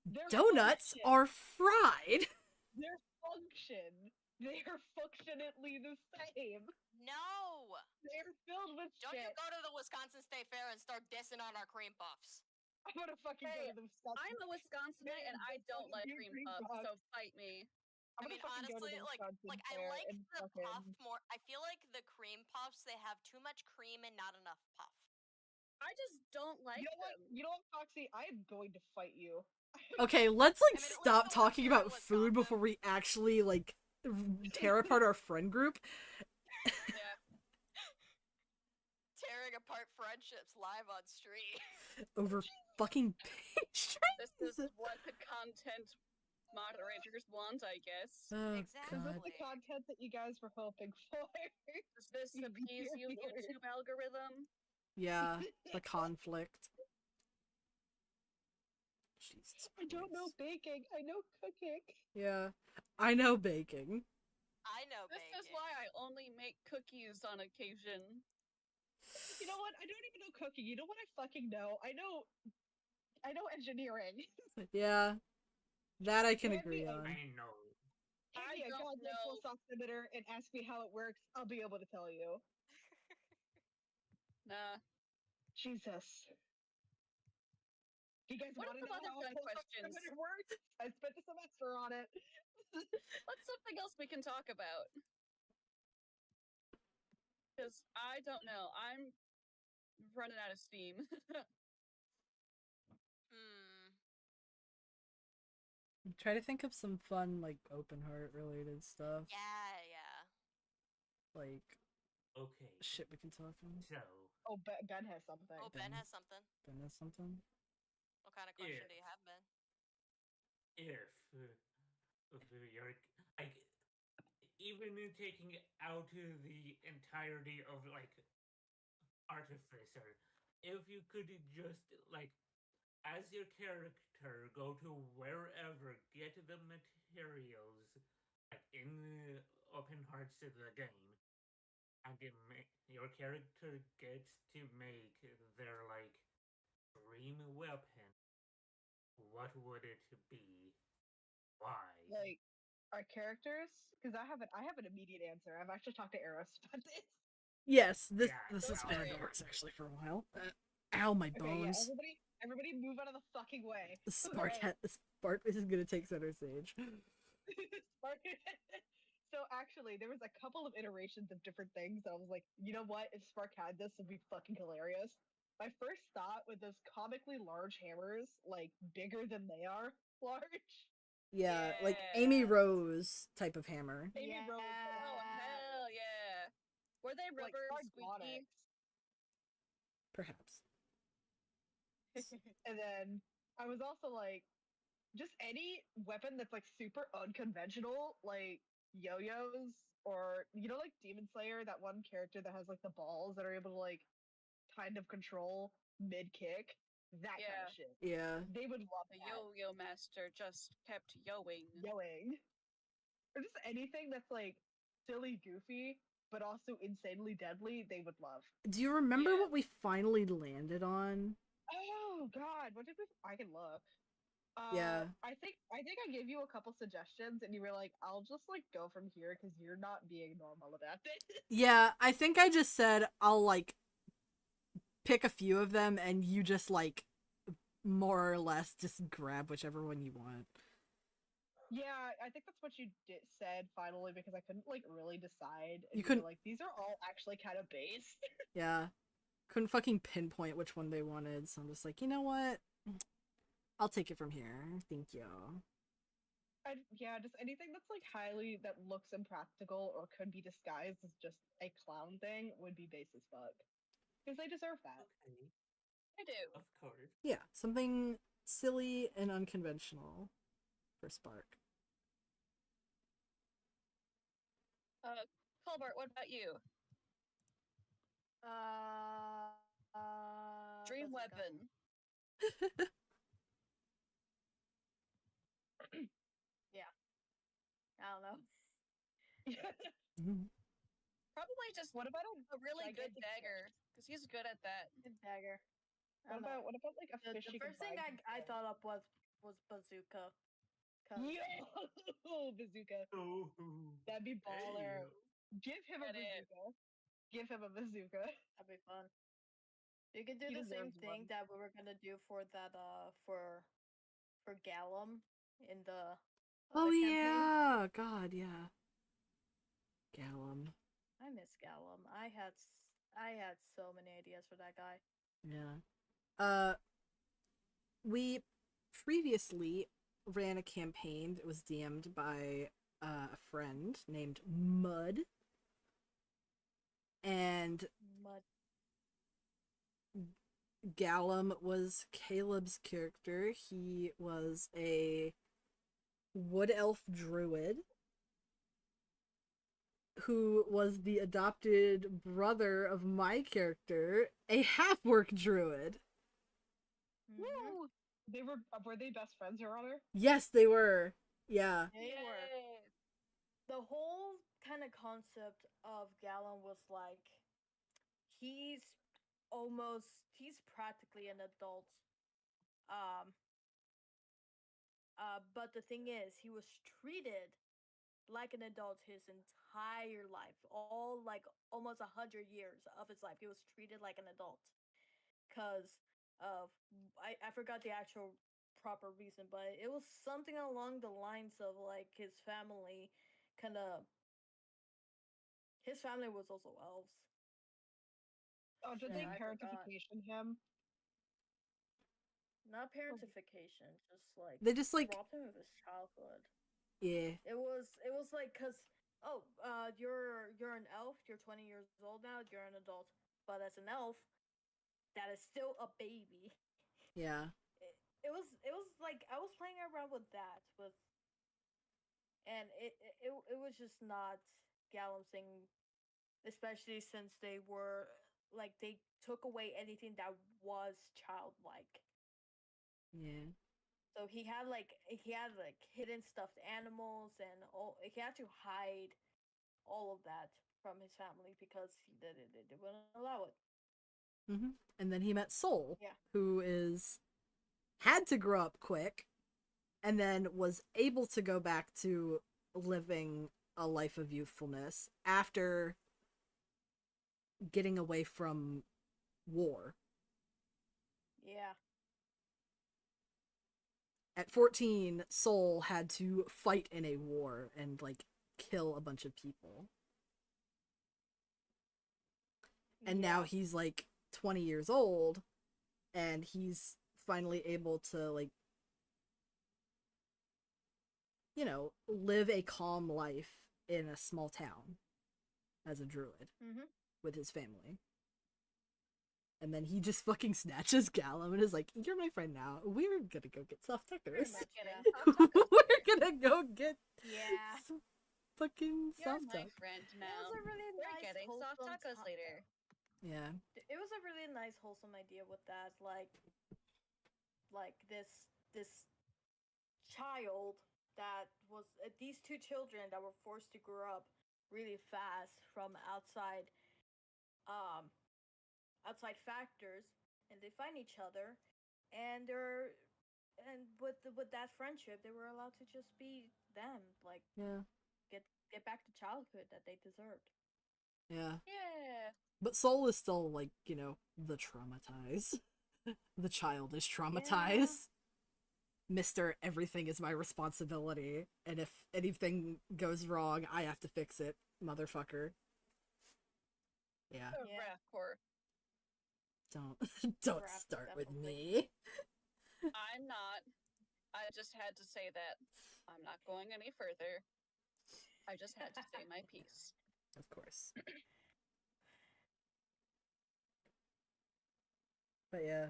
their Donuts function- are fried. Their function. They are functionally the same. No! They're filled with Don't shit. you go to the Wisconsin State Fair and start dissing on our cream puffs. I'm gonna fucking Hey, go to the Wisconsin. I'm a Wisconsinite and I don't like cream puffs, so fight me. I'm I mean, gonna fucking go to honestly, the like Wisconsin I Fair like and the puff fucking- more. I feel like the cream puffs, they have too much cream and not enough puff. I just don't like You know what? them. You know what, Foxy? I am going to fight you. Okay, let's like I mean, at least stop the ones talking here in about food before we actually like tear apart our friend group. Yeah. Tearing apart friendships live on stream. Over fucking pastries. This is what the content moderators want, I guess. Oh Is this god. the content that you guys were hoping for? Does this You appease you, viewers. YouTube algorithm? Yeah, the conflict. Jesus I don't know Christ. baking. I know cooking. Yeah, I know baking. I know This baking. is why I only make cookies on occasion. You know what? I don't even know cooking. You know what I fucking know? I know engineering. Yeah, that I can Hand agree me a- on. I know. Give I me a don't goddamn know. pulse oximeter and ask me how it works. I'll be able to tell you. Nah. Jesus. Do you guys What want are to some know other how a fun pulse questions? oximeter works? I spent a semester on it. What's something else we can talk about? Because I don't know. I'm running out of steam. Hmm. Try to think of some fun, like, open heart related stuff. Yeah. Like, Okay. shit we can talk on. So, Oh, Ben has something. Oh, Ben has something. Ben has something? What kind of question If- do you have, Ben? if you're like even taking out the entirety of like Artificer, if you could just like as your character go to wherever, get the materials like in the open hearts of the game, and your character gets to make their like dream weapon, what would it be? Why? Like our characters, because I have an immediate answer. I've actually talked to Eros about this. Yes, this Yeah, this has go been for in the it. works actually for a while. Ow, my Okay, yeah, bones. everybody move out of the fucking way. Spark Okay. Spark is gonna take center stage. Spark. So actually, there was a couple of iterations of different things. I was like, you know what? If Spark had this, it'd be fucking hilarious. My first thought with those comically large hammers, like bigger than they are large. Yeah, like Amy Yeah. Rose type of hammer. Amy Rose, but Oh hell yeah! Were they like rubber and squeaky? sardonics. Perhaps. And then I was also like, just any weapon that's like super unconventional, like yo-yos, or like Demon Slayer, that one character that has like the balls that are able to like kind of control mid kick, that kind Yeah. of shit. Yeah. They would love The that. yo-yo master just kept yoing. Yoing. Or just anything that's like silly, goofy, but also insanely deadly, they would love. Do you remember Yeah. what we finally landed on? Oh god, what did we I can look. Yeah. I think I gave you a couple suggestions and you were like, I'll just like go from here because you're not being normal about it. Yeah, I think I just said I'll like pick a few of them and you just like more or less just grab whichever one you want. Yeah, I think that's what you said finally because I couldn't like really decide. And You were couldn't- like, these are all actually kind of based. Yeah. Couldn't fucking pinpoint which one they wanted, so I'm just like, you know what? I'll take it from here. Thank you. Yeah, just anything that's like highly that looks impractical or could be disguised as just a clown thing would be base as fuck. Because they deserve that. Okay, I do. of course. Yeah, something silly and unconventional for Spark. Colbert, what about you? Dream bazooka. weapon. I don't know. Mhm. Probably just What about a really good gigantic dagger, because he's good at that. Good dagger. I don't know. what about like a The fish you can first thing buy? I thought up was bazooka. 'Cause Yo, bazooka. Oh, That'd be baller. hey, Give him a Get it. bazooka. Give him a bazooka. that'd be fun. You could do He the same deserves thing one. that we were gonna do for that for Gallum in the Oh other campaign. yeah, God, yeah. Gallum. I miss Gallum. I had so many ideas for that guy. Yeah. We previously ran a campaign that was DM'd by a friend named Mud. And Mud. Gallum was Caleb's character. He was a wood elf druid who was the adopted brother of my character, a half-orc druid. Mhm. Woo! Were they best friends, Your Honor? Yes, they were. Yeah. They were. Yay. The whole kind of concept of Gallon was like he's he's practically an adult. Um but the thing is he was treated like an adult his entire life, all like almost 100 years of his life. He was treated like an adult because of I forgot the actual proper reason, but it was something along the lines of like kind of his family was also elves. Oh, did And they I forgot. parentification him? Not parentification, just like They just like, robbed him of his childhood. yeah, It was like cuz you're an elf, you're 20 years old now, you're an adult. But as an elf, that is still a baby. yeah, It was like I was playing around with that with and it was just not balancing, especially since they were like they took away anything that was childlike. yeah. So he had like hidden stuffed animals and all. He had to hide all of that from his family because they wouldn't allow it. And then he met Soul, Yeah. who is had to grow up quick, and then was able to go back to living a life of youthfulness after getting away from war. Yeah. At 14, Soul had to fight in a war and like kill a bunch of people. And now he's like 20 years old and he's finally able to like, live a calm life in a small town as a druid with his family. And then he just fucking snatches Gala and is like, "You're my friend now. We're gonna go get soft tuckers. We're gonna go get some fucking You're soft my tuck." friend It now. was a really We're nice getting soft wholesome tacos later. Yeah. It was a really nice wholesome idea with that, like this child that was these two children that were forced to grow up really fast from um outside factors, and they find each other, and with that friendship they were allowed to just be them, like Yeah. get back to childhood that they deserved. Yeah. Yeah. But Soul is still like, the traumatized. The child is traumatized. Mr. Everything is my responsibility, and if anything goes wrong, I have to fix it, motherfucker. Yeah. Rapcore. Don't Rap, start with definitely. me. I'm not. I just had to say that. I'm not going any further. I just had to say my piece. Of course. But yeah,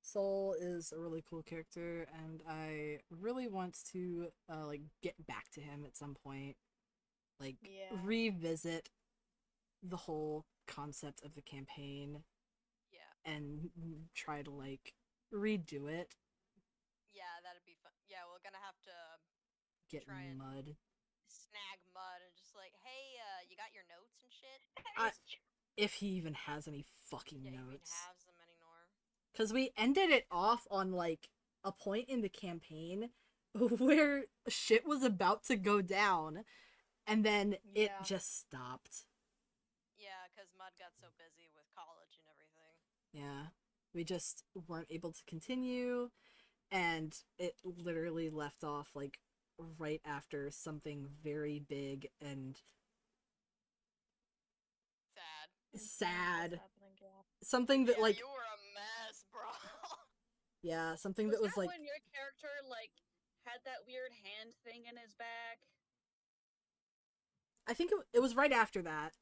Soul is a really cool character, and I really want to like get back to him at some point. Like revisit the whole concept of the campaign Yeah. and try to like redo it. Yeah, that'd be fun. Yeah, we're gonna have to Get try and Mud. snag Mud and just like, hey, you got your notes and shit? If he even has any fucking Yeah, he even notes. has them anymore. Because we ended it off on like a point in the campaign where shit was about to go down, and then it just stopped. Yeah, because Mud got so busy with college and everything. Yeah. We just weren't able to continue, and it literally left off like right after something very big and sad. Something that like you were a mess, bro. Yeah, something that was like when your character like had that weird hand thing in his back. I think it was right after that.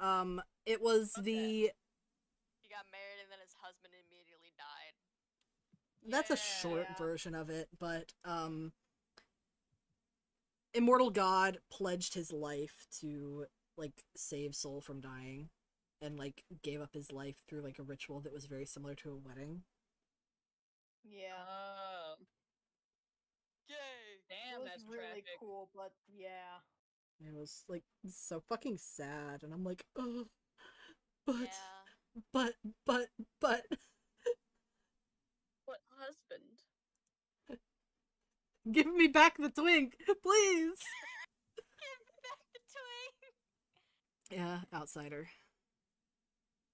It was the He got married and then his husband immediately died. That's a short version of it, but Immortal God pledged his life to like save Soul from dying, and like gave up his life through like a ritual that was very similar to a wedding. Yeah. Yay! Damn, that's really tragic. cool, but yeah. It was like so fucking sad, and I'm like, oh, but, yeah. but. What husband? Give me back the twink, please. Yeah, outsider.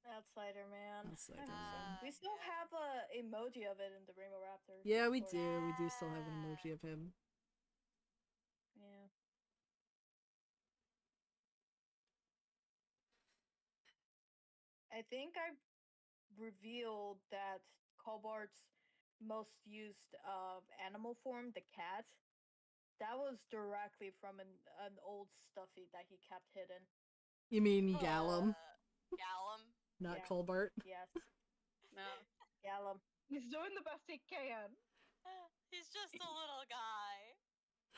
Outsider, man. Outsider, I miss man. him. We still Yeah. have a emoji of it in the Rainbow Raptor. Yeah, we Discord. do. We do still have an emoji of him. Yeah. I think I've revealed that Cobart's most used animal form, the cat, that was directly from an old stuffy that he kept hidden. You mean Gallum, Gallum. not Yeah. Colbart? Yes. No. Gallum. He's doing the best he can. He's just a little guy.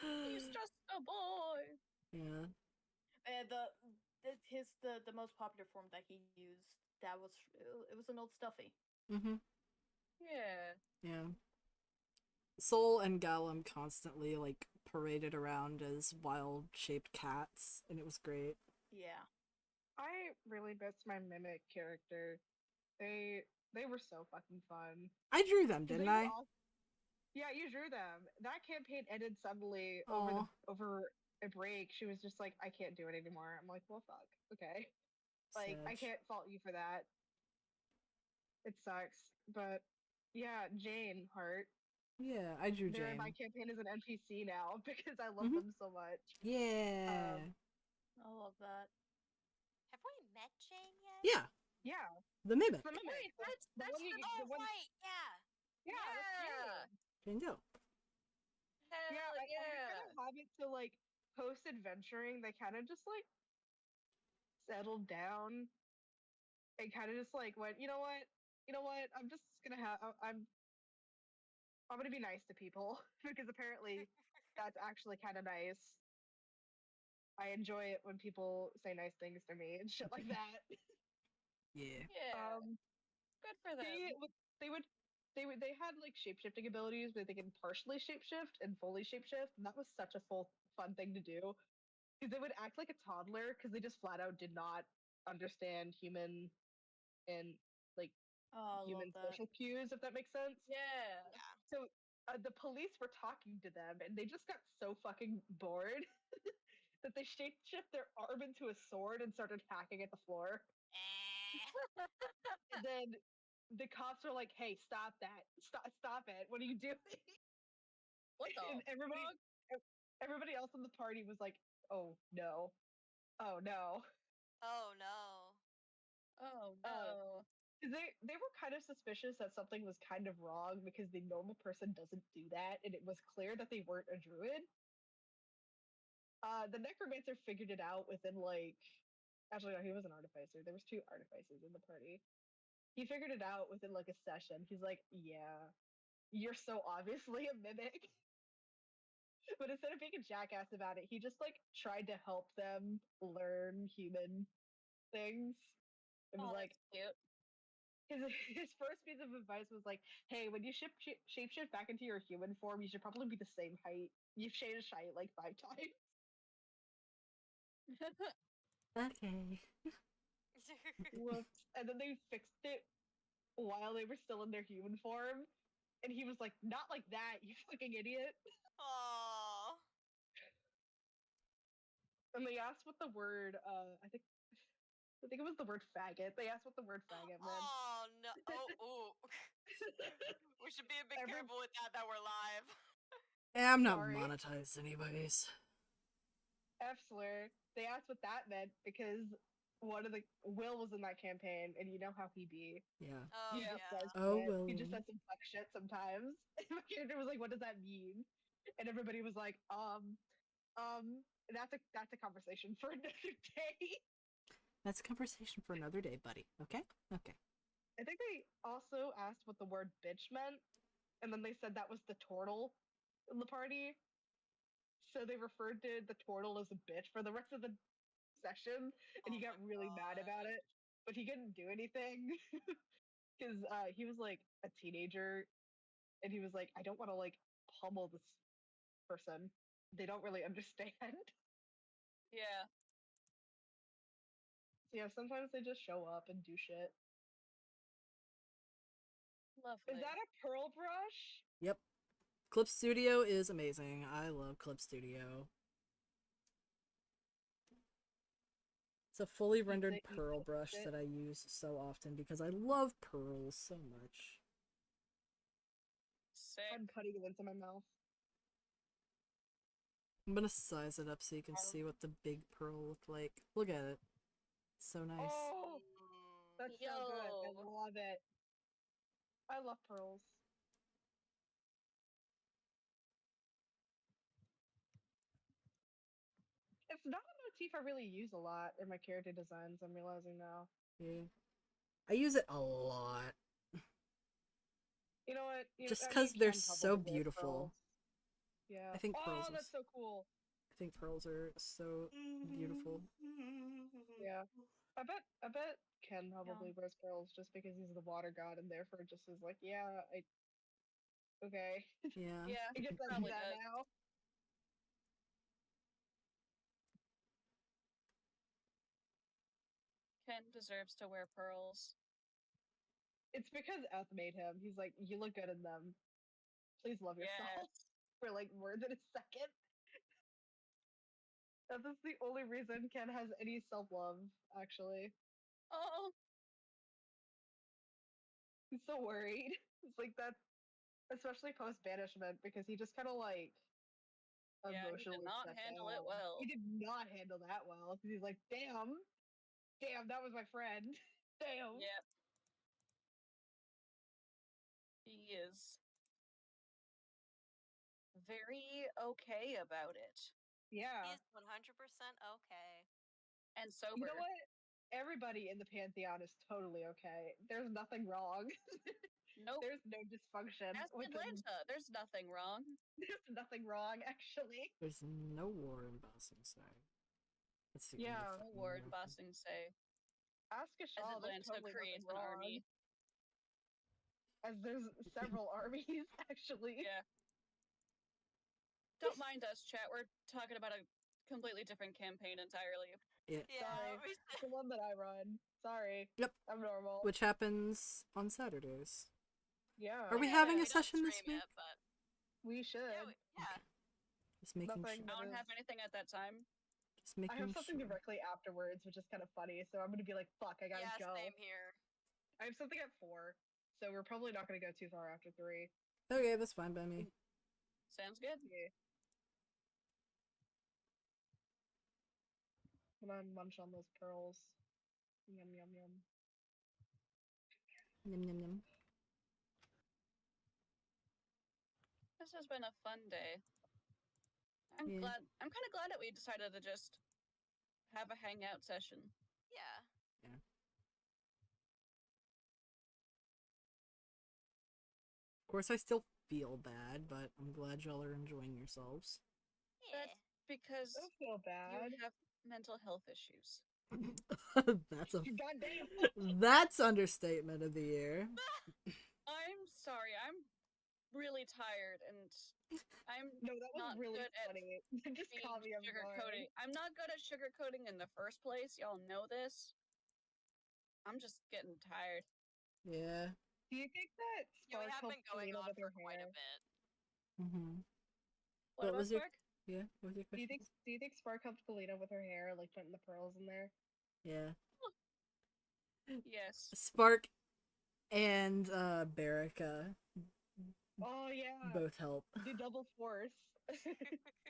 He's just a boy. Yeah. The most popular form that he used, that was it was an old stuffy. Mm-hmm. Yeah. Yeah. Soul and Gallum constantly like paraded around as wild shaped cats, and it was great. Yeah. I really miss my mimic character. They were so fucking fun. I drew them, 'Cause didn't they were I? all- yeah, you drew them. That campaign ended suddenly Aw. over a break. She was just like, I can't do it anymore. I'm like, well, fuck. Okay. Like, I Sedge. can't fault you for that. It sucks. But yeah, Jane Hart. Yeah, I drew They're in my Jane. campaign as an NPC now because I love Mhm. them so much. Yeah. I love that. Have we met Jane yet? Yeah, Yeah, the mimic. the mimic. Wait, that's the one you, the- Oh, the one, right. Yeah. yeah, that's Jane. Jane Doe. Hell Yeah, I yeah. kind of have it so like post adventuring, they kind of just like settled down and kind of just like went, you know what, I'm just gonna have, I'm gonna be nice to people because apparently that's actually kind of nice. I enjoy it when people say nice things to me and shit like that. Yeah. Yeah. Good for them. They had like shapeshifting abilities where they can partially shapeshift and fully shapeshift, and that was such a full fun thing to do. Because they would act like a toddler because they just flat out did not understand human and like Oh, I love human that. social cues, if that makes sense. Yeah. Yeah. So the police were talking to them, and they just got so fucking bored that they shapeshift their arm into a sword and started hacking at the floor. And then the cops are like, "Hey, stop that! Stop it! What are you doing?" What the And fuck? everybody else in the party was like, "Oh no, oh no." Oh no. Oh Uh, no. they were kind of suspicious that something was kind of wrong because the normal person doesn't do that, and it was clear that they weren't a druid. The necromancer figured it out within like, actually no, he was an artificer. There was two artificers in the party. He figured it out within like a session. He's like, "Yeah, you're so obviously a mimic." But instead of being a jackass about it, he just like tried to help them learn human things. It was Oh, like that's cute. his first piece of advice was like, "Hey, when you shapeshift back into your human form, you should probably be the same height. You've changed height like 5 times." Okay. Whoops. And then they fixed it while they were still in their human form. And he was like, "Not like that, you fucking idiot." Oh. And they asked what the word, I think it was the word faggot. They asked what the word faggot meant. Oh no. Oh. Ooh. We should be a bit Every- careful with that. That we're live. I'm not Sorry. monetized anyways. F slur. They asked what that meant because one of the Will was in that campaign, and you know how he be. Yeah. Oh He Yeah. just yeah. says Oh, shit. Will. He just says some fuck shit sometimes. And my character was like, "What does that mean?" And everybody was like, that's a conversation for another day." That's a conversation for another day, buddy. Okay? Okay. I think they also asked what the word bitch meant, and then they said that was the turtle in the party. So they referred to the turtle as a bitch for the rest of the session, and Oh he got my really mad about God. it, but he couldn't do anything because he was like a teenager, and he was like, "I don't want to like pummel this person. They don't really understand." Yeah. So yeah, sometimes they just show up and do shit. Lovely. Is that a pearl brush? Yep. Clip Studio is amazing. I love Clip Studio. It's a fully Use rendered it, use pearl it, brush use it. that I use so often because I love pearls so much. Sick. I'm putting it into my mouth. I'm gonna size it up so you can see what the big pearl look like. Look at it. So nice. Oh, that's so good. I Yo. love it. I love pearls. It's not a motif I really use a lot in my character designs, I'm realizing now. Yeah. I use it a lot. You know what? Just I mean, because they're Ken so probably wears beautiful. pearls. Yeah. I think Oh, pearls that's so cool. I think pearls are so beautiful. Yeah. I bet Ken probably wears pearls just because he's the water god and therefore just is like, yeah, okay. Yeah. Yeah, I guess that's probably that does. now. Ken deserves to wear pearls. It's because Eth made him. He's like, you look good in them. Please love yourself Yes. for like more than a second. That is the only reason Ken has any self love, actually. Oh, He's so worried. It's like that, especially post banishment, because he just kind of like yeah, he did emotionally not shut handle down. it well. He did not handle that well because he's like, damn, that was my friend. Damn. Yep. He is very okay about it. Yeah. He's 100% okay. And sober. You know what? Everybody in the Pantheon is totally okay. There's nothing wrong. Nope. There's no dysfunction That's within. Atlanta. There's nothing wrong. There's nothing wrong, actually. There's no war in Bossing Side. That's the Yeah. only No fucking word war. Bossing say. Ask As Ashal, there's Atlanta totally creates nothing an wrong. army. As there's several armies, actually. Yeah. Don't mind us, chat. We're talking about a completely different campaign entirely. Yeah. Yeah, Sorry. It's the one that I run. Sorry. Yep. I'm normal. Which happens on Saturdays. Yeah. Are we Yeah, having we a don't session this stream week? it, but We should. yeah. Just making Nothing sure. I don't is- have anything at that time. Just making I have something sure. directly afterwards, which is kind of funny. So I'm gonna be like, "Fuck, I gotta Yeah, go." same here. I have something at 4, so we're probably not gonna go too far after 3. Okay, that's fine by me. Sounds good. Yeah. I'm gonna munch on those pearls. Yum yum yum. Yum yum yum. This has been a fun day. I'm Yeah. kind of glad that we decided to just have a hangout session. Yeah. Of course, I still feel bad, but I'm glad y'all are enjoying yourselves. Yeah. That's because I don't feel bad. you have mental health issues. That's a Goddamn. that's understatement of the year. I'm sorry. I'm really tired and I'm No, that was not really good at funny. Just being caught me off guard. sugarcoating. I'm not good at sugarcoating in the first place. Y'all know this. I'm just getting tired. Yeah. Do you think that Yeah, we Spark have helped been going Kalina on with for her quite a hair? bit. Mm-hmm. What What about was your- Spark? Yeah. What was your Do you question? think Spark helped Kalina with her hair, like putting the pearls in there? Yeah. Yes. Spark and Baraka Oh yeah, both help. the double force.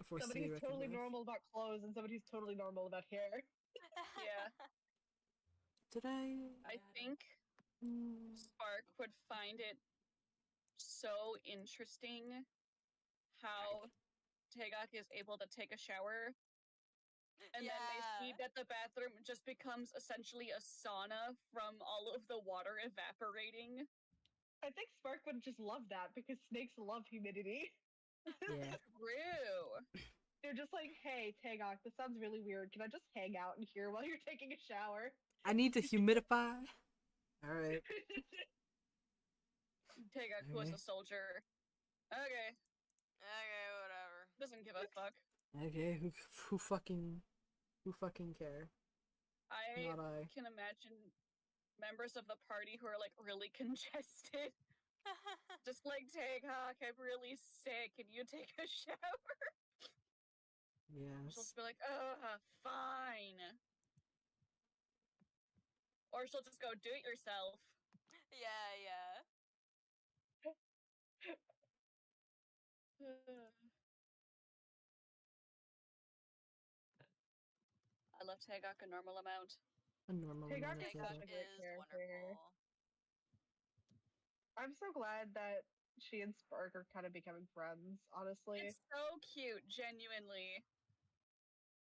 Force to Somebody be who's reckoned totally with. normal about clothes and somebody who's totally normal about hair. Yeah. Did I? I think Mm, Spark would find it so interesting how Tegak is able to take a shower and then they see that the bathroom just becomes essentially a sauna from all of the water evaporating. I think Spark would just love that because snakes love humidity. Yeah. True. They're just like, hey, Tagok, this sounds really weird. Can I just hang out in here while you're taking a shower? I need to humidify. All right. Tegak was a soldier. Okay. Okay, whatever. Doesn't give a fuck. Okay. Who fucking care? I Not I. can imagine members of the party who are like really congested. Just like, Tegak, I'm really sick. Can you take a shower? She'll Yes. just be like, fine. Or she'll just go do it yourself. Yeah. I love Tagak a normal amount. A normal Tagak amount of is Tagak. such a great Is character. wonderful. I'm so glad that she and Spark are kind of becoming friends, honestly. It's so cute, genuinely.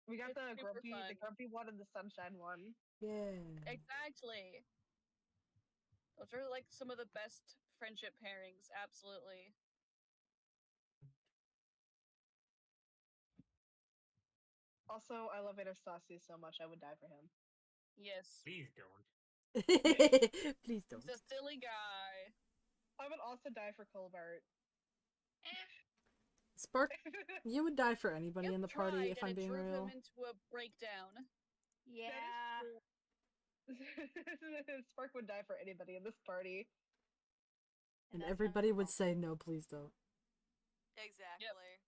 We got it's the super grumpy fun. one and the sunshine one. Yeah. Exactly. Those are like some of the best friendship pairings, absolutely. Also, I love Anastasia so much I would die for him. Yes. Please don't. Please don't. He's a silly guy. I would also die for Colbert. Spark, you would die for anybody You in the tried, party, if and I'm it being drove real. him into a breakdown. Yeah. Spark would die for anybody in this party. And that's not everybody his would fault. say, no, please don't. Exactly.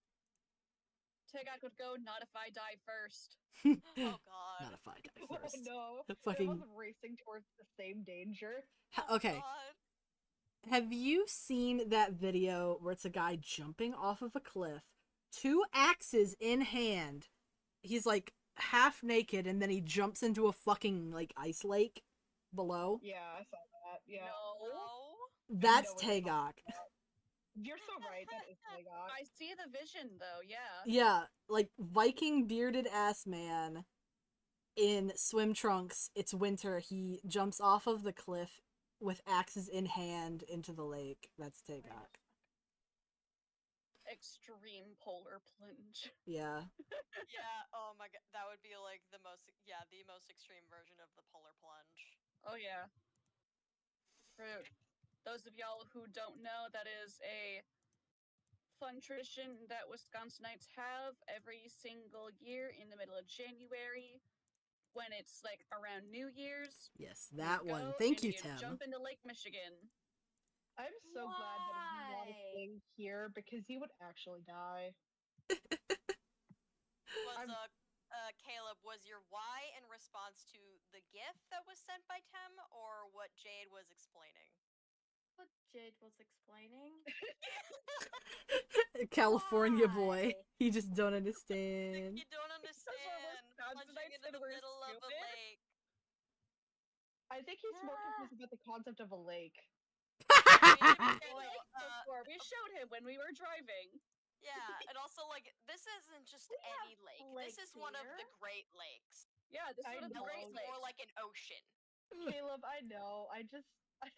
Tagak would go, not if I die first. Oh god. Not if I die Oh first. no. Fucking. They're both racing towards the same danger. Oh, Okay. God. Have you seen that video where it's a guy jumping off of a cliff, 2 axes in hand? He's like half naked, and then he jumps into a fucking like ice lake below. Yeah, I saw that. Yeah. No. That's know what you're talking Tagak. You're so right. That is Tagak. I see the vision, though, yeah. Yeah, like Viking bearded ass man in swim trunks. It's winter. He jumps off of the cliff with axes in hand into the lake. That's Tagak. Extreme polar plunge. Yeah. Yeah, oh my god. That would be like the most extreme version of the polar plunge. Oh, yeah. For those of y'all who don't know, that is a fun tradition that Wisconsinites have every single year in the middle of January when it's like around New Year's. Yes, You that one. go Thank and you, Tim. Jump into Lake Michigan. I'm so glad that he's not a Why? thing here because he would actually die. Caleb, was your why in response to the gift that was sent by Tem, or what Jade was explaining? What Jade was explaining. California boy. Why? He just don't understand. You don't understand. Plunging Wisconsinites into said the we're middle of a stupid? lake. I think he's more confused about the concept of a lake. Before we showed him when we were driving. Yeah, and also like this isn't just We any have lake. This lakes is one of the here. Great Lakes. Yeah, this I is one of the know. Great It's more Lakes. like an ocean. Caleb, I know. I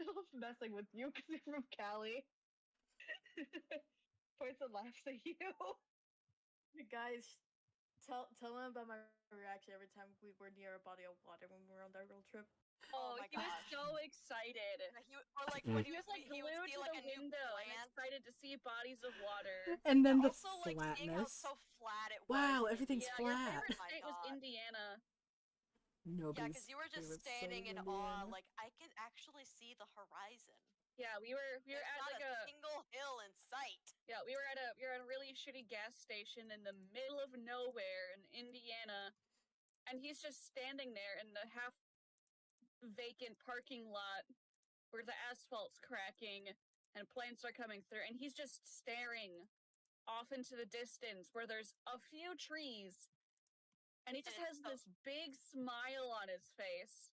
love messing with you because you're from Cali. Points and laughs at you. You guys, tell them about my reaction every time we were near a body of water when we were on that road trip. Oh my He was gosh. so excited. Or like when He was like he would glued see to like the a new window and plant. excited to see bodies of water. And then the Also, like seeing how flatness. so flat it was. Wow, in everything's Yeah, your flat. favorite Oh my state was God. Indiana. Yeah, Nobody's because you were just favorite standing state in of awe, Indiana. like I can actually see the horizon. Yeah, we were There's at not like a single hill in sight. yeah, we were at a really shitty gas station in the middle of nowhere in Indiana, and he's just standing there in the half vacant parking lot where the asphalt's cracking and planes are coming through, and he's just staring off into the distance where there's a few trees, and he just has this big smile on his face.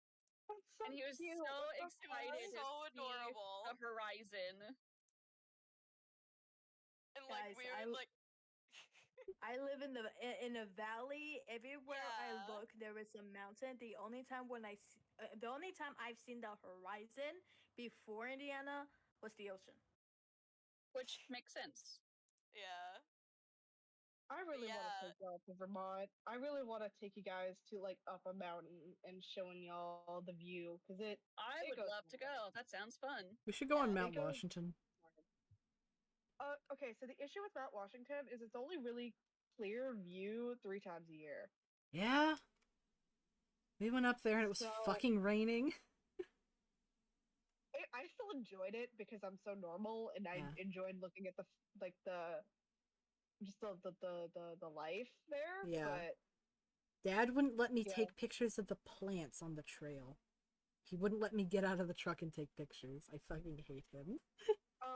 That's so And he was cute. so That's excited So to see adorable. the horizon. And like Guys, we were like I live in a valley. Everywhere I Yeah. look, there is a mountain. The only time I've seen the horizon before Indiana was the ocean. Which makes sense. Yeah. I really want to Yeah. take y'all to Vermont. I really want to take you guys to like up a mountain and showing y'all the view because I It would goes love to go. That sounds fun. We should go on Yeah, Mount goes- Washington. Okay, so the issue with Mount Washington is it's only really clear view 3 times a year. Yeah. We went up there and it was So- fucking raining. I still enjoyed it because I'm so normal and I Yeah. enjoyed looking at the life there. Yeah. But Dad wouldn't let me Yeah. take pictures of the plants on the trail. He wouldn't let me get out of the truck and take pictures. I fucking hate him.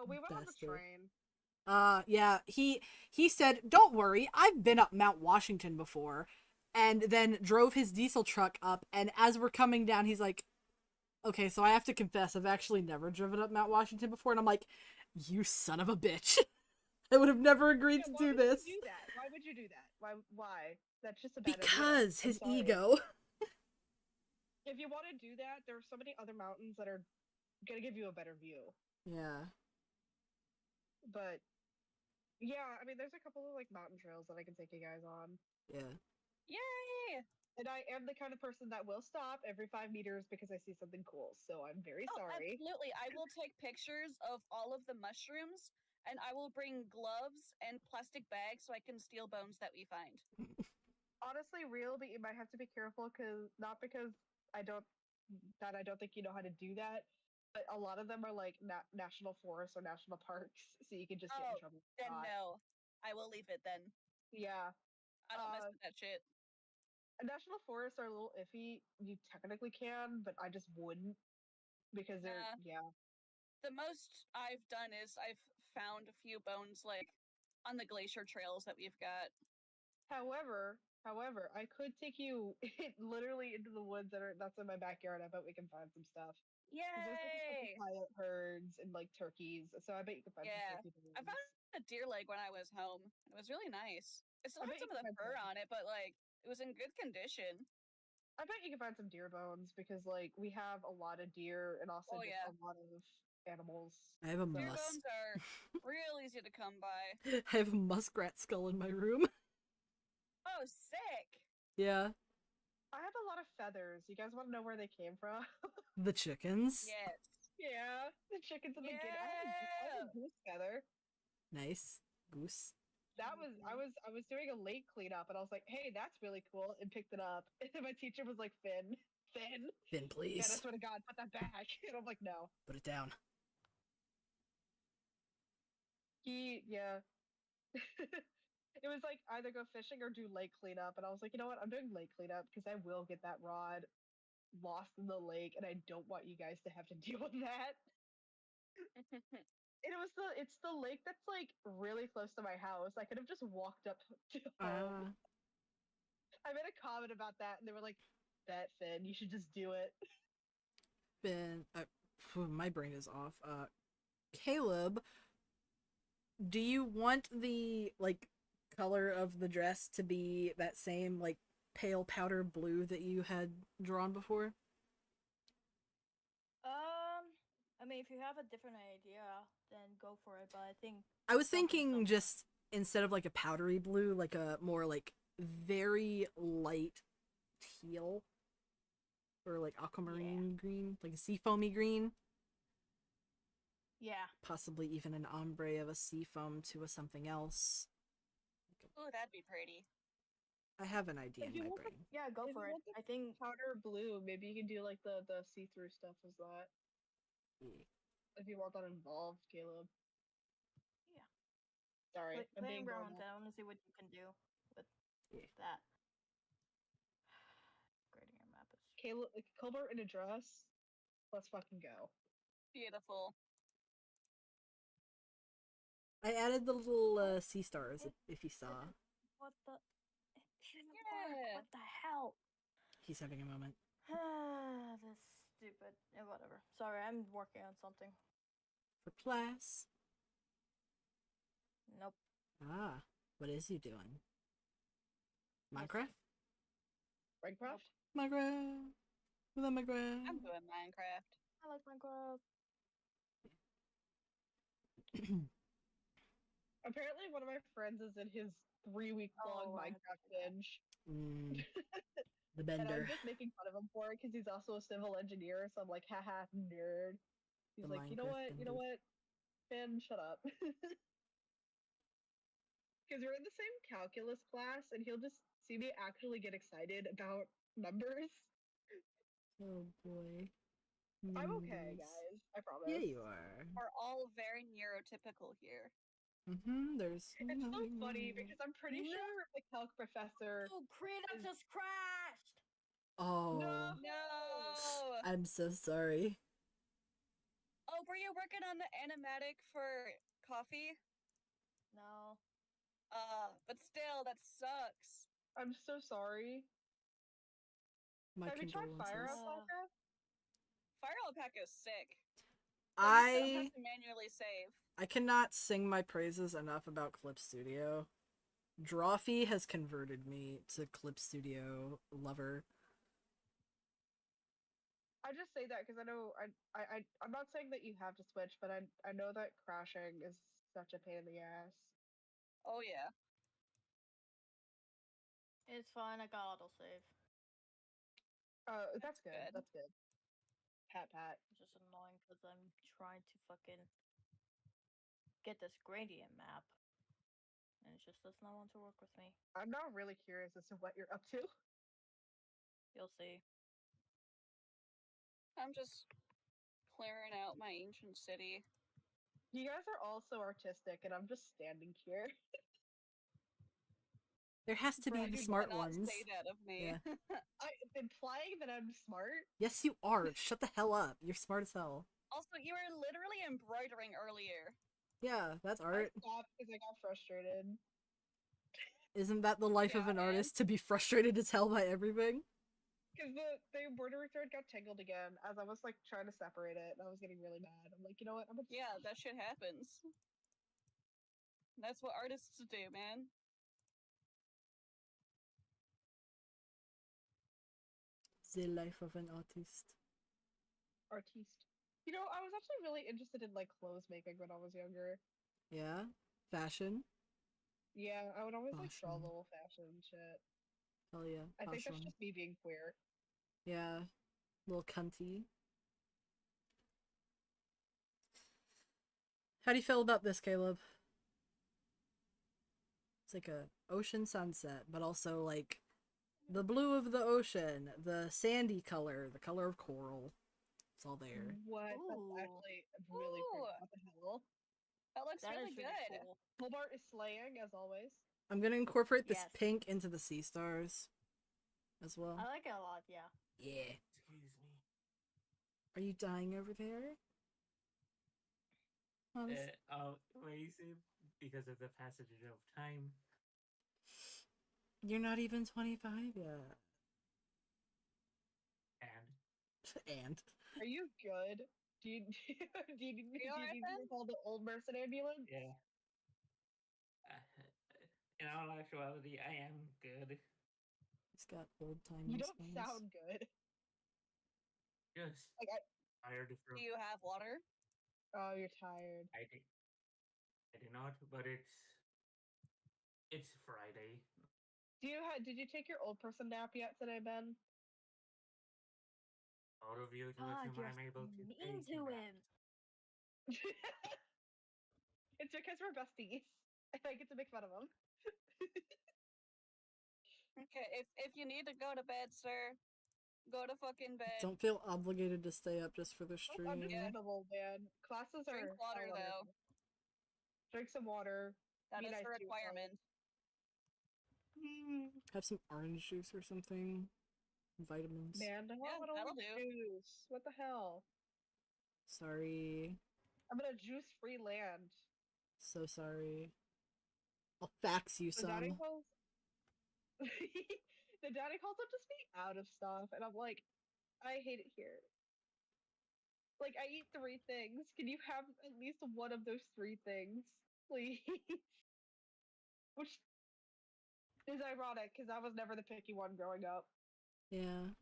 We went on the Bastard. train. Yeah, he said, "Don't worry, I've been up Mount Washington before," and then drove his diesel truck up. And as we're coming down, he's like, "Okay, so I have to confess, I've actually never driven up Mount Washington before." And I'm like, "You son of a bitch! I would have never agreed to Why do would this." you do that? Why would you do that? Why? That's just a bad Because idea. his I'm sorry. ego. If you want to do that, there are so many other mountains that are gonna give you a better view. Yeah. But yeah, I mean, there's a couple of like mountain trails that I can take you guys on. Yeah. Yay! And I am the kind of person that will stop every 5 meters because I see something cool. So I'm very Oh, sorry. absolutely. I will take pictures of all of the mushrooms, and I will bring gloves and plastic bags so I can steal bones that we find. Honestly, real, but you might have to be careful because I don't I don't think you know how to do that. But a lot of them are like national forests or national parks, so you can just get in Oh, trouble. with then that. no. I will leave it then. Yeah. I don't mess with that shit. National forests are a little iffy. You technically can, but I just wouldn't because they're Nah. yeah. The most I've done is I've found a few bones like on the glacier trails that we've got. However, I could take you literally into the woods that's in my backyard. I bet we can find some stuff. Because there's like a couple Yay! coyote herds and like turkeys, so I bet you can find some Yeah. turkey I bones. found a deer leg when I was home. It was really nice. It still I had bet you some of can the find fur some. on it, but like it was in good condition. I bet you can find some deer bones because like we have a lot of deer and also Oh just yeah. a lot of animals. I have a So Deer mus. bones are real easy to come by. I have a muskrat skull in my room. Oh, sick! Yeah. I have a lot of feathers. You guys want to know where they came from? The chickens. Yes. Yeah, the chickens in the guinea. I have a Yeah. goose feather. Nice. Goose. I was doing a lake cleanup and I was like, hey, that's really cool, and picked it up. And then my teacher was like, Finn, Finn, man, I please. swear to God, put that back. And I'm like, no. Put it down. Yeah. It was like either go fishing or do lake cleanup, and I was like, you know what, I'm doing lake cleanup because I will get that rod lost in the lake, and I don't want you guys to have to deal with that. And it's the lake that's like really close to my house. I could have just walked up to home. I made a comment about that, and they were like, "Bet Finn, you should just do it." Finn. My brain is off. Caleb, do you want the like color of the dress to be that same like pale powder blue that you had drawn before? I mean, if you have a different idea, then go for it. But I think I was something thinking similar. just instead of like a powdery blue, like a more like very light teal or like aquamarine green, like a seafoamy green. Yeah. Possibly even an ombre of a seafoam to a something else. Ooh, that'd be pretty. I have an idea If in you my want brain. Yeah, go If for you it. want the I think powder blue, maybe you can do like the see-through stuff as that. If you want that involved, Caleb. yeah. Sorry, I'm Playing being around with normal. that. I want to see what you can do with Yeah. that. Grading your map is Caleb, Colbert in a dress. Let's fucking go. Beautiful. I added the little sea stars if you saw. what the it didn't Yeah. work. What the hell? He's having a moment. This stupid whatever. Sorry, I'm working on something. For class. Nope. Ah, what is he doing? Minecraft? Minecraft? Minecraft! The Minecraft! I'm doing Minecraft. I like Minecraft. Apparently, one of my friends is in his 3-week long Oh, I have to Minecraft do that. binge. The And I'm bender. just making fun of him for it because he's also a civil engineer. So I'm like, haha, nerd. He's The like, you know Minecraft what, Finn, shut up. Because we're in the same calculus class, and he'll just see me actually get excited about numbers. Oh boy. I'm okay, Numbers. guys. I promise. Yeah, you are. We're all very neurotypical here. There's. It's so funny because I'm pretty sure the calc professor. Oh, Kratos just crashed. Oh. No! No. no. I'm so sorry. Oh, were you working on the animatic for coffee? No. But still, that sucks. I'm so sorry. My Have you tried Fire condolences. Alpaca? Fire Alpaca is sick. But you still I have to manually save. I cannot sing my praises enough about Clip Studio. Drawfee has converted me to Clip Studio lover. I just say that because I know I'm not saying that you have to switch, but I know that crashing is such a pain in the ass. Oh yeah. It's fine. I got autosave. That's good. good. That's good. Pat pat. It's just annoying because I'm trying to fucking get this gradient map, and it just does not want to work with me. I'm now really curious as to what you're up to. You'll see. I'm just clearing out my ancient city. You guys are all so artistic, and I'm just standing here. There has to be Bro, the you smart cannot ones. say that of me. Yeah. Implying that I'm smart. Yes, you are. Shut the hell up. You're smart as hell. Also, you were literally embroidering earlier. Yeah, that's I art. stopped because I got frustrated. Isn't that the life of Yeah, an man. artist, to be frustrated as hell by everything? Because the embroidery thread got tangled again as I was like trying to separate it, and I was getting really mad. I'm like, you know what? I'm gonna Yeah, that shit happens. That's what artists do, man. The life of an artist. artiste. You know, I was actually really interested in like clothes making when I was younger. Yeah? Fashion? Yeah, I would always like draw Fashion. little fashion shit. Hell yeah. I think that's Fashion. just me being queer. Yeah. Little cunty. How do you feel about this, Caleb? It's like a ocean sunset, but also like the blue of the ocean, the sandy color, the color of coral. It's all there. What? That's Ooh. actually really pretty. Ooh. What the hell? That looks That really is really good. cool. Hobart is slaying as always. I'm gonna incorporate this Yes. pink into the sea stars as well. I like it a lot. Yeah. Yeah. Excuse me. Are you dying over there? Hans? Lazy because of the passage of time. You're not even 25 yet. And And Are you good? Do you do you need alright to then? call the old person ambulance? yeah, in all actuality, I am good. he's got old timey You don't things. sound good. Just Like tired from. Do you have water? oh, you're tired. I do not, but it's Friday. Did you take your old person nap yet today, Ben? All of you to God, assume you're I'm able to mean take to naps. him. It's because we're besties, and I get to make fun of him. Okay, if you need to go to bed, sir, go to fucking bed. Don't feel obligated to stay up just for the That's stream. understandable, man. Classes Drink are water, hell though. wonderful. Drink some water. That Be is nice a to yourself. requirement. Have some orange juice or something. Vitamins. Man, I Yeah, want that'll orange do. juice. What the hell? Sorry. I'm in a juice-free land. So sorry. I'll fax you The daddy some. calls. The daddy calls up just be out of stuff, and I'm like, I hate it here. Like, I eat 3 things. Can you have at least one of those 3 things, please? Which is ironic because I was never the picky one growing up. Yeah.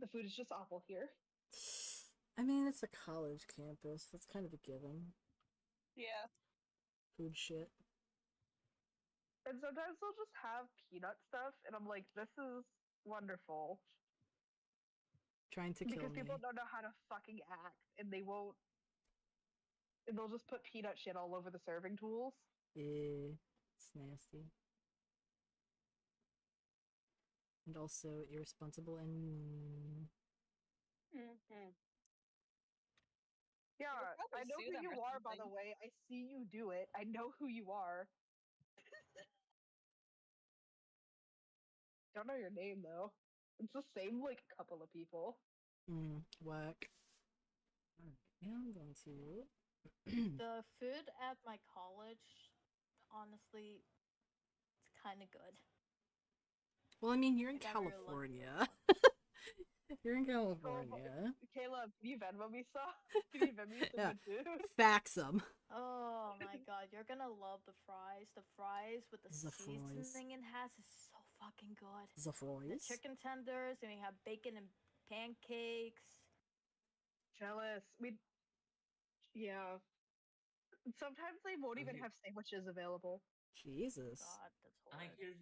The food is just awful here. I mean, it's a college campus. That's kind of a given. Yeah. Food shit. And sometimes they'll just have peanut stuff, and I'm like, this is wonderful. Trying to kill Because me. people don't know how to fucking act, and they won't. And they'll just put peanut shit all over the serving tools. Yeah. It's nasty. And also irresponsible and mean. Mm-hmm. Yeah, probably I know sue who them you or are, by the something. way. I see you do it. I know who you are. Don't know your name, though. It's the same like couple of people. Work. Alright, now I'm going to. The food at my college, honestly, it's kind of good. Well, I mean, you're in I got very lucky with California. that. You're in Oh, California. Caleb, can you Venmo me some? Can you Venmo me some Yeah. good food? Fax them. Oh my god, you're gonna love the fries. The fries with the The fries. seasoning it has is so fucking good. The The fries. chicken tenders, and we have bacon and pancakes. Jealous. Yeah. Sometimes they won't even Okay. have sandwiches available. Jesus. God, that's Like horrid.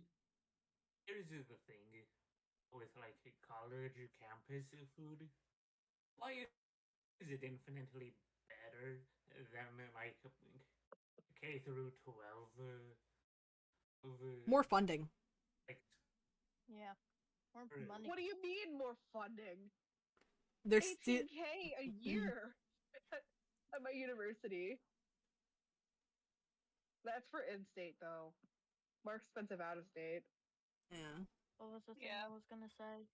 here's the thing with like college campus food. Why is it infinitely better than like K through 12? More funding. Like, Yeah, more or- money. What do you mean more funding? They're still. 18K a year at my university. That's for in-state though. More expensive out of state. Yeah. What was the thing Yeah. I was gonna say?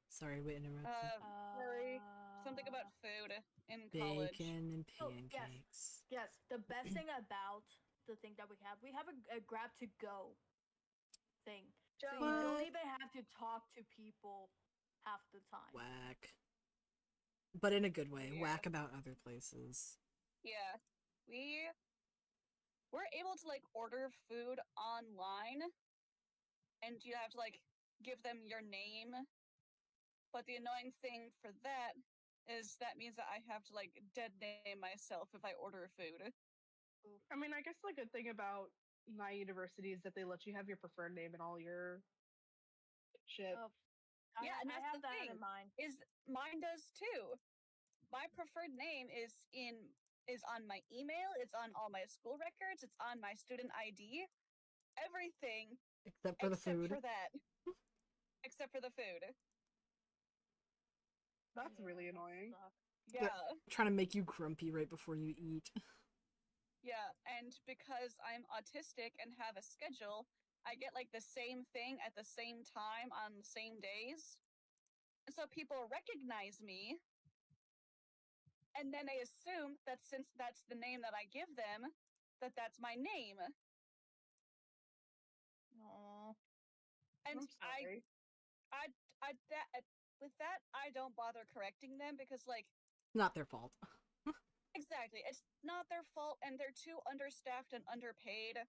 Sorry, we interrupted. Sorry. Something about food in college. Bacon and Oh, yes. pancakes. Yes, the best thing about the thing that we have a grab to go thing. So you don't What? even have to talk to people half the time. Whack. But in a good way. Yeah. Whack about other places. Yeah. We're able to like order food online and you have to like give them your name. But the annoying thing for that is that means that I have to like dead name myself if I order food. I mean, I guess the good thing about my university is that they let you have your preferred name and all your shit. Oh, Yeah, and I that's have the that thing. in mind. Is mine does too. My preferred name is on my email, it's on all my school records, it's on my student ID, everything Except for the except food. for that. Except for the food. That's Yeah, really that annoying. sucks. Yeah. Trying to make you grumpy right before you eat. Yeah, and because I'm autistic and have a schedule, I get like the same thing at the same time on the same days. And so people recognize me, and then they assume that since that's the name that I give them, that that's my name. Aw. And I'm sorry. with that, I don't bother correcting them because, like, Not their fault. exactly, it's not their fault, and they're too understaffed and underpaid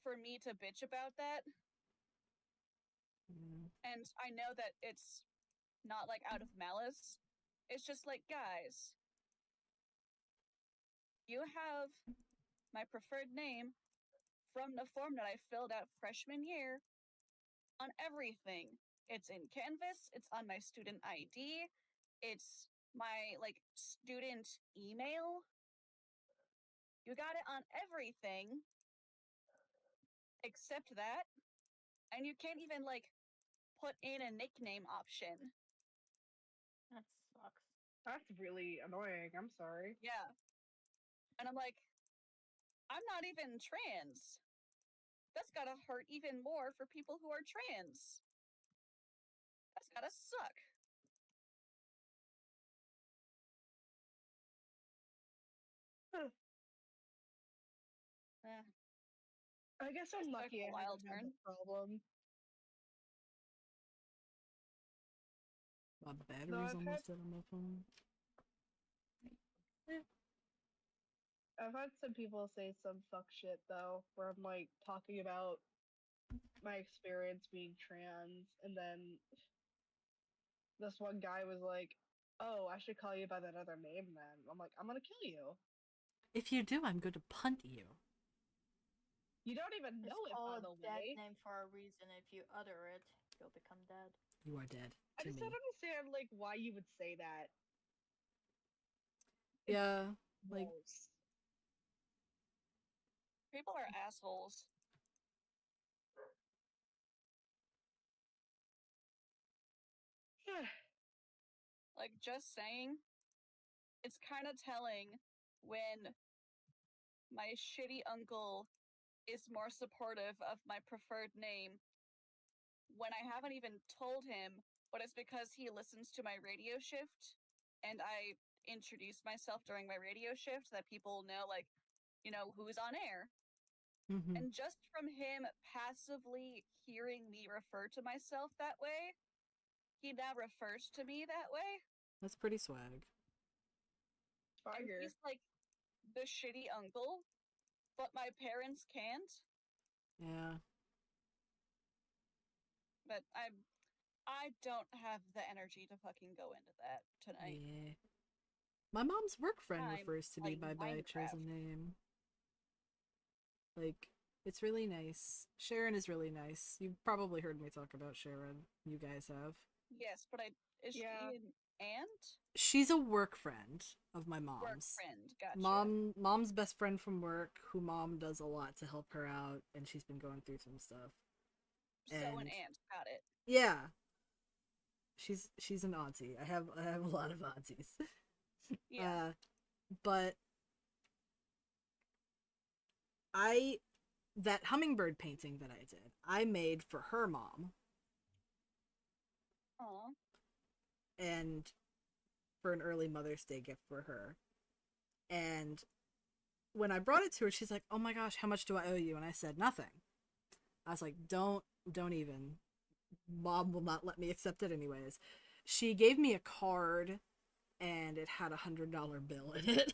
for me to bitch about that. And I know that it's not like out of malice. It's just like, guys, you have my preferred name from the form that I filled out freshman year on everything. It's in Canvas, it's on my student ID, it's my like student email. You got it on everything except that, and you can't even like put in a nickname option. That sucks. That's really annoying. I'm sorry. Yeah. And I'm like, I'm not even trans. That's gotta hurt even more for people who are trans. That's gotta suck. Eh, I guess I'm This took lucky a I wild haven't had turn. that problem. My No, battery's almost dead on my phone. I've had some people say some fuck shit though, where I'm like talking about my experience being trans, and then this one guy was like, "Oh, I should call you by that other name then." I'm like, "I'm gonna kill you. If you do, I'm going to punt you. You don't even It's know it, by called the dead way." name for a reason. If you utter it, you'll become dead. You are dead I to just me. don't understand like why you would say that. Yeah, like Gross. People are assholes. Like, just saying, it's kind of telling when my shitty uncle is more supportive of my preferred name when I haven't even told him, but it's because he listens to my radio shift and I introduce myself during my radio shift so that people know, like, who's on air. Mm-hmm. And just from him passively hearing me refer to myself that way, he now refers to me that way. That's pretty swag. And Fire. he's like the shitty uncle, but my parents can't. Yeah. But I don't have the energy to fucking go into that tonight. Yeah. My mom's work friend I'm refers to me playing by my Minecraft. chosen name. Like, it's really nice. Sharon is really nice. You've probably heard me talk about Sharon. You guys have. Yes, but is Yeah. she an aunt? She's a work friend of my Work mom's. friend, gotcha. Mom's best friend from work, who mom does a lot to help her out, and she's been going through some stuff. So an and- aunt, got it. Yeah. She's an auntie. I have a lot of aunties. Yeah. But that hummingbird painting that I did, I made for her mom. Aw. And for an early Mother's Day gift for her. And when I brought it to her, she's like, "Oh my gosh, how much do I owe you?" And I said, "Nothing." I was like, Don't even. Mom will not let me accept it anyways." She gave me a card, and it had $100 bill in it.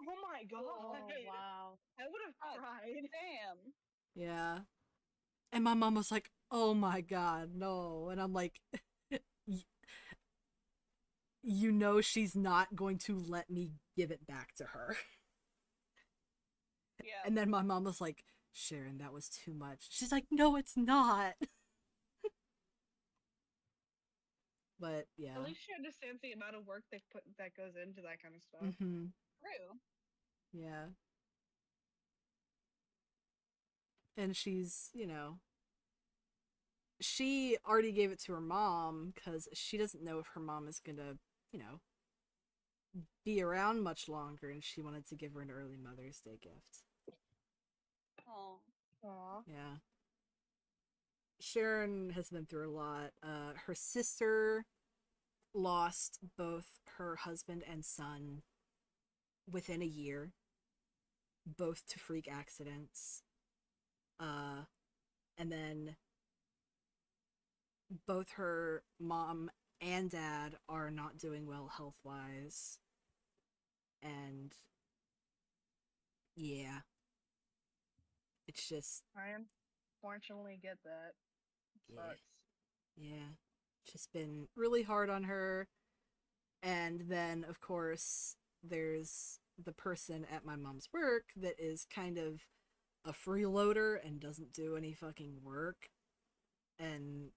Oh my god. Oh wow. I would have God cried. damn. Yeah. And my mom was like, "Oh my god, no." And I'm like, you know she's not going to let me give it back to her. Yeah. And then my mom was like, "Sharon, that was too much." She's like, "No, it's not." But yeah. At least she understands the amount of work that goes into that kind of stuff. Mm-hmm. True. Yeah. And she's, she already gave it to her mom because she doesn't know if her mom is gonna, be around much longer, and she wanted to give her an early Mother's Day gift. Oh. Aw. Yeah. Sharon has been through a lot. Her sister lost both her husband and son within a year, both to freak accidents. And then both her mom and dad are not doing well health wise. And yeah, it's just, I unfortunately get that. yeah, Sucks. yeah, it's just been really hard on her. And then, of course, there's the person at my mom's work that is kind of a freeloader and doesn't do any fucking work. And,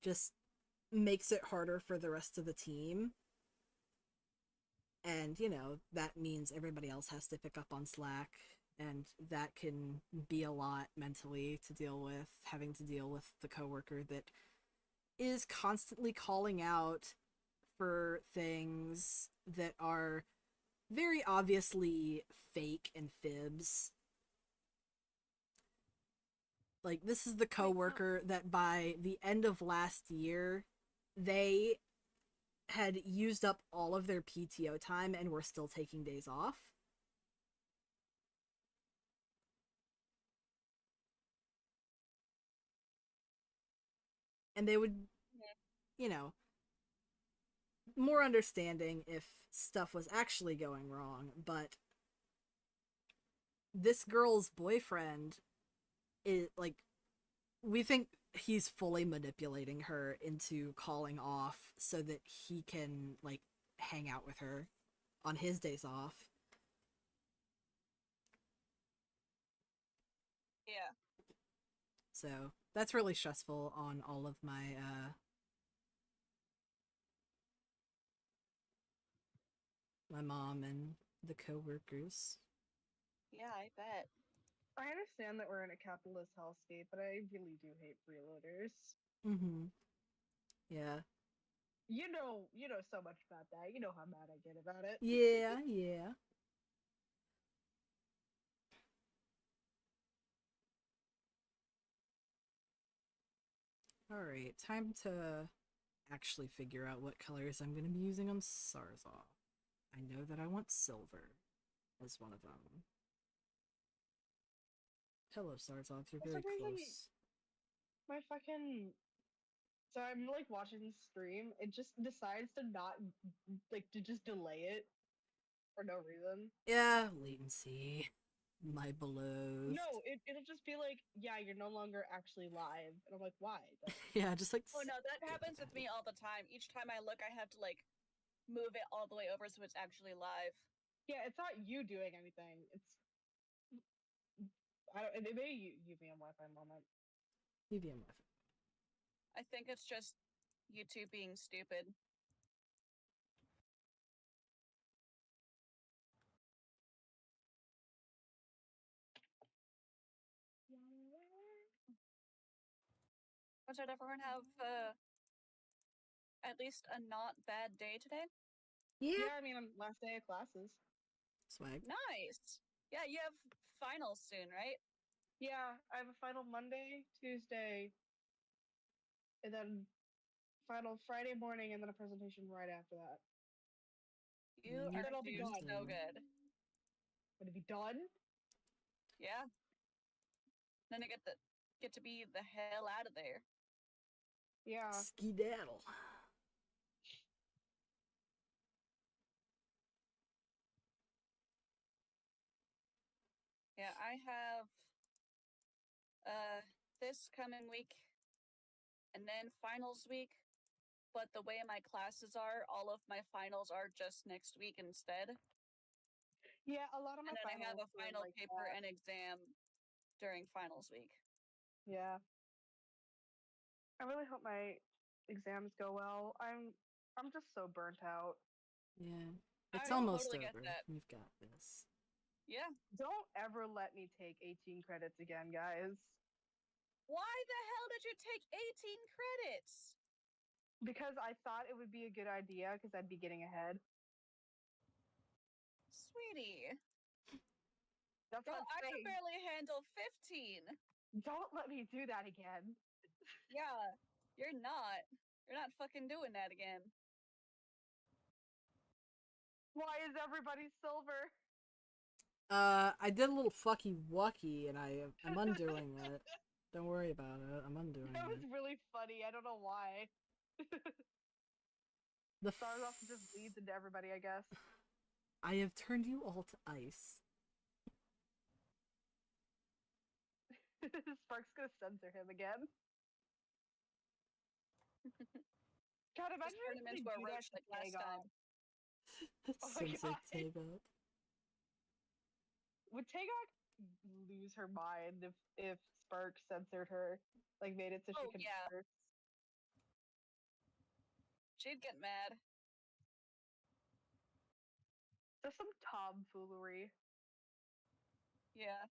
just makes it harder for the rest of the team. And, that means everybody else has to pick up on slack. And that can be a lot mentally to deal with, having to deal with the coworker that is constantly calling out for things that are very obviously fake and fibs. Like, this is the coworker that by the end of last year, they had used up all of their PTO time and were still taking days off. And they would, more understanding if stuff was actually going wrong, but this girl's boyfriend is like, we think he's fully manipulating her into calling off so that he can like hang out with her on his days off. Yeah. So that's really stressful on all of my my mom and the coworkers. Yeah, I bet. I understand that we're in a capitalist hellscape, but I really do hate freeloaders. Mm-hmm. Yeah. You know so much about that. You know how mad I get about it. Yeah, yeah. Alright, time to actually figure out what colors I'm going to be using on Sarzov. I know that I want silver as one of them. Hello, Sarzov, you're For very some reason, close. my fucking so I'm like watching the stream. It just decides to not like to just delay it for no reason. Yeah, latency. My beloved. No, it'll just be like, yeah, you're no longer actually live, and I'm like, why? Though? Yeah, just like. Oh no, that skip happens with ahead. me all the time. Each time I look, I have to like move it all the way over so it's actually live. Yeah, it's not you doing anything. It's I don't. It may UVM Wi-Fi moment. EVM Wi-Fi. I think it's just YouTube being stupid. Did everyone have at least a not bad day today? Yeah. Yeah, I mean, last day of classes. Swag. Nice. Yeah, you have finals soon, right? Yeah, I have a final Monday, Tuesday, and then final Friday morning, and then a presentation right after that. You Then are Then I'll be doing done. so good. Would it be done? Yeah. Then I get to be the hell out of there. Yeah. Skedaddle. Yeah, I have this coming week and then finals week. But the way my classes are, all of my finals are just next week instead. Yeah, a lot of my And then I have finals a were final like paper that. and exam during finals week. Yeah. I really hope my exams go well. I'm just so burnt out. Yeah. It's I almost totally get over. that. We've got this. Yeah. Don't ever let me take 18 credits again, guys. Why the hell did you take 18 credits? Because I thought it would be a good idea because I'd be getting ahead. Sweetie. That's Girl, what I I'm can saying. barely handle 15. Don't let me do that again. Yeah, you're not. You're not fucking doing that again. Why is everybody silver? I did a little fucky wucky and I'm undoing it. Don't worry about it. I'm undoing That was it. really funny. I don't know why. The Stars off just bleeds into everybody, I guess. I have turned you all to ice. Spark's gonna censor him again. God, Just imagine turn if him they into a do that roach to like last Taegon. time. Oh my Sensei God. Taegon. Would Taegon lose her mind if Spark censored her, like made it so she Oh, couldn't yeah. curse? She'd get mad. Just some tomfoolery. Yeah.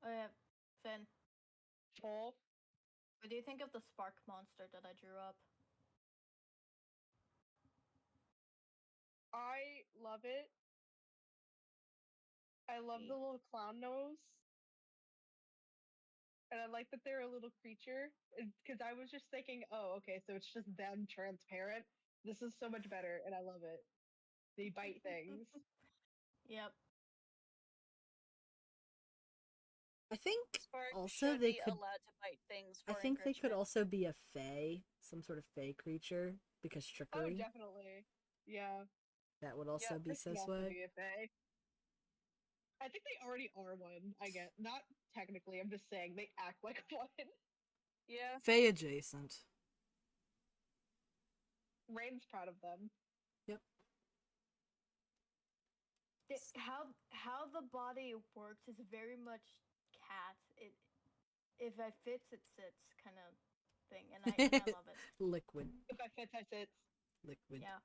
Oh yeah, Finn. Full. What do you think of the spark monster that I drew up? I love it. I love See? the little clown nose. And I like that they're a little creature. Because I was just thinking, oh, okay, so it's just them transparent. This is so much better, and I love it. They bite things. Yep. I think Spark also should they be could. allowed to bite things I for think they could enrichment. also be a fae, some sort of fae creature, because Oh, trickery. definitely. Yeah. That would also Yep. be This can so also swag. be a fae. I think they already are one, I guess. Not technically, I'm just saying they act like one. Yeah. Fae adjacent. Rain's proud of them. Yep. How the body works is very much cat. It if it fits, it sits kind of thing, and I love it. Liquid. If I fits, I sits. Liquid. Yeah.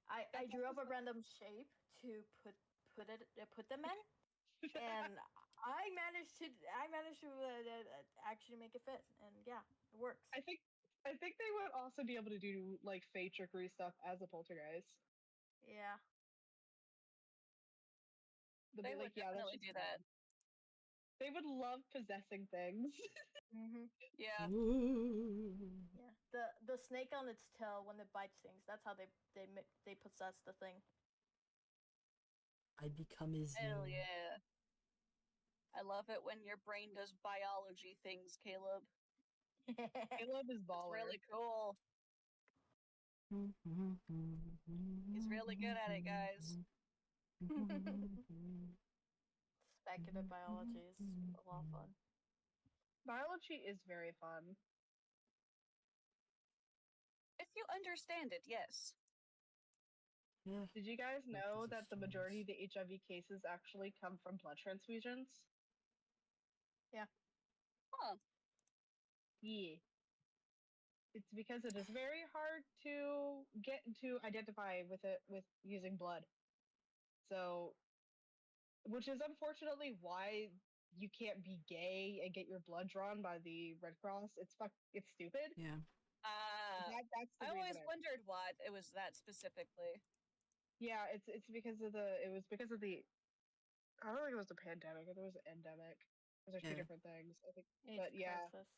I drew up a random shape to put them in, and I managed to actually make it fit, and yeah, it works. I think they would also be able to do like fey trickery stuff as a poltergeist. Yeah. They'll They be would like, yeah, that's definitely just do that. bad. They would love possessing things. Mm-hmm. Yeah. Ooh. Yeah. The snake on its tail when it bites things. That's how they possess the thing. I become his Hell you. yeah. I love it when your brain does biology things, Caleb. Caleb is It's baller. really cool. He's really good at it, guys. Speculative biology is a lot of fun. Biology is very fun. If you understand it, yes. Yeah. Did you guys know Practice that the majority of extremes. the HIV cases actually come from blood transfusions? Huh. Yeah. It's because it is very hard to get to identify with it with using blood. So, which is unfortunately why you can't be gay and get your blood drawn by the Red Cross. It's stupid. Yeah. That's the I reason. always wondered why it was that specifically. Yeah, it's because of the it was because of the I don't think it was a pandemic. I think it was an endemic. Those are two Yeah. different things. I think, AIDS but yeah, crisis.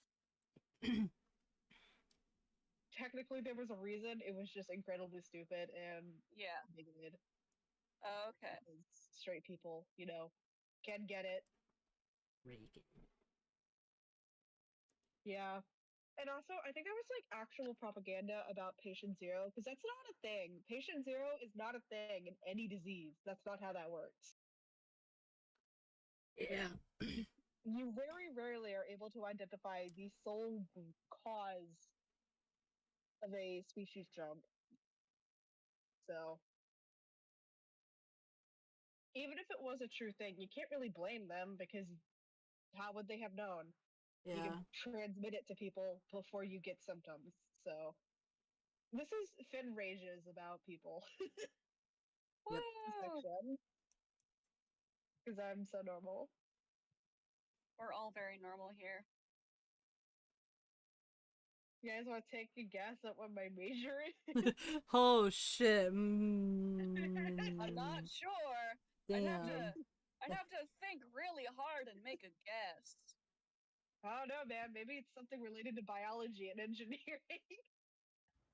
technically there was a reason. It was just incredibly stupid and Yeah. bigoted. Oh, okay. Because straight people, can get it. Reagan. Yeah. And also, I think there was like actual propaganda about patient zero because that's not a thing. Patient zero is not a thing in any disease. That's not how that works. Yeah. You very rarely are able to identify the sole cause of a species jump. So, even if it was a true thing, you can't really blame them because how would they have known? You Yeah. can transmit it to people before you get symptoms. So, this is Finn rages about people Yep. Woo! section because I'm so normal. We're all very normal here. You guys want to take a guess at what my major is? Oh shit. I'm not sure. Damn. I'd have to think really hard and make a guess. I don't know, man. Maybe it's something related to biology and engineering.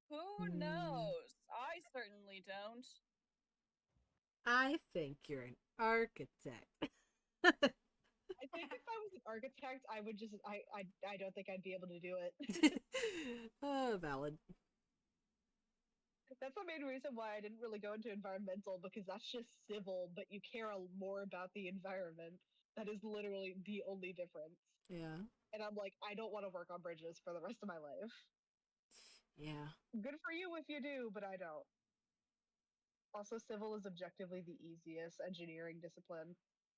Who Hmm. knows? I certainly don't. I think you're an architect. I think if I was an architect, I would just I don't think I'd be able to do it. Valid. That's the main reason why I didn't really go into environmental because that's just civil, but you care more about the environment. That is literally the only difference. Yeah. And I'm like, I don't want to work on bridges for the rest of my life. Yeah. Good for you if you do, but I don't. Also, civil is objectively the easiest engineering discipline.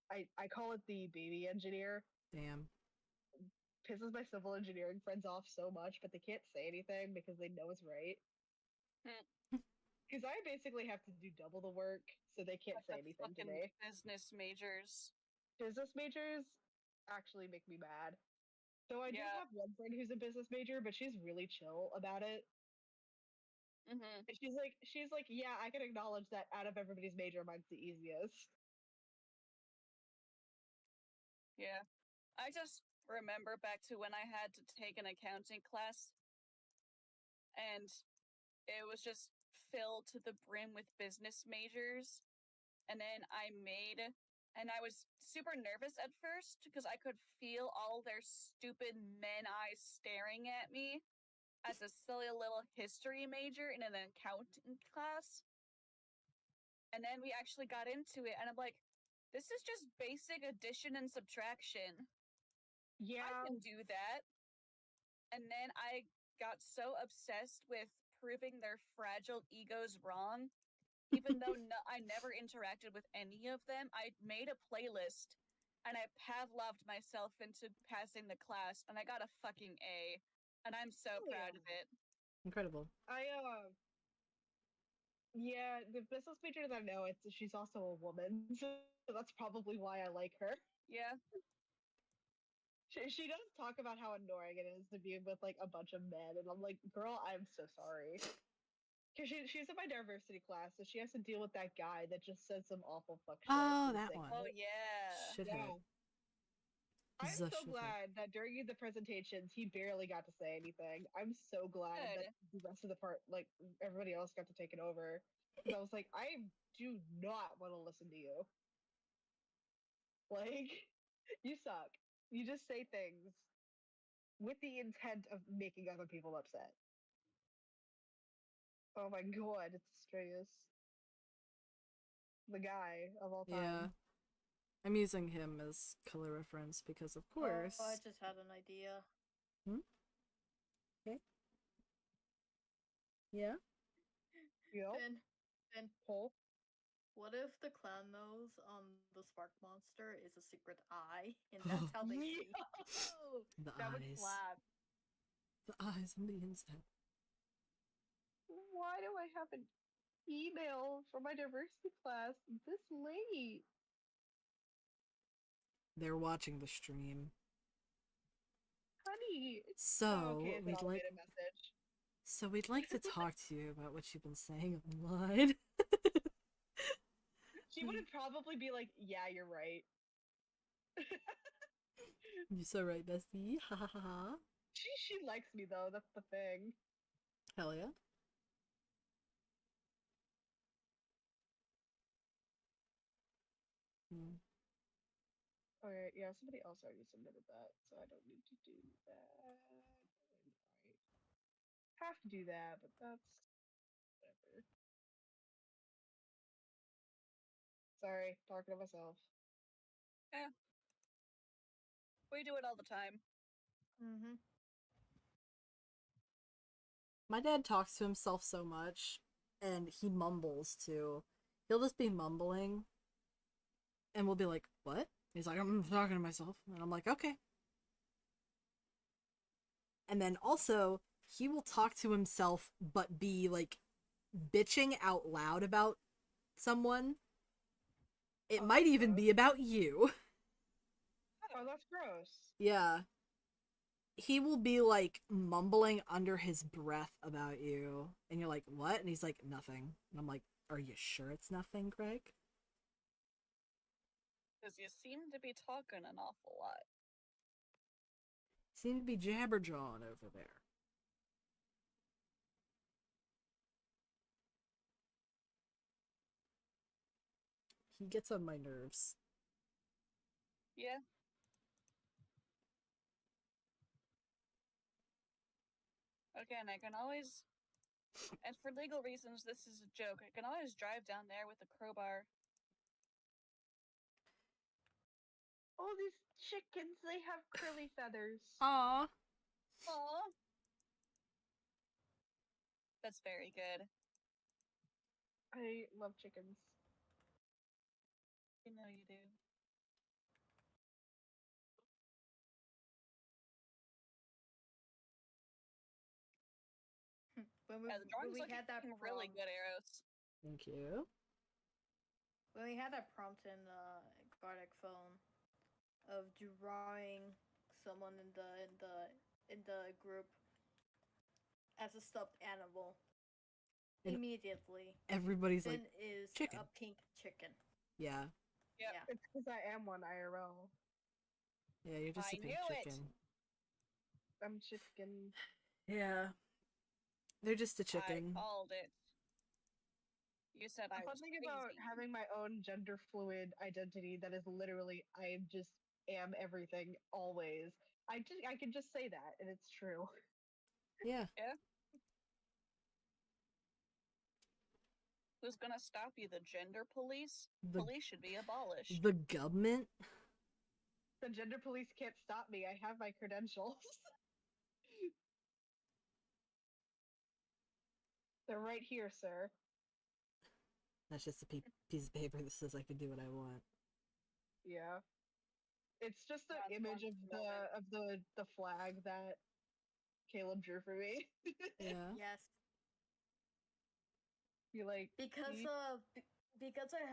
I call it the baby engineer. Damn. Pisses my civil engineering friends off so much, but they can't say anything because they know it's right. Because I basically have to do double the work, so they can't Like say the anything to fucking me. business majors. Business majors actually make me mad. So I do Yeah. have one friend who's a business major, but she's really chill about it. Mm-hmm. And she's like, yeah, I can acknowledge that out of everybody's major, mine's the easiest. Yeah. I just remember back to when I had to take an accounting class, and it was just filled to the brim with business majors. And then I was super nervous at first because I could feel all their stupid men eyes staring at me as a silly little history major in an accounting class. And then we actually got into it, and I'm like, this is just basic addition and subtraction. I Yeah, can do that. And then I got so obsessed with proving their fragile egos wrong. Even though I never interacted with any of them, I made a playlist and I Pavloved myself into passing the class, and I got a fucking A. And I'm so proud of it. Incredible. Yeah, the business major that I know, she's also a woman, so that's probably why I like her. Yeah. She does talk about how annoying it is to be with like a bunch of men, and I'm like, girl, I'm so sorry. Because she's in my diversity class, so she has to deal with that guy that just says some awful fuck shit. Oh, for the that sake one. of Oh, it. yeah. Shithead. Yeah. I'm so Zashika. glad that during the presentations he barely got to say anything. I'm so glad that Good. the rest of the part, like everybody else, got to take it over. Because I was like, I do not want to listen to you. Like, you suck. You just say things with the intent of making other people upset. Oh my god, it's Strayus. The guy of all time. Yeah. I'm using him as color reference because, of course. Oh, I just had an idea. Yeah? Yep. Finn, Pull. what if the clown nose on the spark monster is a secret eye, and that's how they see? Yo! The That would eyes. slap. The eyes on the inside. Why do I have an email from my diversity class this late? They're watching the stream. Honey. So, Okay, it's an we'd like automated message. So we'd like to talk to you about what you've been saying online. She would probably be like, yeah, you're right. You're so right, bestie. Ha ha ha ha. She likes me though, that's the thing. Hell yeah. Hmm. Okay, yeah, somebody else already submitted that, so I don't need to do that. Alright. Have to do that, but that's whatever. Sorry, talking to myself. We do it all the time. Mm-hmm. My dad talks to himself so much, and he mumbles too. He'll just be mumbling, and we'll be like, "What?" He's like, "I'm talking to myself," and I'm like, "Okay." And then also, he will talk to himself, but be like bitching out loud about someone. It Oh, might that's even gross. be about you. Oh, that's gross. Yeah. He will be like mumbling under his breath about you, and you're like, "What?" And he's like, "Nothing." And I'm like, "Are you sure it's nothing, Craig?" Because you seem to be talking an awful lot. Seem to be jabberjawing over there. He gets on my nerves. Yeah. Again, I can always, and for legal reasons, this is a joke. I can always drive down there with a crowbar. Oh, these chickens, they have curly feathers. Aww. Aww. That's very good. I love chickens. You know you do. When Yeah, the drawing's we had that looking really prompt, good, Eros. Thank you. when we had that prompt in Gardic phone of drawing someone in the group as a stuffed animal, And immediately everybody's Finn like, is chicken. a pink chicken. Yeah. Yep. Yeah. It's because I am one IRL. Yeah, you're just I a pink knew it. chicken. I'm chicken. Yeah. They're just a I chicken. called it. You said I The fun was thing crazy. about having my own gender fluid identity that is literally I just am everything always. I can just say that and it's true. Yeah. Yeah. Who's gonna stop you? The gender police? The- Police should be abolished. The government? The gender police can't stop me. I have my credentials. They're right here, sir. That's just a piece of paper that says I can do what I want. Yeah. It's just the That's image one moment. of the flag that Caleb drew for me. Yeah. Yes. You like Because see? because of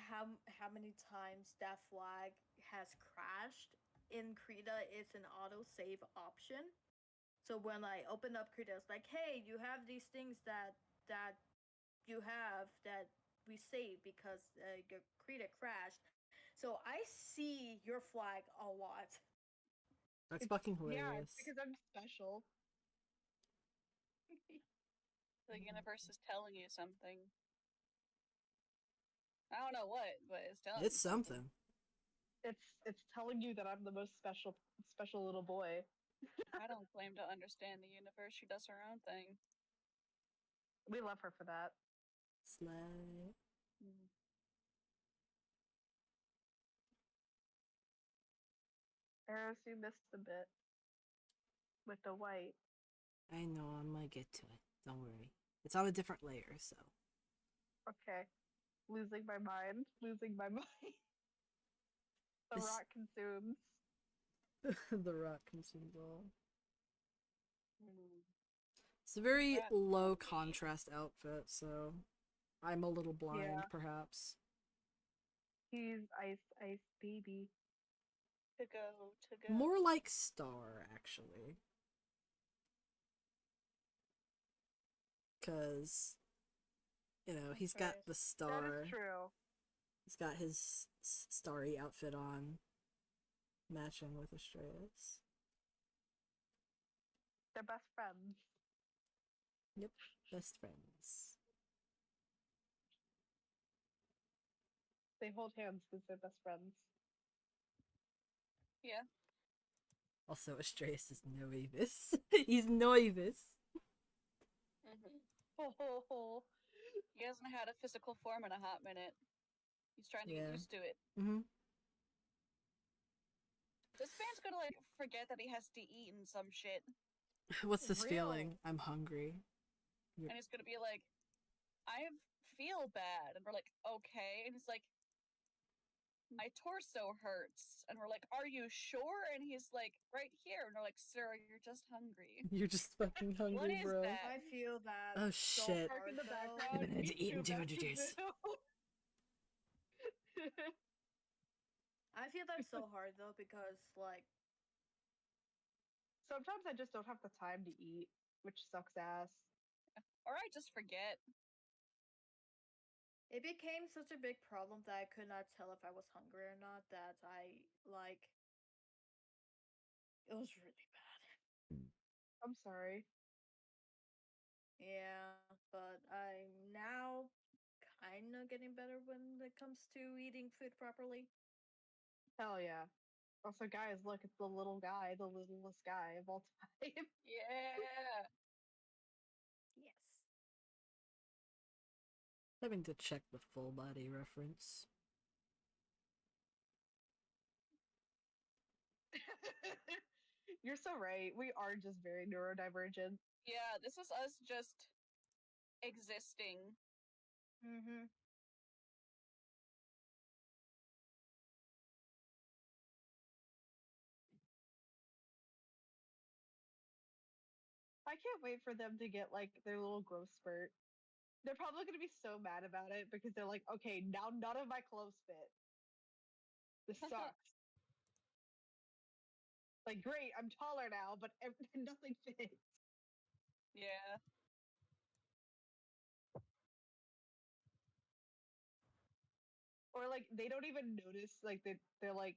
how many times that flag has crashed in Krita, it's an auto save option. So when I open up Krita, it's like, hey, you have these things that you have that we saved because your Krita crashed. So I see your flag a lot. That's It's- fucking Yeah, hilarious. it's because I'm special. The universe is telling you something. I don't know what, but it's telling It's you something. It's telling you that I'm the most special little boy. I don't claim to understand the universe. She does her own thing. We love her for that. Slay. Mm. Eros, you missed a bit with the white. I know, I'm gonna get to it. Don't worry. It's on a different layer, so. Okay. Losing my mind. Losing my mind. The This- rock consumes. The rock consumes all. Mm. It's a very That's low not me. contrast outfit, so I'm a little blind, Yeah. perhaps. He's ice baby. To go. More like Star, actually. Because, you know, he's got Okay. the That star. is true. He's got his starry outfit on, matching with Astreus. They're best friends. Yep, best friends. They hold hands because they're best friends. Yeah. Also, Astreus is Noivus. He's Noivus. Mm-hmm. Ho ho ho. He hasn't had a physical form in a hot minute. He's trying to Yeah. get used to it. Mm-hmm. This man's gonna like forget that he has to eat and some shit, What's this Real. feeling? I'm hungry. and he's gonna be like, "I feel bad," and we're like, "Okay," and he's like, "My torso hurts," and we're like, "Are you sure?" And he's like, "Right here," and we're like, "Sir, you're just hungry." You're just fucking hungry, What is bro. that? I feel that. Oh, so shit. Park hard, in the though. background. Gonna have to Me eat in too, 200 Matthew. days. I feel that so hard though because like Sometimes I just don't have the time to eat, which sucks ass. Or I just forget. it became such a big problem that I could not tell if I was hungry or not. That I like. It was really bad. I'm sorry. Yeah, but I'm now kind of getting better when it comes to eating food properly. Hell yeah. Also, guys, look, it's the little guy, the littlest guy of all time. Yeah. Yes. Having to check the full body reference. You're so right. We are just very neurodivergent. Yeah, this is us just existing. Mm-hmm. I can't wait for them to get like their little growth spurt. They're probably going to be so mad about it because they're like, okay, now none of my clothes fit. This sucks. Like, great, I'm taller now, but nothing fits. Yeah. Or like they don't even notice like they're like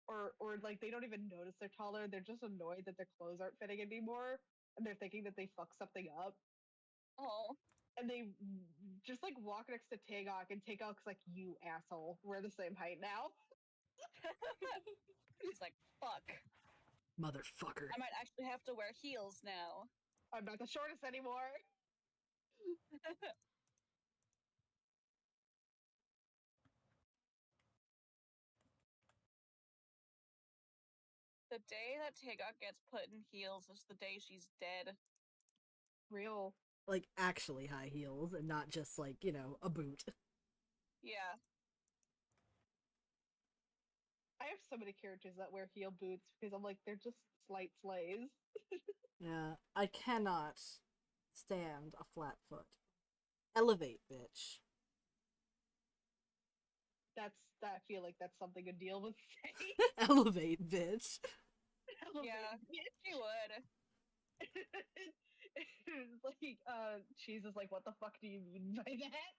or like they don't even notice they're taller. They're just annoyed that their clothes aren't fitting anymore, and they're thinking that they fucked something up. Oh. And they just like walk next to Tagok, and Tagok's like, "You asshole, we're the same height now." He's like, fuck. Motherfucker. I might actually have to wear heels now. I'm not the shortest anymore. The day that Tagok gets put in heels is the day she's dead. Real. Like, actually high heels, and not just, like, you know, a boot. Yeah. I have so many characters that wear heel boots because I'm like, they're just slight slays. Yeah, I cannot stand a flat foot. Elevate, bitch. I feel like that's something a deal would say. Elevate, bitch. Yeah, she would. It's like, cheese is like, what the fuck do you mean by that?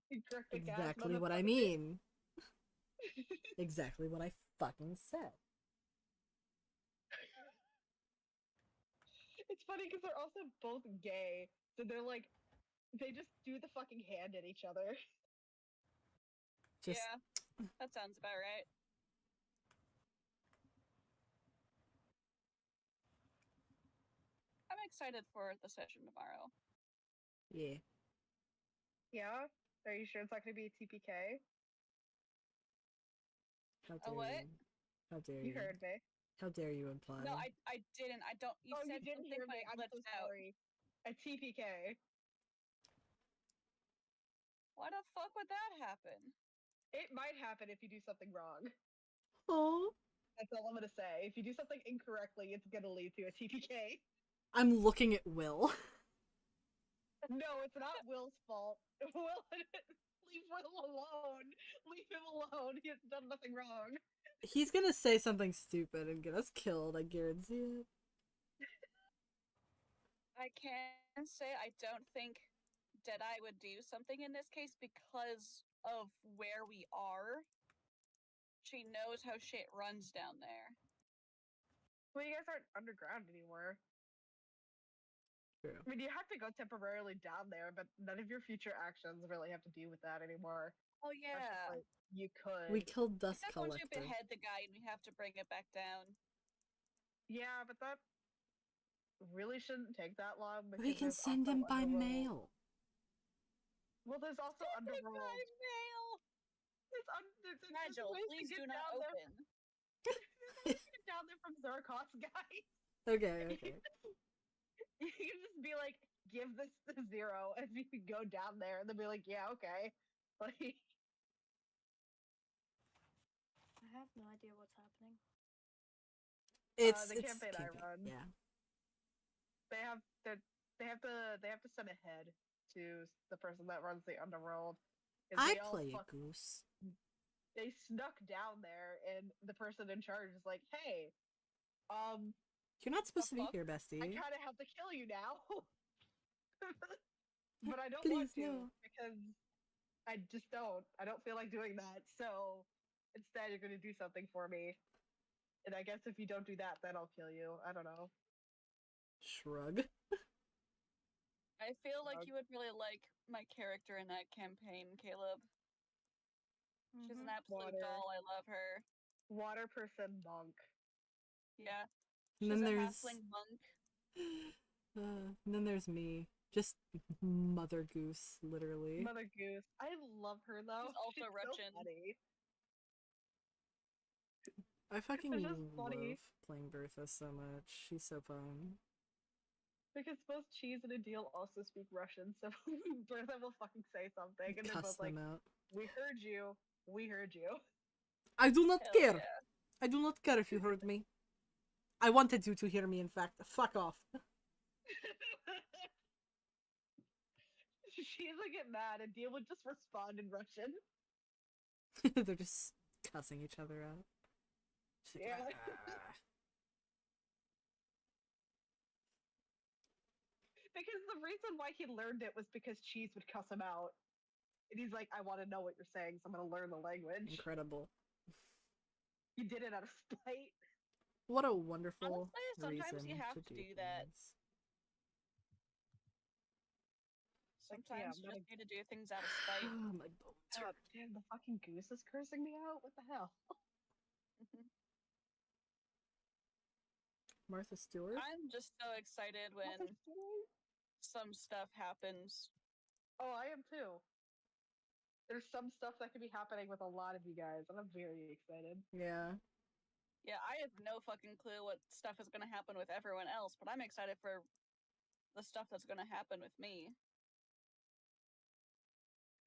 You graphic ass Exactly what I motherfucker. mean. Exactly what I fucking said. It's funny because they're also both gay, so they're like, they just do the fucking hand at each other. Just Yeah, that sounds about right. I'm excited for the session tomorrow. yeah. Yeah? Are you sure it's not going to be a TPK? How A dare what? you? How dare You you? heard me. How dare you imply? No, I didn't. I don't. You Oh, you said didn't something, hear but me. it I'm so glitched out. sorry. A TPK. Why the fuck would that happen? It might happen if you do something wrong. Oh, That's all I'm going to say. If you do something incorrectly, it's going to lead to a TPK. I'm looking at Will. No, it's not Will's fault. Will, leave Will alone. Leave him alone. He has done nothing wrong. He's gonna say something stupid and get us killed. I guarantee it. I can say I don't think Deadeye would do something in this case because of where we are. She knows how shit runs down there. Well, you guys aren't underground anymore. True. I mean, you have to go temporarily down there, but none of your future actions really have to do with that anymore. Oh That's just yeah. like, you could. We killed Dust Except once you Collective. behead the guy and we have to bring it back down. Yeah, but that really shouldn't take that long because We can there's send also him by Underworld. mail. Well, there's also Underworld. Mail. There's Nigel, ways to please get do not down there. open. There's ways to get down there from Zerkos, guys. Okay, okay. You can just be like, give this to Zero, and you can go down there, and they'll be like, yeah, okay. Like, I have no idea what's happening. It's the campaign I run. Yeah. they have to send a head to the person that runs the Underworld. 'Cause I they all play a fuck- goose. They snuck down there, and the person in charge is like, "Hey, You're not supposed to be fuck? here, I bestie. kind of have to kill you now, but I don't Please, want to no. because I just don't. I don't feel like doing that. So instead, you're going to do something for me, and I guess if you don't do that, then I'll kill you. I don't know." Shrug. I feel like you would really like my character in that campaign, Caleb. She's an absolute Water. doll. I love her. Water person monk. Yeah. And She's then a there's halfling monk. and then there's me. Just Mother Goose, literally. Mother Goose. I love her though. She's also She's Russian. so funny. I fucking It's just love funny. playing Bertha so much. She's so fun. Because both Cheese and Adil also speak Russian, so Bertha will fucking say something, and they're Cuss both like, them out. "We heard you. We heard you." I do not Hell care. yeah. I do not care if you heard me. I wanted you to hear me, in fact. Fuck off. Cheese would get mad, and Adil would just respond in Russian. They're just cussing each other out. She's like, Yeah. "Ah." Because the reason why he learned it was because Cheese would cuss him out. And he's like, "I want to know what you're saying, so I'm going to learn the language." Incredible. He did it out of spite. What a wonderful Honestly, sometimes reason you have to to do that. things. Like, Sometimes yeah, you I'm just need to do things out of spite. My bones Oh, hurt. damn, the fucking goose is cursing me out? What the hell? Martha Stewart? I'm just so excited when What's this doing? some stuff happens. Oh, I am too. There's some stuff that could be happening with a lot of you guys, and I'm very excited. Yeah. Yeah, I have no fucking clue what stuff is going to happen with everyone else, but I'm excited for the stuff that's going to happen with me.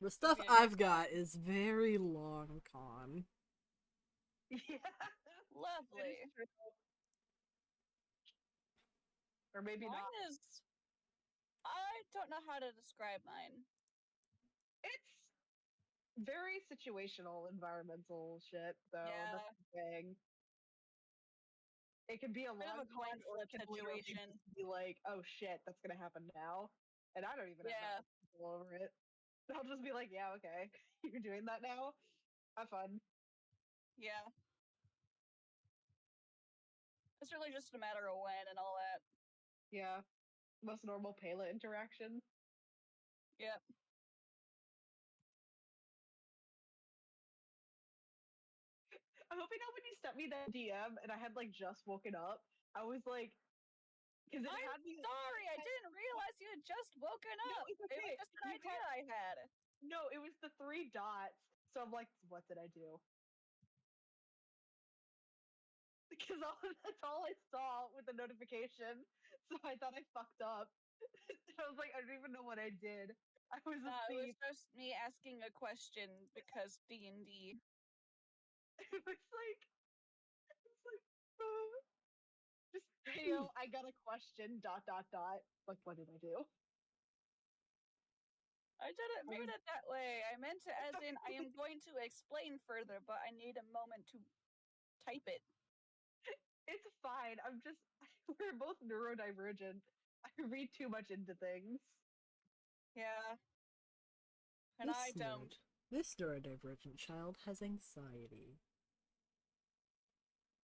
The stuff Yeah, I've got is very long con. Yeah. Lovely. It is true. Or maybe Mine not. is. I don't know how to describe mine. It's very situational environmental shit, though. Yeah. That's the thing. It can be a Bit of long a coin con, or it flip can literally situation. just be like, "Oh shit, that's gonna happen now," and I don't even have Yeah. that control over it. I'll just be like, "Yeah, okay, you're doing that now. Have fun." Yeah. It's really just a matter of when and all that. Yeah. Most normal Pela interaction. Yep. I'm hoping now when you sent me that DM and I had like just woken up, I was like, because it I'm had me. sorry, I didn't realize you had just woken No, up. it's It was okay. just an You idea I had. No, it was the 3 dots. So I'm like, what did I do? Because that's all I saw with the notification. So I thought I fucked up. I was like, I don't even know what I did. I was It was asleep. just me asking a question because D&D. It was like, uh, just hey yo, I got a question. Dot dot dot. Like, what did I do? I didn't mean was- it that way. I meant to as in I am going to explain further, but I need a moment to type it. It's fine. I'm just we're both neurodivergent. I read too much into things. Yeah. And This I don't. note, this neurodivergent child has anxiety.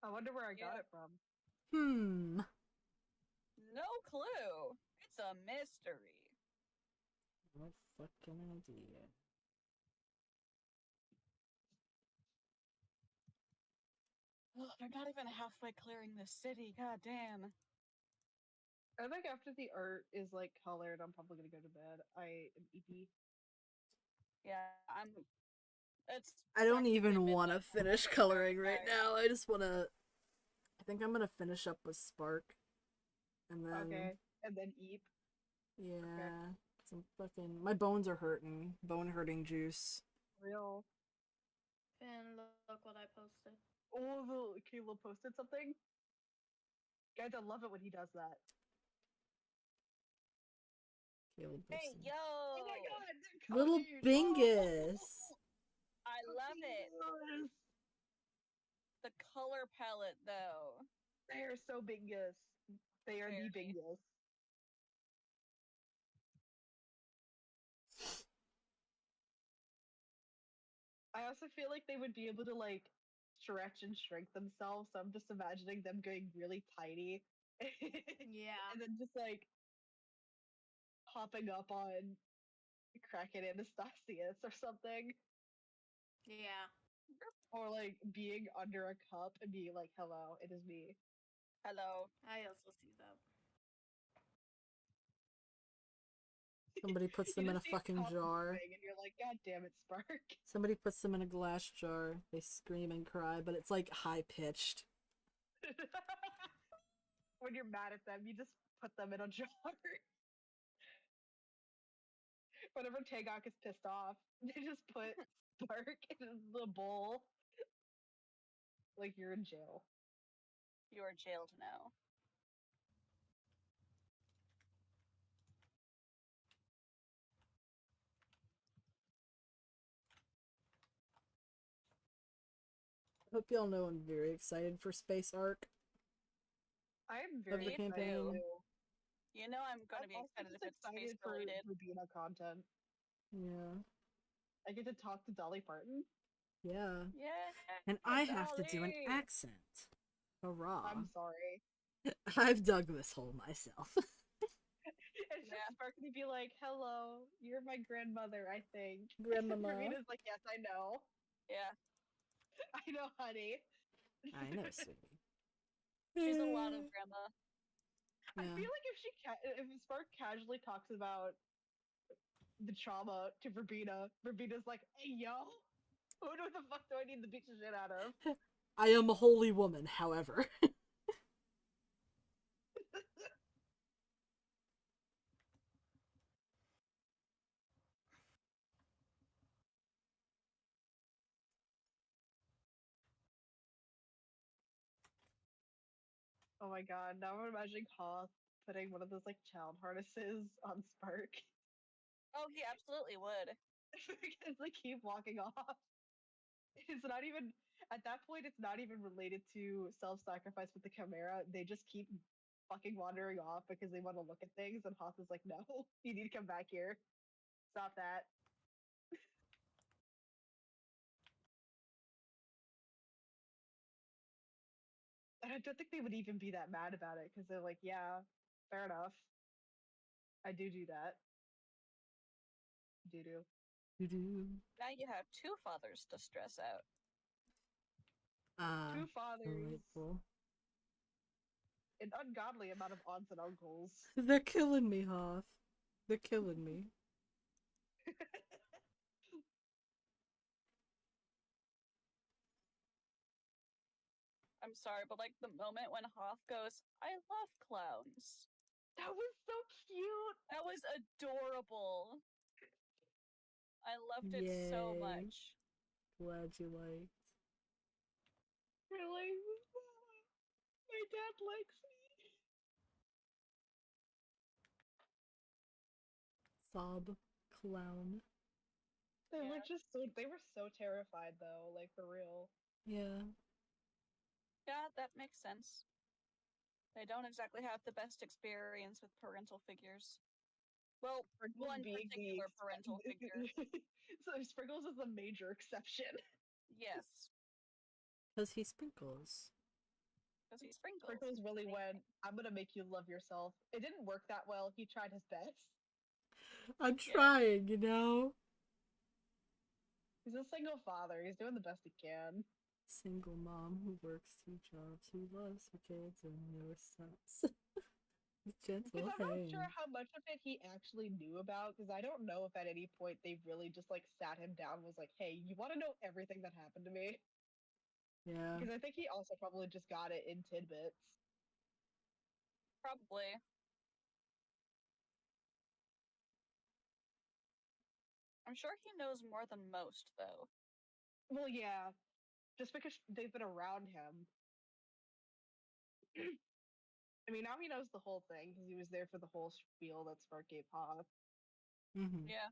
I wonder where I got Yeah. it from. No clue. It's a mystery. No fucking idea. Ugh, they're not even halfway clearing the city. God damn. I think after the art is like colored, I'm probably gonna go to bed. I am EP. Yeah, I'm. It's. I don't practically even want to midnight now. finish I'm coloring very right tired. now. I just want to. I think I'm gonna finish up with Spark, and then Okay, and then eep. yeah, some fucking my bones are hurting. Bone hurting juice. Real. And look what I posted. Oh, the Caleb posted something. Guys, I love it when he does that. Caleb Hey, posted. yo! Oh my god, they're Little coming! Bingus. I love it. Bingus! The color palette, though. They are so bingus. They are the Very. bingus. I also feel like they would be able to like stretch and shrink themselves. So I'm just imagining them going really tiny, Yeah. and then just like hopping up on Kraken Anastasius or something, Yeah. or like being under a cup and being like, "Hello, it is me." Hello. I also see that. Somebody puts You them in a just see a fucking cup jar. moving and you're like, "God damn it, Spark!" Somebody puts them in a glass jar. They scream and cry, but it's like high pitched. When you're mad at them, you just put them in a jar. Whenever Tagok is pissed off, they just put Spark in the bowl. Like you're in jail. You are jailed now. Hope y'all know I'm very excited for Space Arc. I am Of very the excited campaign. too. You know I'm going to I'm be also excited just if it's space excited for related. Rubina content. Yeah. I get to talk to Dolly Parton. Yeah. Yeah. And I have to do an Dolly. accent. Hurrah. I'm sorry. I've dug this hole myself. It's Yeah. just Spark to be like, "Hello, you're my grandmother, I think." Grandmama. Rubina's like, "Yes, I know. Yeah. I know, honey." I know, sweetie. She's a lot of grandma. I Yeah. feel like if Spark casually talks about the trauma to Verbena, Verbina's like, "Hey, yo, who the fuck do I need to beat the shit out of?" I am a holy woman, however. Oh my god, now I'm imagining Hoth putting one of those like child harnesses on Spark Oh, he absolutely would. because they keep walking off. It's not even at that point. It's not even related to self-sacrifice with the Chimera. They just keep fucking wandering off because they want to look at things, and Hoth is like, "No, you need to come back here. Stop that." And I don't think they would even be that mad about it because they're like, "Yeah, Fair enough. I do that. Do. Doo-doo. Now you have two fathers to stress out. Ah, Two fathers. delightful. An ungodly amount of aunts and uncles. They're killing me, Hoth. They're killing me. I'm sorry, but like the moment when Hoth goes, I love clowns. That was so cute. That was adorable. I loved it so Yay. much. Glad you liked. Really? My dad likes me. Sob clown. They Yeah. were just so. They were so terrified though, like for real. Yeah. Yeah, that makes sense. They don't exactly have the best experience with parental figures. Well, Sprinkles one being particular parental figure. So Sprinkles is the major exception. Yes, Because he sprinkles. because he sprinkles. Sprinkles really Same went, thing. I'm gonna make you love yourself. It didn't work that well. He tried his best. I'm trying, you know? He's a single father. He's doing the best he can. Single mom who works 2 jobs, who loves her kids and never stops. With gentle Because I'm not sure hand. how much of it he actually knew about, because I don't know if at any point they really just like sat him down and was like, hey, you want to know everything that happened to me? Yeah. Because I think he also probably just got it in tidbits. Probably. I'm sure he knows more than most, though. Well, yeah, just because they've been around him. I mean, now he knows the whole thing because he was there for the whole spiel that Spark gave Hoth. Mm-hmm. Yeah.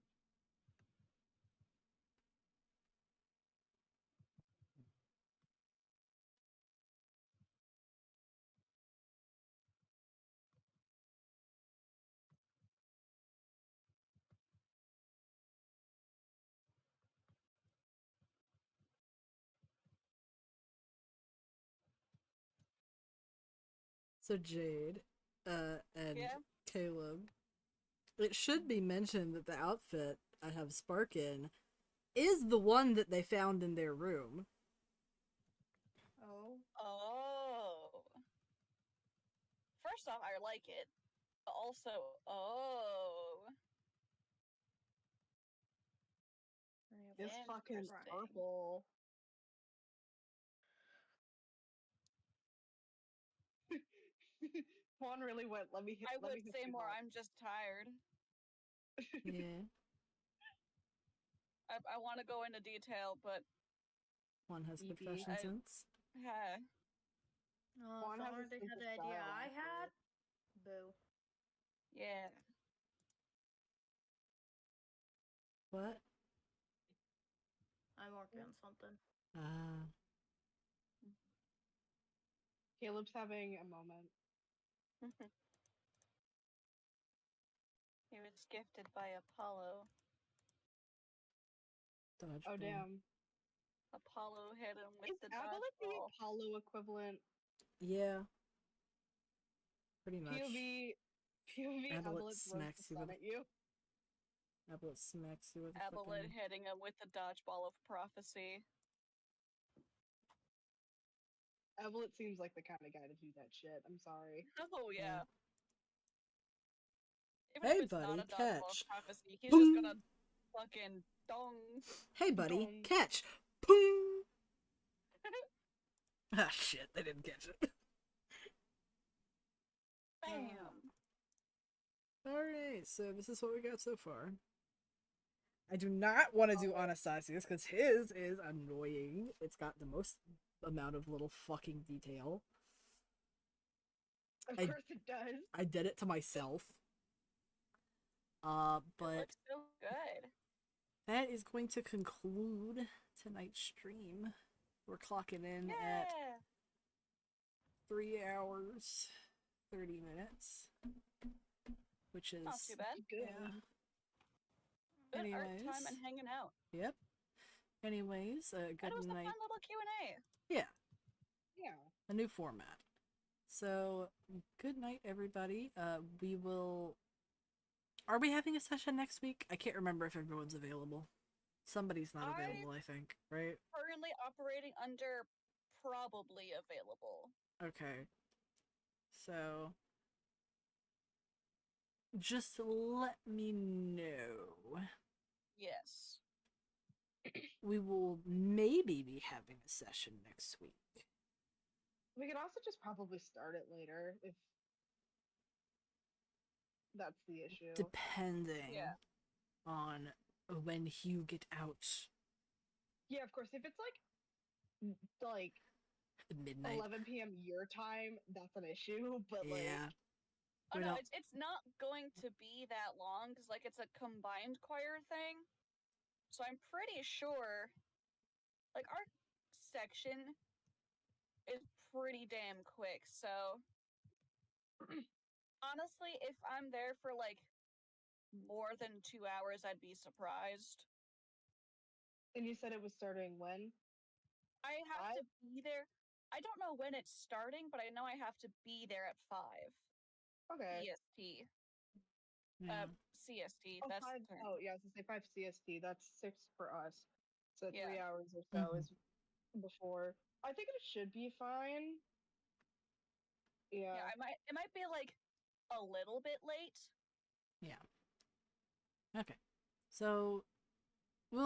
So Jade, and Yeah. Caleb, it should be mentioned that the outfit I have Spark in is the one that they found in their room. Oh. Oh. First off, I like it. But also, oh. This fucking Interesting. purple. Juan really went, let me hit I let would me hit say you more, hard. I'm just tired. Yeah. I want to go into detail, but One has EP. confession I- sense. yeah. Oh, Juan if has only a they sense had of the idea style, I had. honestly. Boo. Yeah. What? I'm working on something. Ah. Caleb's having a moment. He was gifted by Apollo. Dodgeball. Oh damn. Apollo hit him with Is the Avalon the dodgeball. Apollo equivalent? Yeah. Pretty much. POV Avalon Avalon throws smacks the you sun with at you. Avalon smacks you with a Avalon fucking... hitting him with the dodgeball of prophecy. Avalon seems like the kind of guy to do that shit. I'm sorry. Oh yeah. Yeah. Even Hey, if it's buddy, not a dodgeball catch. of prophecy, he's Boom. just gonna fucking dong. Hey, buddy, Dong. catch. Boom. Ah, shit, they didn't catch it. Bam. Alright, so this is what we got so far. I do not want to do Anastasius because his is annoying. It's got the most amount of little fucking detail. Of I- course it does. I did it to myself. It But looks so good. that is going to conclude tonight's stream. We're clocking in at Yeah. 3 hours, 30 minutes. Which is... Not too bad. Good. Yeah. Good art time Anyways. and hanging out. Yep. Anyways, That good was a night. fun little Q&A. Yeah, Yeah. a new format. So, good night, everybody. We will. Are we having a session next week? I can't remember if everyone's available. Somebody's not available, I think, right? Currently operating under probably available. Okay. So, just let me know. Yes. We will maybe be having a session next week. We could also just probably start it later if that's the issue. Depending on when you get out. Yeah, of course. If it's like Midnight. 11 p.m. your time, that's an issue. But Yeah. Oh We no, don't- it's not going to be that long because like it's a combined choir thing. So I'm pretty sure like our section is pretty damn quick. So honestly, if I'm there for like more than 2 hours, I'd be surprised. And you said it was starting when? I have to be there. I don't know when it's starting, but I know I have to be there at 5 Okay. EST. Yeah. CST. Oh, That's five. the term. Oh, yeah, I was gonna say 5 CST. That's 6 for us. So Yeah. 3 hours or so Mhm. is before. I think it should be fine. Yeah, Yeah. it might be like a little bit late. Yeah. Okay. So